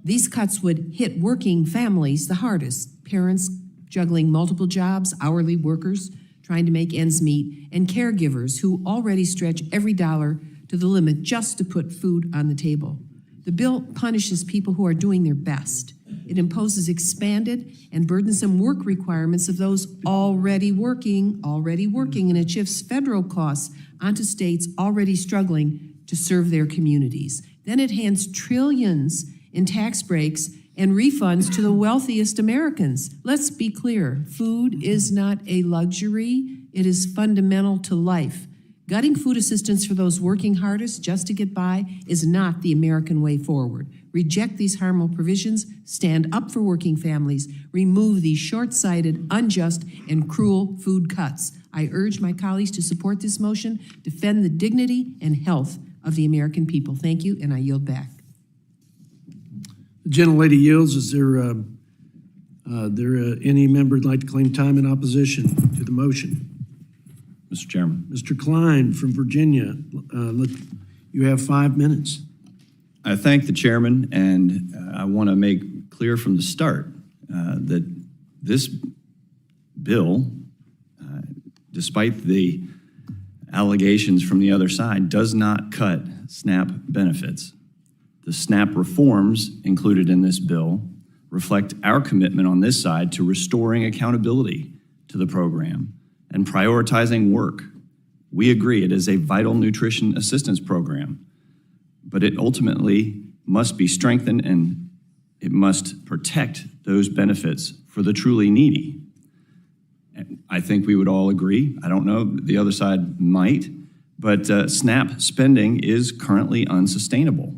These cuts would hit working families the hardest, parents juggling multiple jobs, hourly workers trying to make ends meet, and caregivers who already stretch every dollar to the limit just to put food on the table. The bill punishes people who are doing their best. It imposes expanded and burdensome work requirements of those already working, and it shifts federal costs onto states already struggling to serve their communities. Then it hands trillions in tax breaks and refunds to the wealthiest Americans. Let's be clear, food is not a luxury, it is fundamental to life. Gutting food assistance for those working hardest just to get by is not the American way forward. Reject these harmful provisions, stand up for working families, remove these short-sighted, unjust, and cruel food cuts. I urge my colleagues to support this motion, defend the dignity and health of the American people. Thank you, and I yield back. The gentlelady yields. Is there any member who'd like to claim time in opposition to the motion? Mr. Chairman. Mr. Klein from Virginia, you have 5 minutes. I thank the chairman, and I want to make clear from the start that this bill, despite the allegations from the other side, does not cut SNAP benefits. The SNAP reforms included in this bill reflect our commitment on this side to restoring accountability to the program and prioritizing work. We agree it is a vital nutrition assistance program, but it ultimately must be strengthened and it must protect those benefits for the truly needy. And I think we would all agree. I don't know, the other side might, but SNAP spending is currently unsustainable.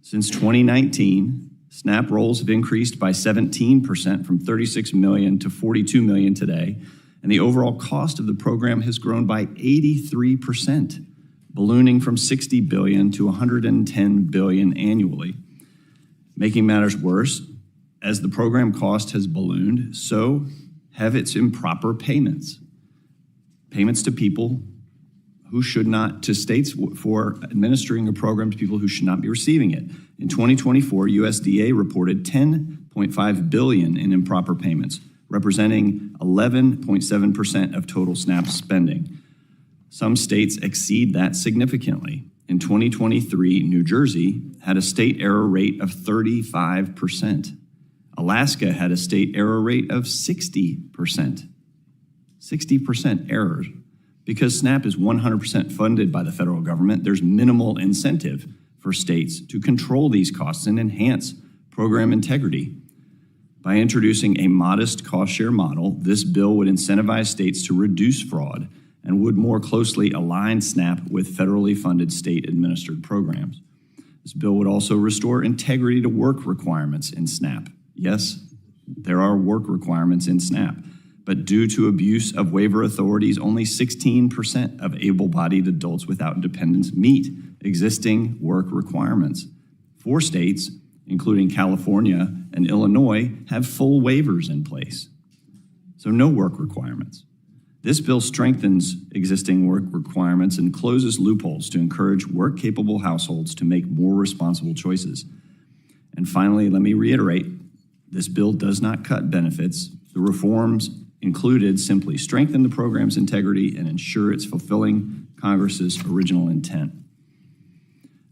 Since 2019, SNAP rolls have increased by 17% from 36 million to 42 million today, and the overall cost of the program has grown by 83%, ballooning from 60 billion to 110 billion annually. Making matters worse, as the program cost has ballooned, so have its improper payments. Payments to people who should not, to states for administering a program to people who should not be receiving it. In 2024, USDA reported 10.5 billion in improper payments, representing 11.7% of total SNAP spending. Some states exceed that significantly. In 2023, New Jersey had a state error rate of 35%. Alaska had a state error rate of 60%. 60% errors. Because SNAP is 100% funded by the federal government, there's minimal incentive for states to control these costs and enhance program integrity. By introducing a modest cost-share model, this bill would incentivize states to reduce fraud and would more closely align SNAP with federally funded state-administered programs. This bill would also restore integrity to work requirements in SNAP. Yes, there are work requirements in SNAP, but due to abuse of waiver authorities, only 16% of able-bodied adults without dependents meet existing work requirements. 4 states, including California and Illinois, have full waivers in place. So no work requirements. This bill strengthens existing work requirements and closes loopholes to encourage work-capable households to make more responsible choices. And finally, let me reiterate, this bill does not cut benefits. The reforms included simply strengthen the program's integrity and ensure it's fulfilling Congress's original intent.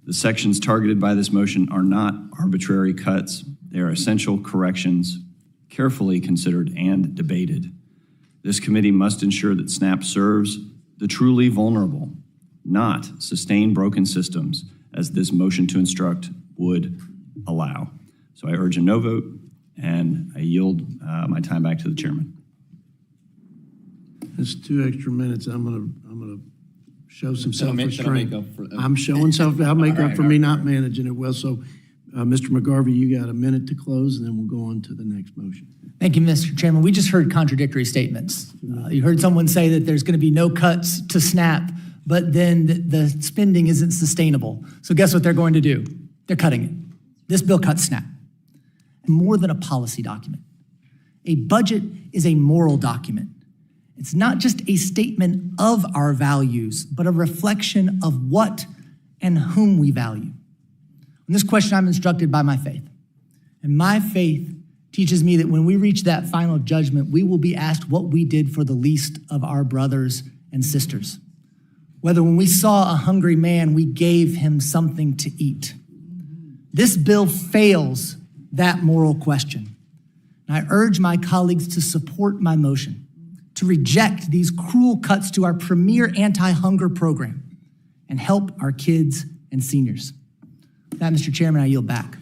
The sections targeted by this motion are not arbitrary cuts. They are essential corrections, carefully considered and debated. This committee must ensure that SNAP serves the truly vulnerable, not sustain broken systems, as this motion to instruct would allow. So I urge a no vote, and I yield my time back to the chairman. That's 2 extra minutes. I'm gonna show some self-restraint. That'll make up for- I'm showing I'll make up for me not managing it well. So, Mr. McGarvey, you got a minute to close, and then we'll go on to the next motion. Thank you, Mr. Chairman. We just heard contradictory statements. You heard someone say that there's going to be no cuts to SNAP, but then the spending isn't sustainable. So guess what they're going to do? They're cutting it. This bill cuts SNAP. More than a policy document. A budget is a moral document. It's not just a statement of our values, but a reflection of what and whom we value. On this question, I'm instructed by my faith. And my faith teaches me that when we reach that final judgment, we will be asked what we did for the least of our brothers and sisters. Whether when we saw a hungry man, we gave him something to eat. This bill fails that moral question. And I urge my colleagues to support my motion, to reject these cruel cuts to our premier anti-hunger program and help our kids and seniors. With that, Mr. Chairman, I yield back.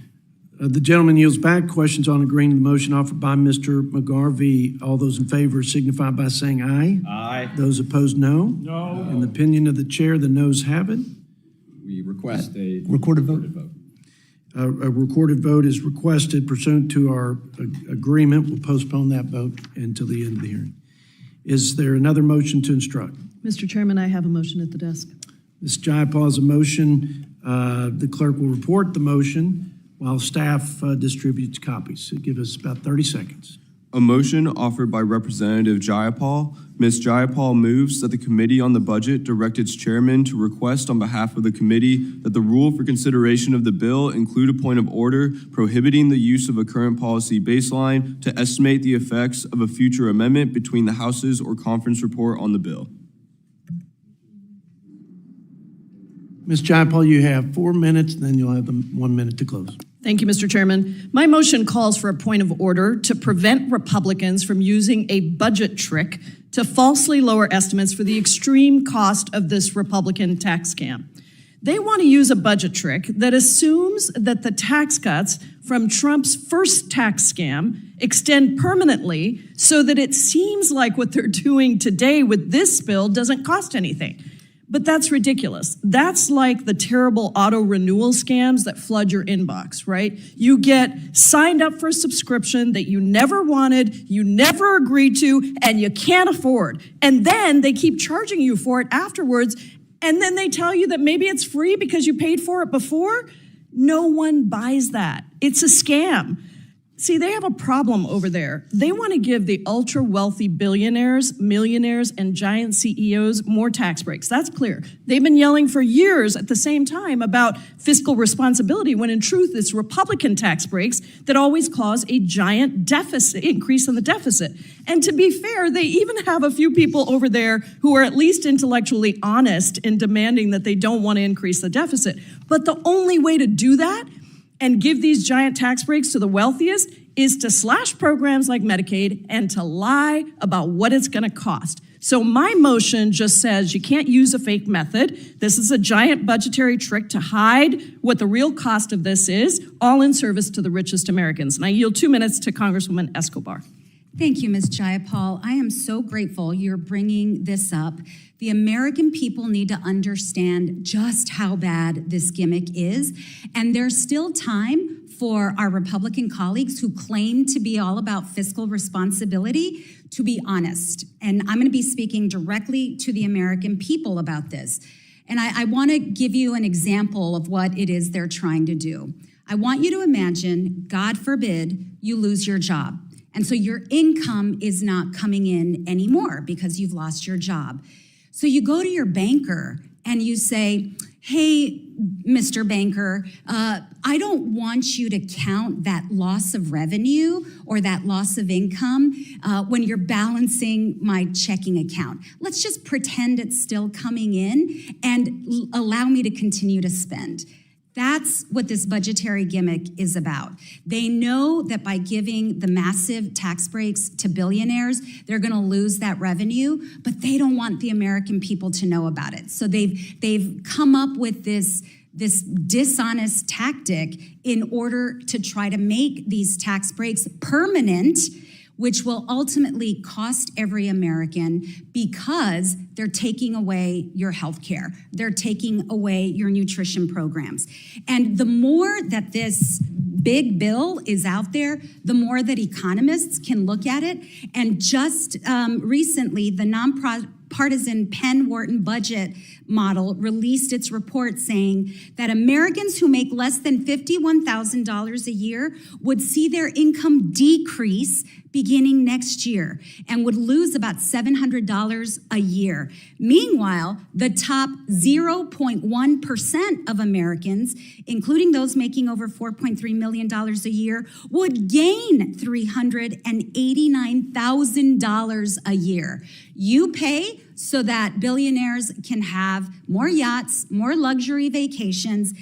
The gentleman yields back. Questions on agreeing to the motion offered by Mr. McGarvey. All those in favor signify by saying aye. Aye. Those opposed, no. No. In the opinion of the chair, the noes have it. We request a recorded vote. A recorded vote is requested pursuant to our agreement. We'll postpone that vote until the end of the hearing. Is there another motion to instruct? Mr. Chairman, I have a motion at the desk. Ms. Jayapal has a motion. The clerk will report the motion while staff distributes copies. So give us about 30 seconds. A motion offered by Representative Jayapal. Ms. Jayapal moves that the Committee on the Budget direct its chairman to request on behalf of the committee that the rule for consideration of the bill include a point of order prohibiting the use of a current policy baseline to estimate the effects of a future amendment between the Houses or conference report on the bill. Ms. Jayapal, you have 4 minutes, and then you'll have 1 minute to close. Thank you, Mr. Chairman. My motion calls for a point of order to prevent Republicans from using a budget trick to falsely lower estimates for the extreme cost of this Republican tax scam. They want to use a budget trick that assumes that the tax cuts from Trump's first tax scam extend permanently so that it seems like what they're doing today with this bill doesn't cost anything. But that's ridiculous. That's like the terrible auto renewal scams that flood your inbox, right? You get signed up for a subscription that you never wanted, you never agreed to, and you can't afford. And then they keep charging you for it afterwards, and then they tell you that maybe it's free because you paid for it before. No one buys that. It's a scam. See, they have a problem over there. They want to give the ultra-wealthy billionaires, millionaires, and giant CEOs more tax breaks. That's clear. They've been yelling for years at the same time about fiscal responsibility, when in truth, it's Republican tax breaks that always cause a giant deficit, increase in the deficit. And to be fair, they even have a few people over there who are at least intellectually honest in demanding that they don't want to increase the deficit. But the only way to do that and give these giant tax breaks to the wealthiest is to slash programs like Medicaid and to lie about what it's going to cost. So my motion just says you can't use a fake method. This is a giant budgetary trick to hide what the real cost of this is, all in service to the richest Americans. And I yield 2 minutes to Congresswoman Escobar. Thank you, Ms. Jayapal. I am so grateful you're bringing this up. The American people need to understand just how bad this gimmick is, and there's still time for our Republican colleagues who claim to be all about fiscal responsibility to be honest. And I'm going to be speaking directly to the American people about this. And I want to give you an example of what it is they're trying to do. I want you to imagine, God forbid, you lose your job. And so your income is not coming in anymore because you've lost your job. So you go to your banker and you say, hey, Mr. Banker, I don't want you to count that loss of revenue or that loss of income when you're balancing my checking account. Let's just pretend it's still coming in and allow me to continue to spend. That's what this budgetary gimmick is about. They know that by giving the massive tax breaks to billionaires, they're going to lose that revenue, but they don't want the American people to know about it. So they've come up with this dishonest tactic in order to try to make these tax breaks permanent, which will ultimately cost every American because they're taking away your health care. They're taking away your nutrition programs. And the more that this big bill is out there, the more that economists can look at it. And just recently, the nonpartisan Penn-Wharton budget model released its report saying that Americans who make less than $51,000 a year would see their income decrease beginning next year and would lose about $700 a year. Meanwhile, the top 0.1% of Americans, including those making over $4.3 million a year, would gain $389,000 a year. You pay so that billionaires can have more yachts, more luxury vacations.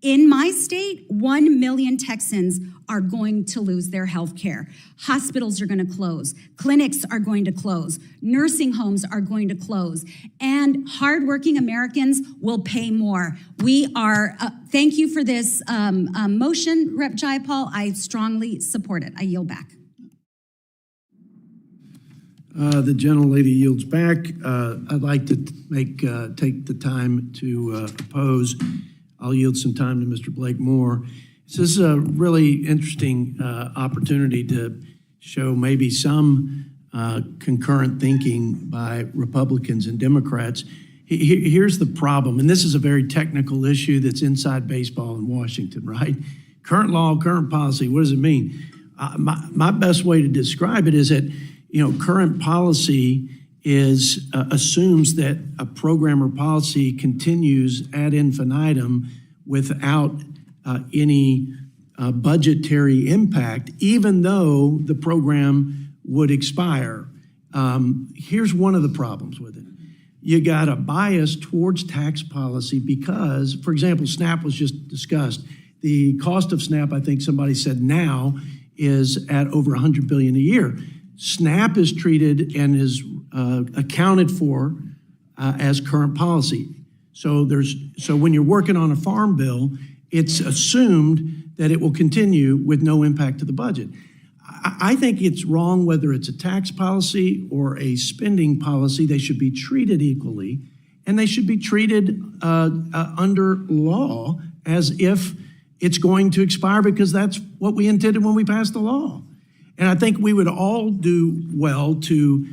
In my state, 1 million Texans are going to lose their health care. Hospitals are going to close. Clinics are going to close. Nursing homes are going to close. And hardworking Americans will pay more. We are, thank you for this motion, Rep. Jayapal. I strongly support it. I yield back. The gentlelady yields back. I'd like to take the time to oppose. I'll yield some time to Mr. Blake Moore. This is a really interesting opportunity to show maybe some concurrent thinking by Republicans and Democrats. Here's the problem, and this is a very technical issue that's inside baseball in Washington, right? Current law, current policy, what does it mean? My best way to describe it is that, current policy assumes that a program or policy continues ad infinitum without any budgetary impact, even though the program would expire. Here's one of the problems with it. You got a bias towards tax policy because, for example, SNAP was just discussed. The cost of SNAP, I think somebody said now, is at over $100 billion a year. SNAP is treated and is accounted for as current policy. So when you're working on a farm bill, it's assumed that it will continue with no impact to the budget. I think it's wrong whether it's a tax policy or a spending policy. They should be treated equally, and they should be treated under law as if it's going to expire because that's what we intended when we passed the law. And I think we would all do well to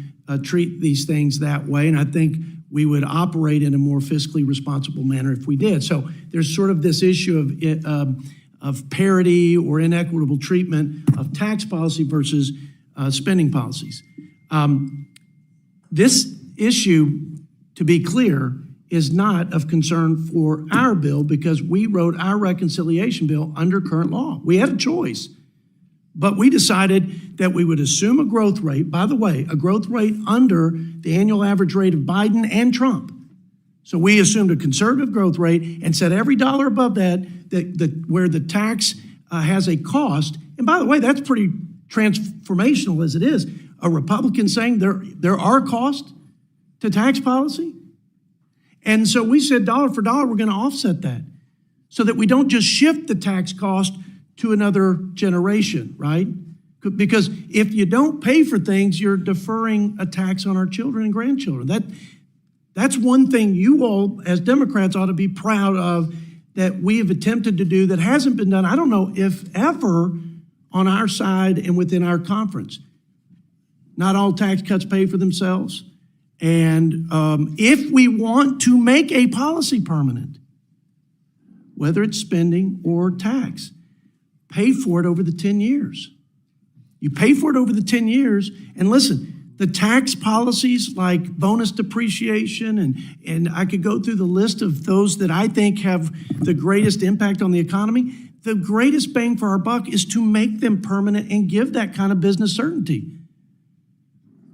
treat these things that way, and I think we would operate in a more fiscally responsible manner if we did. So there's sort of this issue of parity or inequitable treatment of tax policy versus spending policies. This issue, to be clear, is not of concern for our bill because we wrote our reconciliation bill under current law. We had a choice. But we decided that we would assume a growth rate, by the way, a growth rate under the annual average rate of Biden and Trump. So we assumed a conservative growth rate and said every dollar above that where the tax has a cost, and by the way, that's pretty transformational as it is, a Republican saying there are costs to tax policy. And so we said dollar for dollar, we're going to offset that so that we don't just shift the tax cost to another generation, right? Because if you don't pay for things, you're deferring a tax on our children and grandchildren. That's one thing you all, as Democrats, ought to be proud of that we have attempted to do that hasn't been done, I don't know if ever, on our side and within our conference. Not all tax cuts pay for themselves. And if we want to make a policy permanent, whether it's spending or tax, pay for it over the 10 years. You pay for it over the 10 years, and listen, the tax policies like bonus depreciation, and I could go through the list of those that I think have the greatest impact on the economy. The greatest bang for our buck is to make them permanent and give that kind of business certainty.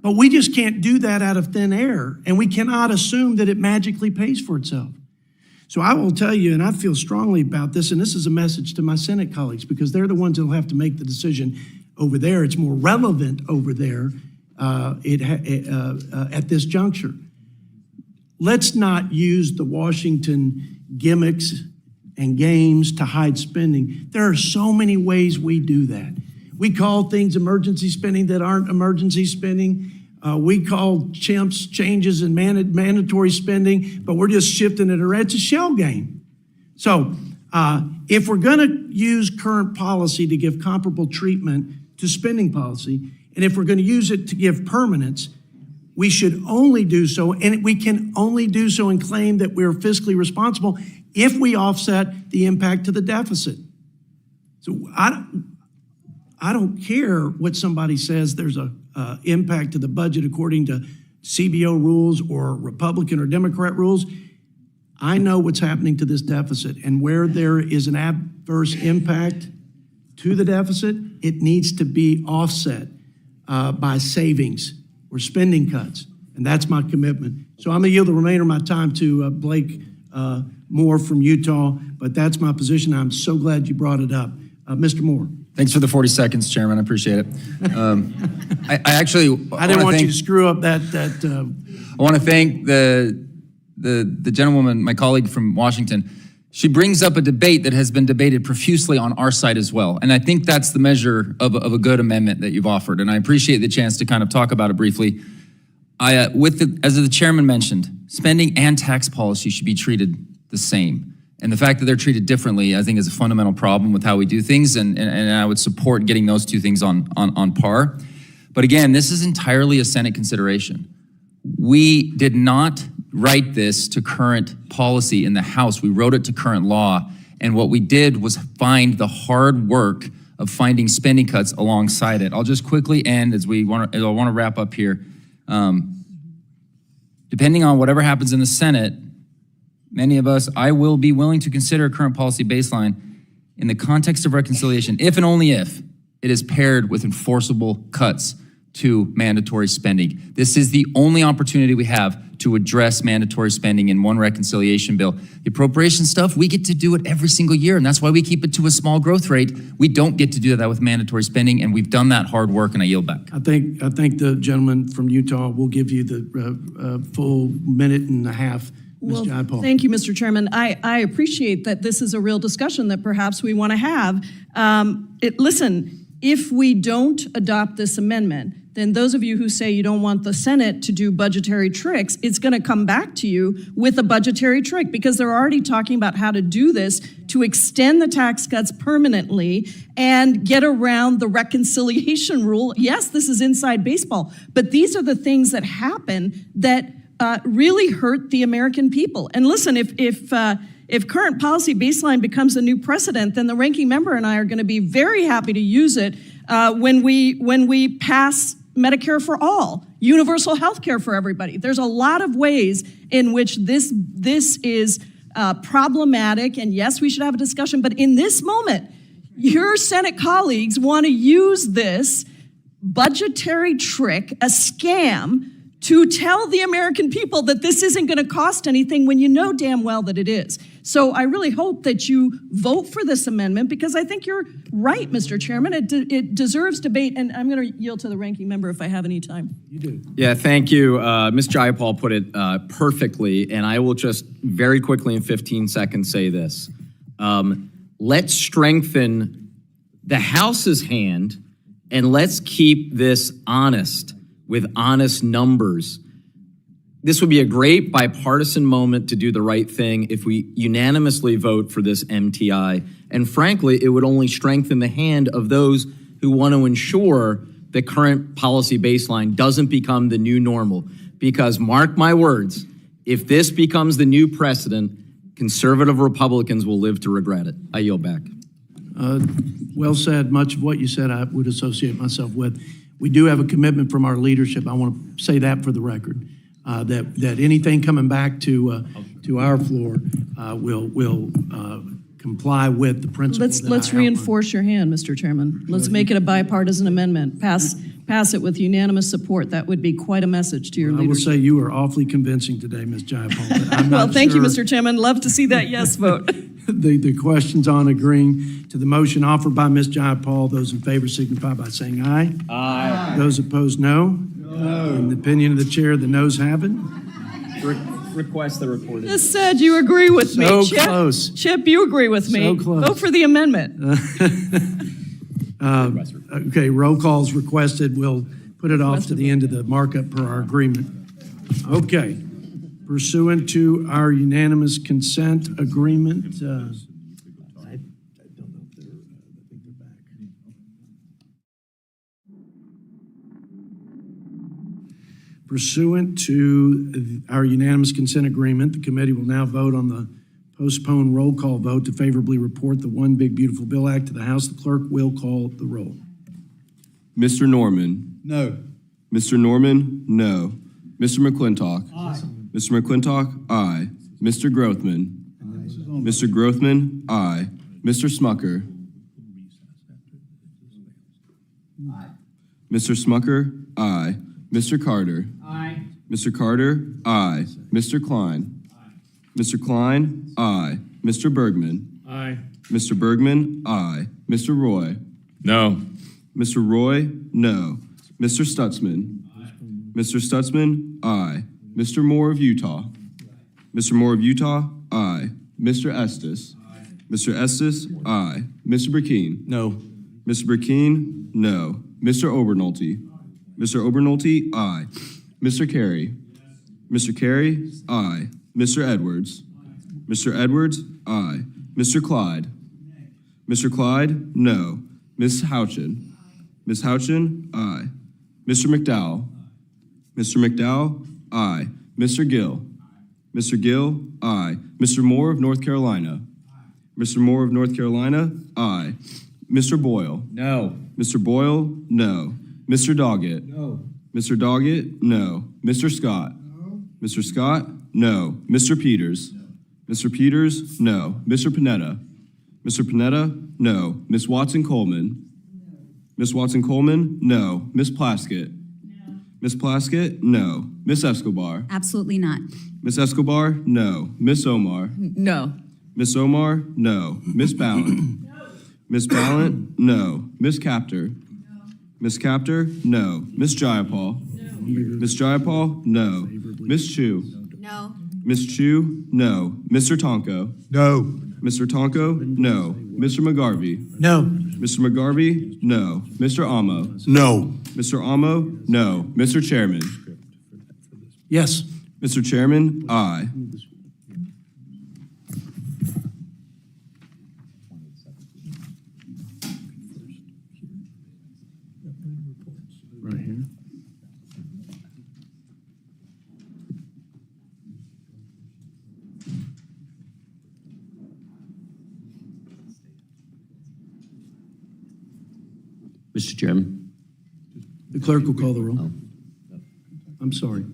But we just can't do that out of thin air, and we cannot assume that it magically pays for itself. So I will tell you, and I feel strongly about this, and this is a message to my Senate colleagues because they're the ones that will have to make the decision over there. It's more relevant over there at this juncture. Let's not use the Washington gimmicks and games to hide spending. There are so many ways we do that. We call things emergency spending that aren't emergency spending. We call changes in mandatory spending, but we're just shifting it around. It's a shell game. So if we're going to use current policy to give comparable treatment to spending policy, and if we're going to use it to give permanence, we should only do so, and we can only do so and claim that we're fiscally responsible if we offset the impact to the deficit. So I don't care what somebody says there's a impact to the budget according to CBO rules or Republican or Democrat rules. I know what's happening to this deficit, and where there is an adverse impact to the deficit, it needs to be offset by savings or spending cuts, and that's my commitment. So I'm gonna yield the remainder of my time to Blake Moore from Utah, but that's my position. I'm so glad you brought it up. Mr. Moore. Thanks for the 40 seconds, Chairman. I appreciate it. I didn't want you to screw up that. I want to thank the gentlewoman, my colleague from Washington. She brings up a debate that has been debated profusely on our side as well. And I think that's the measure of a good amendment that you've offered. And I appreciate the chance to kind of talk about it briefly. As the chairman mentioned, spending and tax policy should be treated the same. And the fact that they're treated differently, I think, is a fundamental problem with how we do things. And I would support getting those two things on par. But again, this is entirely a Senate consideration. We did not write this to current policy in the House. We wrote it to current law. And what we did was find the hard work of finding spending cuts alongside it. I'll just quickly end as I want to wrap up here. Depending on whatever happens in the Senate, many of us, I will be willing to consider a current policy baseline in the context of reconciliation, if and only if it is paired with enforceable cuts to mandatory spending. This is the only opportunity we have to address mandatory spending in one reconciliation bill. The appropriation stuff, we get to do it every single year, and that's why we keep it to a small growth rate. We don't get to do that with mandatory spending, and we've done that hard work, and I yield back. I think the gentleman from Utah will give you the full minute and a half. Well, Ms. Jayapal. thank you, Mr. Chairman. I appreciate that this is a real discussion that perhaps we want to have. Listen, if we don't adopt this amendment, then those of you who say you don't want the Senate to do budgetary tricks, it's going to come back to you with a budgetary trick, because they're already talking about how to do this to extend the tax cuts permanently and get around the reconciliation rule. Yes, this is inside baseball, but these are the things that happen that really hurt the American people. And listen, if current policy baseline becomes a new precedent, then the ranking member and I are going to be very happy to use it when we pass Medicare for all, universal health care for everybody. There's a lot of ways in which this is problematic, and yes, we should have a discussion, but in this moment, your Senate colleagues want to use this budgetary trick, a scam, to tell the American people that this isn't going to cost anything when you know damn well that it is. So I really hope that you vote for this amendment, because I think you're right, Mr. Chairman. It deserves debate, and I'm going to yield to the ranking member if I have any time. You do. Yeah, thank you. Ms. Jayapal put it perfectly, and I will just very quickly in 15 seconds say this. Let's strengthen the House's hand, and let's keep this honest, with honest numbers. This would be a great bipartisan moment to do the right thing if we unanimously vote for this MTI. And frankly, it would only strengthen the hand of those who want to ensure the current policy baseline doesn't become the new normal. Because mark my words, if this becomes the new precedent, conservative Republicans will live to regret it. I yield back. Well said. Much of what you said I would associate myself with. We do have a commitment from our leadership. I want to say that for the record, that anything coming back to our floor will comply with the principles. Let's reinforce your hand, Mr. Chairman. Let's make it a bipartisan amendment. Pass it with unanimous support. That would be quite a message to your leadership. I will say you are awfully convincing today, Ms. Jayapal. Well, thank you, Mr. Chairman. Love to see that yes vote. The questions on agreeing to the motion offered by Ms. Jayapal, those in favor signify by saying aye. Aye. Those opposed, no. No. In the opinion of the chair, the noes have it. Request the report. Just said you agree with me, So Chip. close. Chip, you agree with me. So close. Vote for the amendment. Okay, roll calls requested. We'll put it off to the end of the markup per our agreement. Okay. Pursuant to our unanimous consent agreement, pursuant to our unanimous consent agreement, the committee will now vote on the postponed roll call vote to favorably report the One Big Beautiful Bill Act to the House. The clerk will call the roll. Mr. Norman? No. Mr. Norman, no. Mr. McClintock? Aye. Mr. McClintock, aye. Mr. Grothman? Mr. Grothman, aye. Mr. Smucker? Mr. Smucker, aye. Mr. Carter? Aye. Mr. Carter, aye. Mr. Klein? Mr. Klein, aye. Mr. Bergman? Aye. Mr. Bergman, aye. Mr. Roy? No. Mr. Roy, no. Mr. Stutzman? Mr. Stutzman, aye. Mr. Moore of Utah? Mr. Moore of Utah, aye. Mr. Estes? Mr. Estes, aye. Mr. Burkeen? No. Mr. Burkeen, no. Mr. Obernolte? Mr. Obernolte, aye. Mr. Carey? Mr. Carey, aye. Mr. Edwards? Mr. Edwards, aye. Mr. Clyde? Mr. Clyde, no. Ms. Houchin? Ms. Houchin, aye. Mr. McDowell? Mr. McDowell, aye. Mr. Gill? Mr. Gill, aye. Mr. Moore of North Carolina? Mr. Moore of North Carolina, aye. Mr. Boyle? No. Mr. Boyle, no. Mr. Doggett? No. Mr. Doggett, no. Mr. Scott? Mr. Scott, no. Mr. Peters? Mr. Peters, no. Mr. Panetta? Mr. Panetta, no. Ms. Watson-Coleman? Ms. Watson-Coleman, no. Ms. Plaskett? Ms. Plaskett, no. Ms. Escobar? Absolutely not. Ms. Escobar, no. Ms. Omar? No. Ms. Omar, no. Ms. Ballant? Ms. Ballant, no. Ms. Captor? Ms. Captor, no. Ms. Jayapal? Ms. Jayapal, no. Ms. Chu? No. Ms. Chu, no. Mr. Tonko? No. Mr. Tonko, no. Mr. McGarvey? No. Mr. McGarvey, no. Mr. Amo? No. Mr. Amo, no. Mr. Chairman? Yes. Mr. Chairman, aye. Right here. Mr. Chairman. The clerk will call the roll. I'm sorry.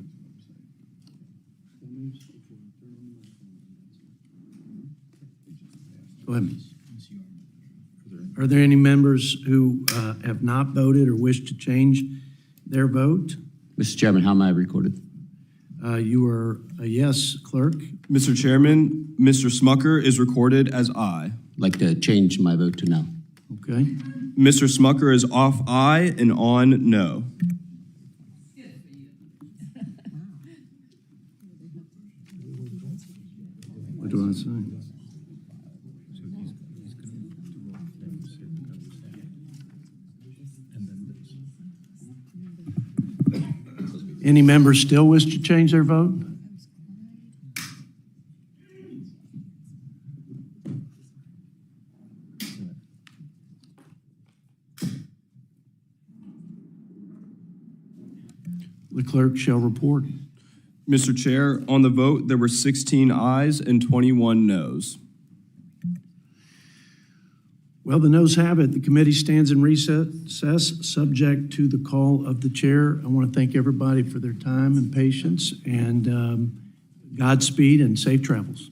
Go ahead. Are there any members who have not voted or wish to change their vote? Mr. Chairman, how am I recorded? You are a yes, clerk. Mr. Chairman, Mr. Smucker is recorded as aye. I'd like to change my vote to no. Okay. Mr. Smucker is off aye and on no. What do I say? Any members still wish to change their vote? The clerk shall report. Mr. Chair, on the vote, there were 16 ayes and 21 noes. Well, the noes have it. The committee stands in recess, subject to the call of the chair. I want to thank everybody for their time and patience, and Godspeed and safe travels.